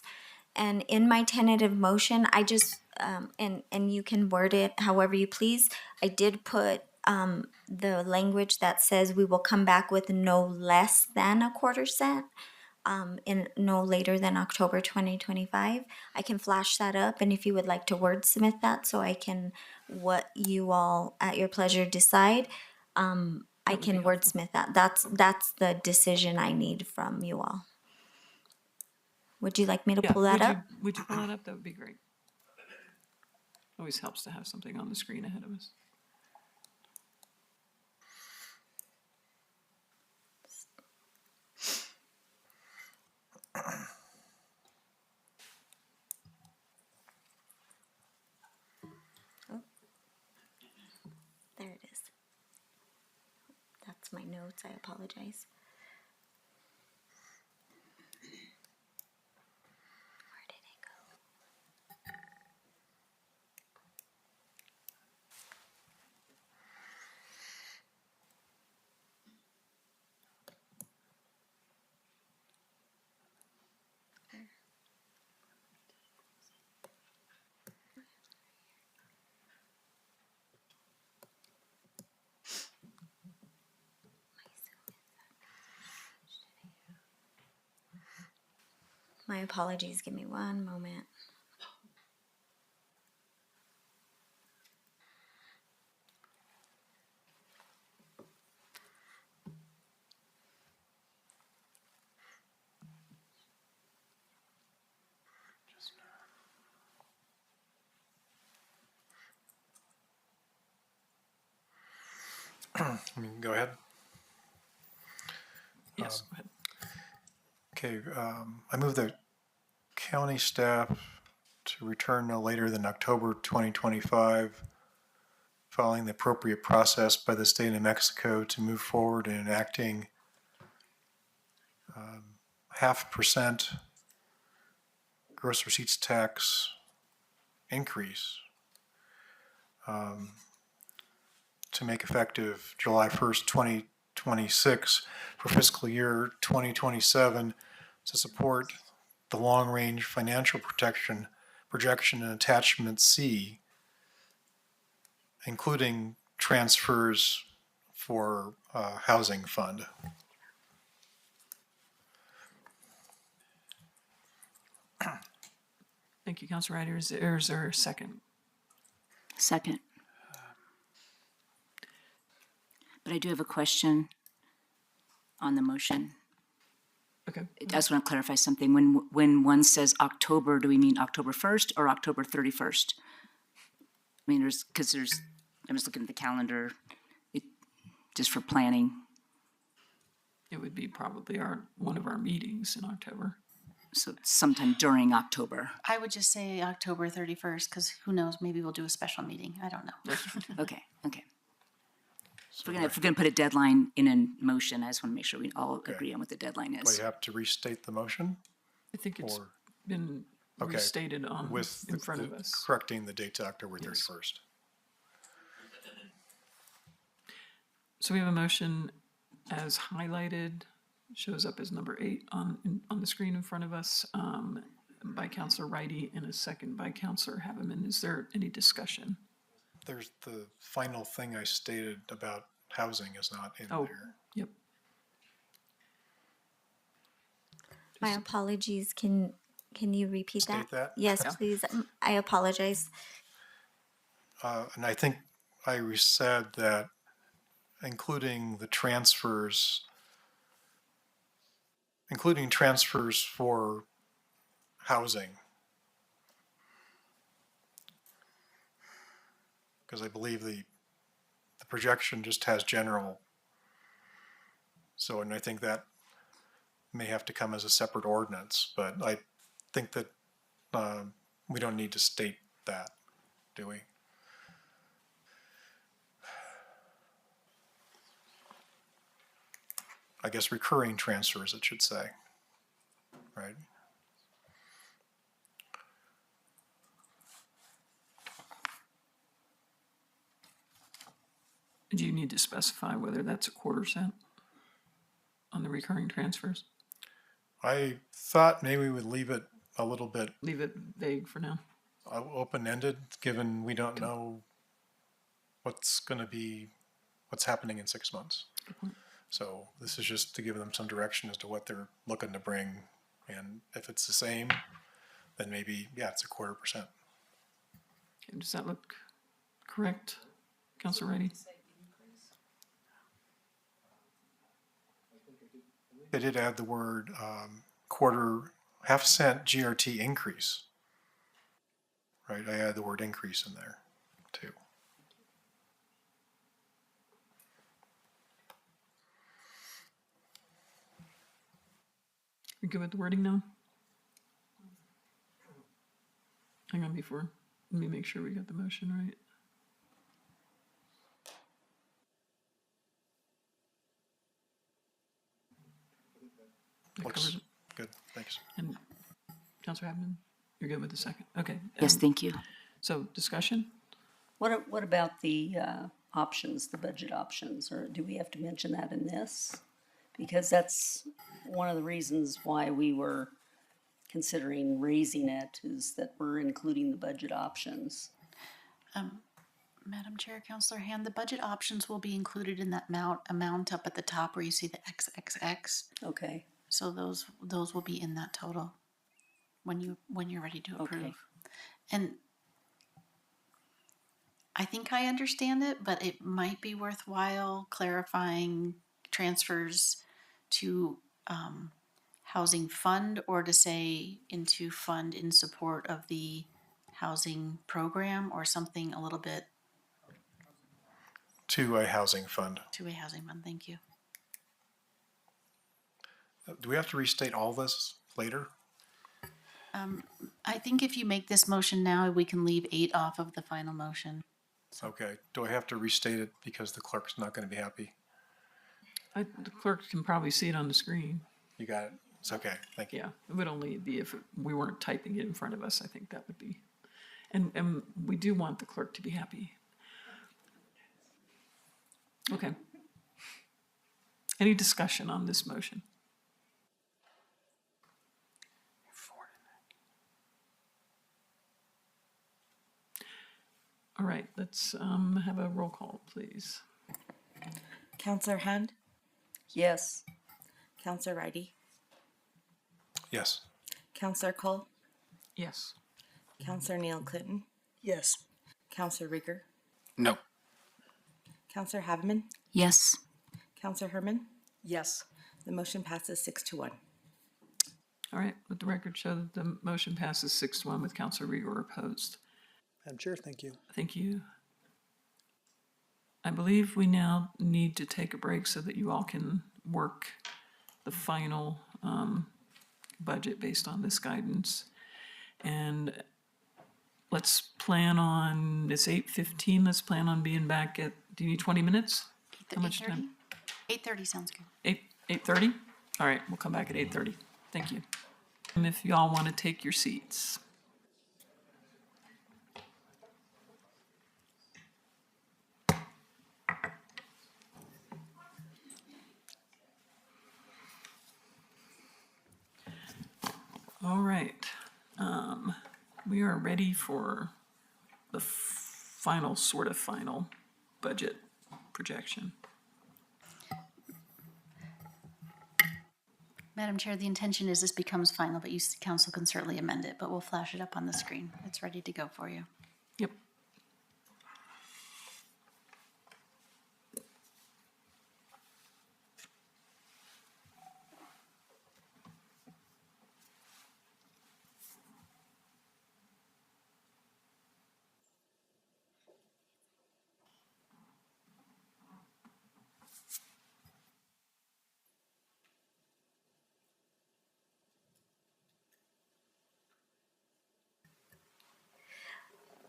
and in my tentative motion, I just and you can word it however you please. I did put the language that says we will come back with no less than a quarter cent. In no later than October 2025. I can flash that up, and if you would like to wordsmith that so I can, what you all at your pleasure decide, I can wordsmith that. That's the decision I need from you all. Would you like me to pull that up? Would you pull that up? That would be great. Always helps to have something on the screen ahead of us. There it is. That's my notes. I apologize. Where did it go? My apologies. Give me one moment. Go ahead. Yes, go ahead. Okay, I move that county staff to return no later than October 2025, following the appropriate process by the state of New Mexico to move forward in enacting 0.5% gross receipts tax increase to make effective July 1st, 2026 for fiscal year 2027 to support the long-range financial projection in attachment C, including transfers for housing fund. Thank you, Councilor Ryder. Is there a second? Second. But I do have a question on the motion. Okay. I just want to clarify something. When one says October, do we mean October 1st or October 31st? I mean, I'm just looking at the calendar, just for planning. It would be probably one of our meetings in October. So sometime during October. I would just say October 31st, because who knows, maybe we'll do a special meeting. I don't know. Okay. If we're gonna put a deadline in a motion, I just want to make sure we all agree on what the deadline Do is. I have to restate the motion? I think it's Or- been Okay, restated with in front of us. correcting the date to October 31st. So we have a motion as highlighted, shows up as number 8 on the screen in front of us, by Councilor Righty, and a second by Councilor Haveman. Is there any discussion? There's the final thing I stated about housing is not in Oh, there. yep. My apologies. Can you repeat State that? Yes, Yeah. please. I apologize. And I think I said that including transfers for housing. Because I believe the projection just has general. So, and I think that may have to come as a separate ordinance, but I think that we don't need to state that, do we? I guess recurring transfers, it should say, right? Do you need to specify whether that's a $0.25 on the recurring transfers? I thought maybe we would leave it a little bit Leave it vague for now. open-ended, given we don't know what's happening in 6 months. So this is just to give them some direction as to what they're looking to bring. And if it's the same, then maybe, yeah, it's 0.25%. Okay, does that look correct, Councilor Righty? They did add the word half-cent GRT increase. Right, I added the word increase in there too. You good with the wording now? Hang on let me make sure we got the motion right. That Looks covers it. good, thanks. And Councilor Haveman, you're good with the second? Okay. Yes, thank you. So discussion? What about the options, the budget options, or do we have to mention that in this? Because that's one of the reasons why we were considering raising it, is that we're including the budget options. Madam Chair, Councilor Hand, the budget options will be included in that amount up at the top where you see the XXX. Okay, So those will be in that total when you're ready to approve. Okay. And I think I understand it, but it might be worthwhile clarifying transfers to housing fund, or to say into fund in support of the housing program, or something a little bit To a housing fund. to a housing fund. Thank you. Do we have to restate all this later? I think if you make this motion now, we can leave 8 off of the final motion. Okay, do I have to restate it because the clerk's not going to be happy? The clerk can probably see it on the screen. You got it? It's okay, thank you. Yeah, it would only be if we weren't typing it in front of us. I think that would be, and we do want the clerk to be happy. Okay. Any discussion on this motion? All right, let's have a roll call, please. Counselor Hunt, Yes. Counselor Ridey, Yes. Counselor Cole, Yes. Counselor Neil Clinton, Yes. Counselor Rieger, No. Counselor Haveman, Yes. Counselor Herman. Yes. The motion passes 6-1. All right, let the record show that the motion passes 6-1 with Counselor Rieger opposed. Madam Chair, thank you. Thank you. I believe we now need to take a break so that you all can work the final budget based on this guidance. And let's plan on, it's 8:15, let's plan on being back at, do you need 20 minutes? How much time? 8:30 sounds good. 8:30? All right, we'll come back at 8:30. Thank you. And if y'all want to take your seats. All right, we are ready for the final budget projection. Madam Chair, the intention is this becomes final, but council can certainly amend it, but we'll flash it up on the screen. It's ready to go for you. Yep.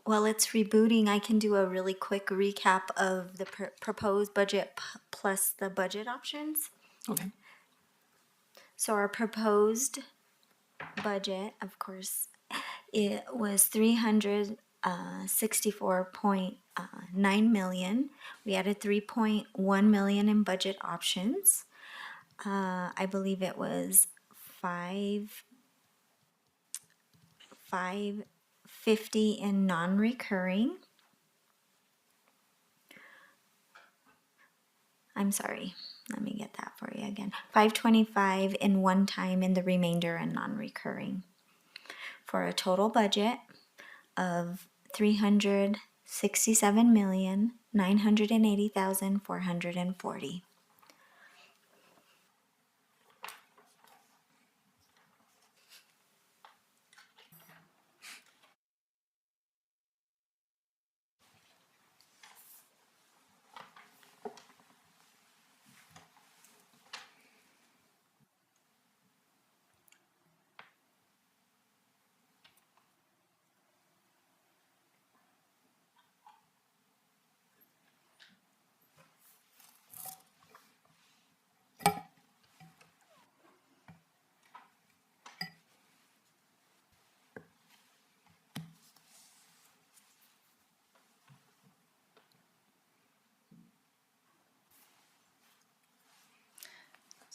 While it's rebooting, I can do a really quick recap of the proposed budget plus the budget options. Okay. So our proposed budget, of course, it was 364.9 million. We added 3.1 million in budget options. I believe it was 550 in non-recurring. I'm sorry, let me get that for you again. 525 in one time and the remainder in non-recurring. For a total budget of 367,980,440.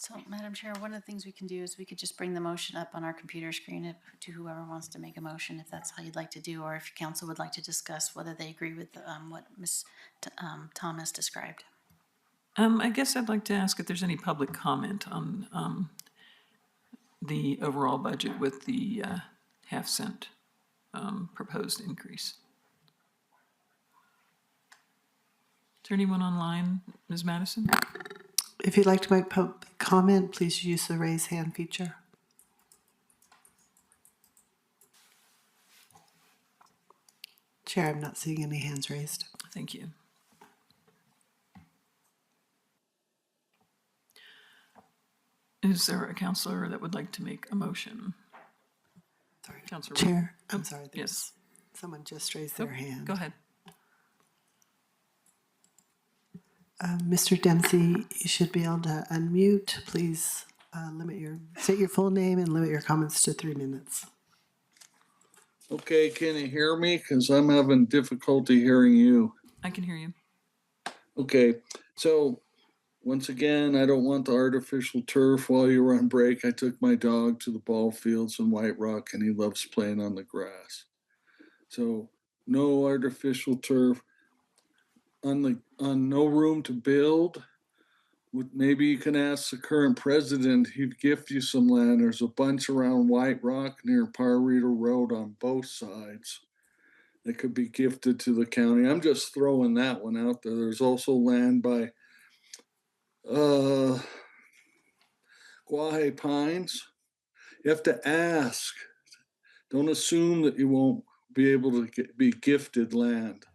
So, Madam Chair, one of the things we can do is we could just bring the motion up on our computer screen to whoever wants to make a motion, if that's how you'd like to do, or if council would like to discuss whether they agree with what Ms. Thomas described. I guess I'd like to ask if there's any public comment on the overall budget with the half-cent proposed increase. Is there anyone online, Ms. Madison? If you'd like to make public comment, please use the raise hand feature. Chair, I'm not seeing any hands raised. Thank you. Is there a counselor that would like to make a motion? Sorry, Counselor. Chair, I'm sorry. Yes. Someone just raised their hand. Go ahead. Mr. Dempsey, you should be able to unmute. Please state your full name and limit your comments to 3 minutes. Okay, can you hear me? Because I'm having difficulty hearing you. I can hear you. Okay, so once again, I don't want the artificial turf. While you were on break, I took my dog to the ball fields in White Rock, and he loves playing on the grass. So no artificial turf on no room to build. Maybe you can ask the current president, he'd gift you some land. There's a bunch around White Rock near Par Reader Road on both sides that could be gifted to the county. I'm just throwing that one out there. There's also land by Guaje Pines. You have to ask. Don't assume that you won't be able to be gifted land.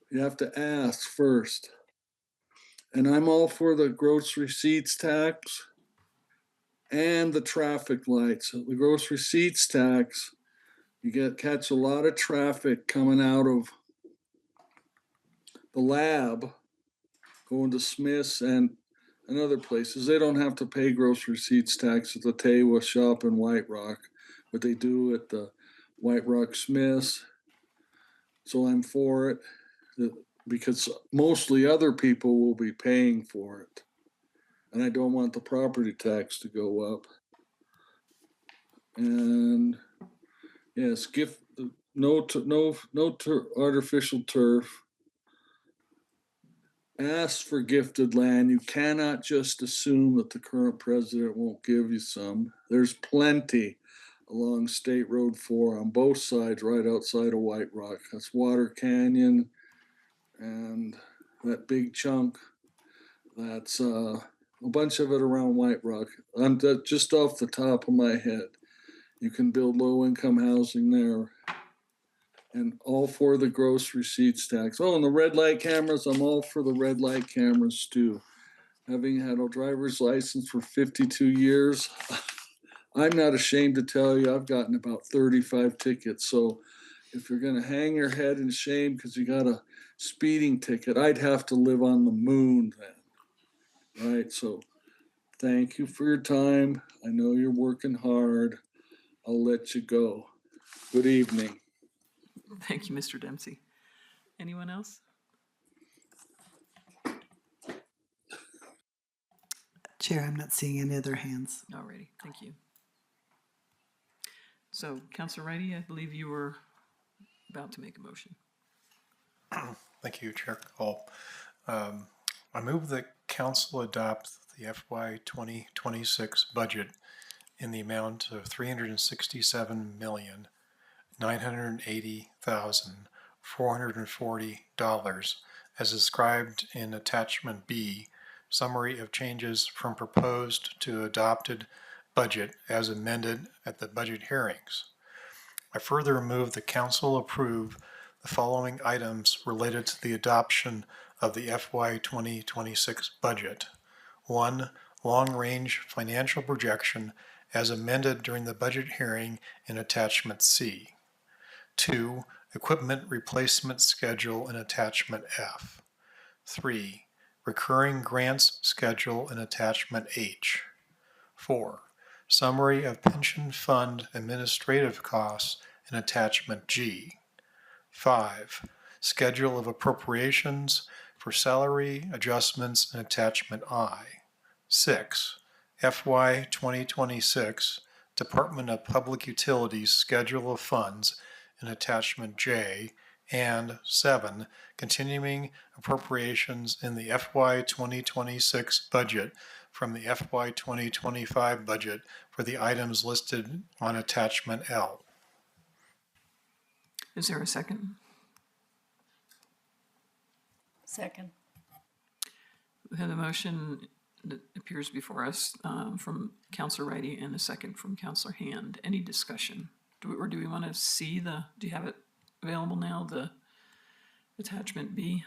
You have to ask first. And I'm all for the gross receipts tax and the traffic lights. The gross receipts tax, you catch a lot of traffic coming out of the lab, going to Smith's and other places. They don't have to pay gross receipts tax at the Tewa shop in White Rock, but they do at the White Rock Smith's. So I'm for it because mostly other people will be paying for it. And I don't want the property tax to go up. And yes, no artificial turf. Ask for gifted land. You cannot just assume that the current president won't give you some. There's plenty along State Road 4 on both sides, right outside of White Rock. That's Water Canyon and that big chunk. That's a bunch of it around White Rock. I'm just off the top of my head. You can build low-income housing there. And all for the gross receipts tax. Oh, and the red light cameras, I'm all for the red light cameras too. Having had a driver's license for 52 years, I'm not ashamed to tell you I've gotten about 35 tickets. So if you're gonna hang your head in shame because you got a speeding ticket, I'd have to live on the moon then, right? So thank you for your time. I know you're working hard. I'll let you go. Good evening. Thank you, Mr. Dempsey. Anyone else? Chair, I'm not seeing any other hands. Alrighty, thank you. So, Councilor Righty, I believe you were about to make a motion. Thank you, Chair Cole. I move that council adopt the FY 2026 budget in the amount of $367,980,440 as described in Attachment B, Summary of Changes from Proposed to Adopted Budget as amended at the budget hearings. I further move the council approve the following items related to the adoption of the FY 2026 budget. 1. Long-range financial projection as amended during the budget hearing in Attachment C. 2. Equipment replacement schedule in Attachment F. 3. Recurring grants schedule in Attachment H. 4. Summary of pension fund administrative costs in Attachment G. 5. Schedule of appropriations for salary adjustments in Attachment I. 6. FY 2026 Department of Public Utilities Schedule of Funds in Attachment J. And 7. Continuing appropriations in the FY 2026 budget from the FY 2025 budget for the items listed on Attachment L. Is there a second? Second. We have a motion that appears before us from Councilor Righty and a second from Councilor Hand. Any discussion? Do we want to see do you have it available now, the Attachment B?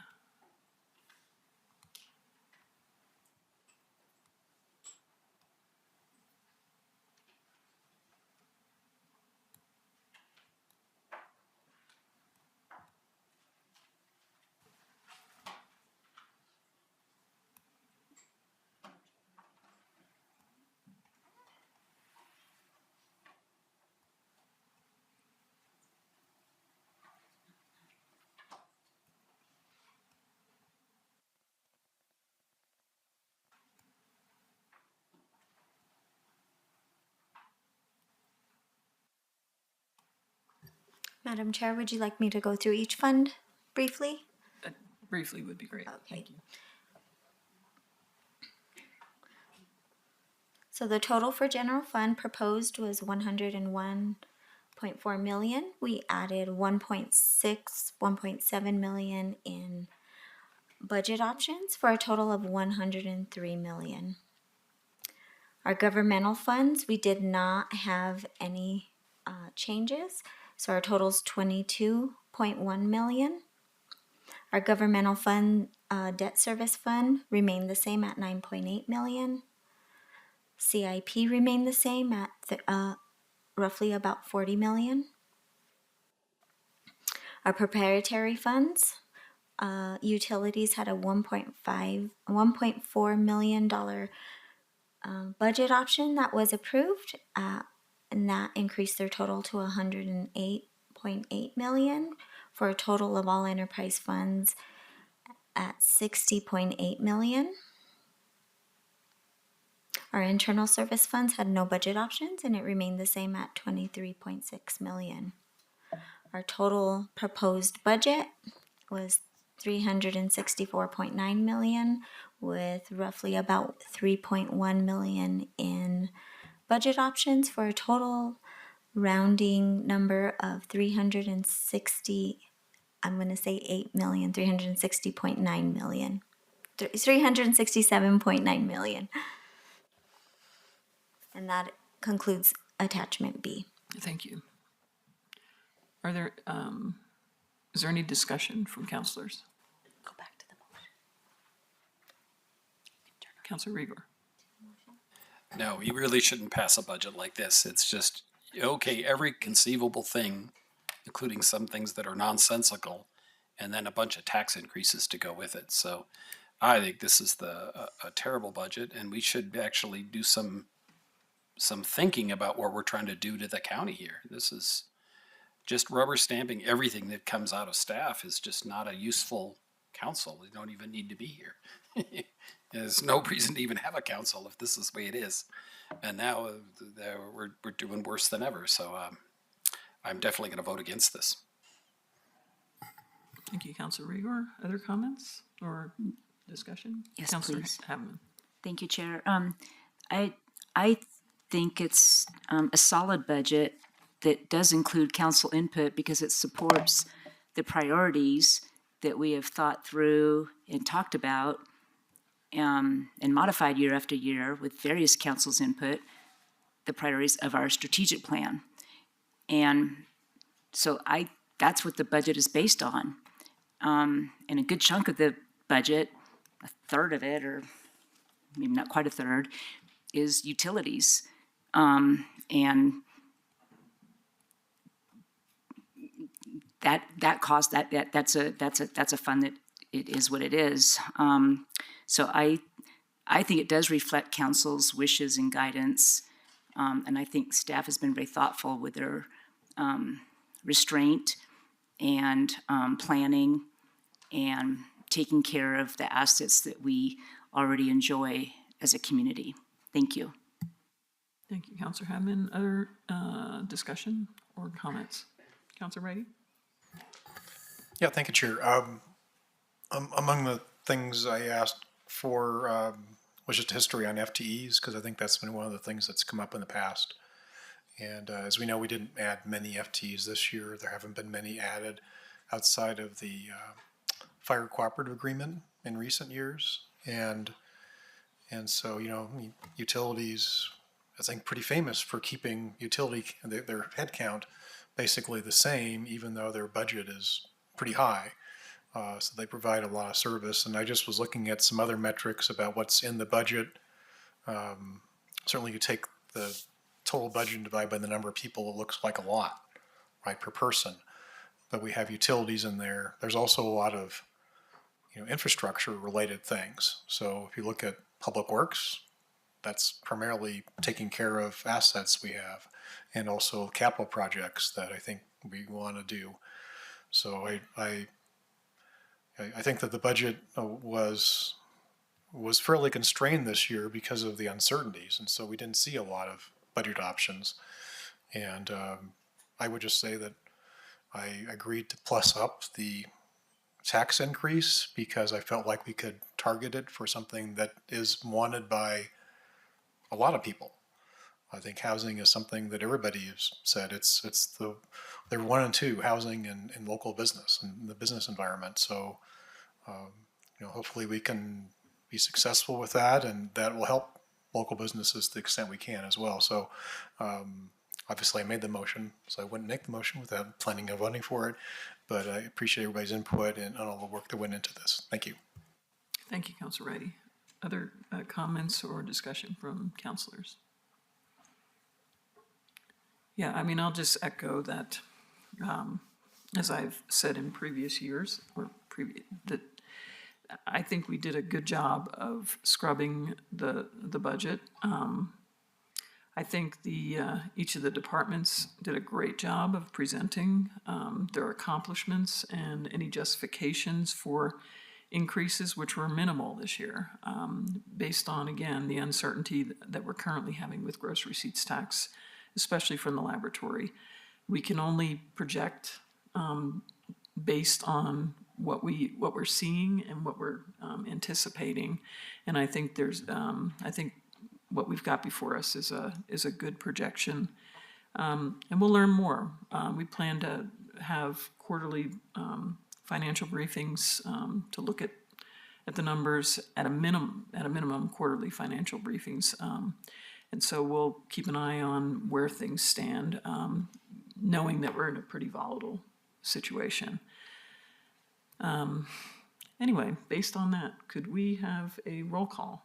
Madam Chair, would you like me to go through each fund briefly? Briefly would be great. Okay. Thank you. So the total for general fund proposed was 101.4 million. We added 1.7 million in budget options for a total of 103 million. Our governmental funds, we did not have any changes, so our total is 22.1 million. Our governmental fund, debt service fund remained the same at 9.8 million. CIP remained the same at roughly about 40 million. Our proprietary funds, utilities had a $1.4 million budget option that was approved, and that increased their total to 108.8 million for a total of all enterprise funds at 60.8 million. Our internal service funds had no budget options and it remained the same at 23.6 million. Our total proposed budget was 364.9 million, with roughly about 3.1 million in budget options for a total rounding number of 360, I'm going to say 8 million, 360.9 million, 367.9 million. And that concludes attachment B. Thank you. Are there, is there any discussion from councilors? Go back to the motion. Councilor Rigor. No, you really shouldn't pass a budget like this. It's just, okay, every conceivable thing, including some things that are nonsensical, and then a bunch of tax increases to go with it. So I think this is a terrible budget, and we should actually do some thinking about what we're trying to do to the county here. This is just rubber stamping everything that comes out of staff is just not a useful council. We don't even need to be here. There's no reason to even have a council if this is the way it is. And now we're doing worse than ever. So I'm definitely going to vote against this. Thank you, Councilor Rigor. Other comments or discussion? Yes, Councilor please. Haveman. Thank you, Chair. I think it's a solid budget that does include council input because it supports the priorities that we have thought through and talked about and modified year after year with various councils' input, the priorities of our strategic plan. And so that's what the budget is based on. And a good chunk of the budget, a third of it, or maybe not quite a third, is utilities. And that cost that's a fund that it is what it is. So I think it does reflect council's wishes and guidance, and I think staff has been very thoughtful with their restraint and planning and taking care of the assets that we already enjoy as a community. Thank you. Thank you, Councilor Haveman. Other discussion or comments? Councilor Brady? Yeah, thank you, Chair. Among the things I asked for was just history on FTEs, because I think that's been one of the things that's come up in the past. And as we know, we didn't add many FTEs this year. There haven't been many added outside of the fire cooperative agreement in recent years. And so, you know, utilities, I think, pretty famous for keeping their headcount basically the same, even though their budget is pretty high. So they provide a lot of service. And I just was looking at some other metrics about what's in the budget. Certainly you take the total budget and divide by the number of people, it looks like a lot, right, per person. But we have utilities in there. There's also a lot of, you know, infrastructure related things. So if you look at public works, that's primarily taking care of assets we have, and also capital projects that I think we want to do. So I think that the budget was fairly constrained this year because of the uncertainties, and so we didn't see a lot of budget options. And I would just say that I agreed to plus up the tax increase because I felt like we could target it for something that is wanted by a lot of people. I think housing is something that everybody has said. They're one and two, housing and local business and the business environment. So, hopefully we can be successful with that, and that will help local businesses to the extent we can as well. So, obviously I made the motion, so I wouldn't make the motion without planning on voting for it. But I appreciate everybody's input and all the work that went into this. Thank you. Thank you, Councilor Reddy. Other comments or discussion from councilors? Yeah, I mean, I'll just echo that, as I've said in previous years, that I think we did a good job of scrubbing the budget. I think each of the departments did a great job of presenting their accomplishments and any justifications for increases, which were minimal this year, based on, again, the uncertainty that we're currently having with gross receipts tax, especially from the laboratory. We can only project based on what we're seeing and what we're anticipating, and I think what we've got before us is a good projection, and we'll learn more. We plan to have quarterly financial briefings to look at the numbers at a minimum quarterly financial briefings, and so we'll keep an eye on where things stand, knowing that we're in a pretty volatile situation. Anyway, based on that, could we have a roll call?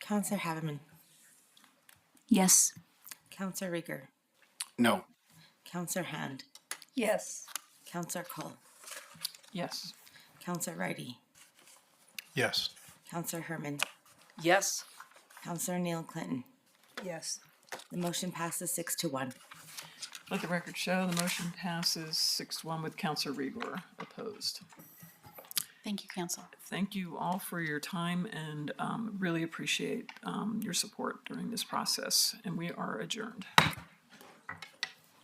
Counselor Haveman. Yes. Counselor Rieger. No. Counselor Hand. Yes. Counselor Cole. Yes. Counselor Reddy. Yes. Counselor Herman. Yes. Counselor Neil Clinton. Yes. The motion passes 6-1. Let the record show the motion passes 6-1 with Councilor Rieger opposed. Thank you, Council. Thank you all for your time and really appreciate your support during this process, and we are adjourned.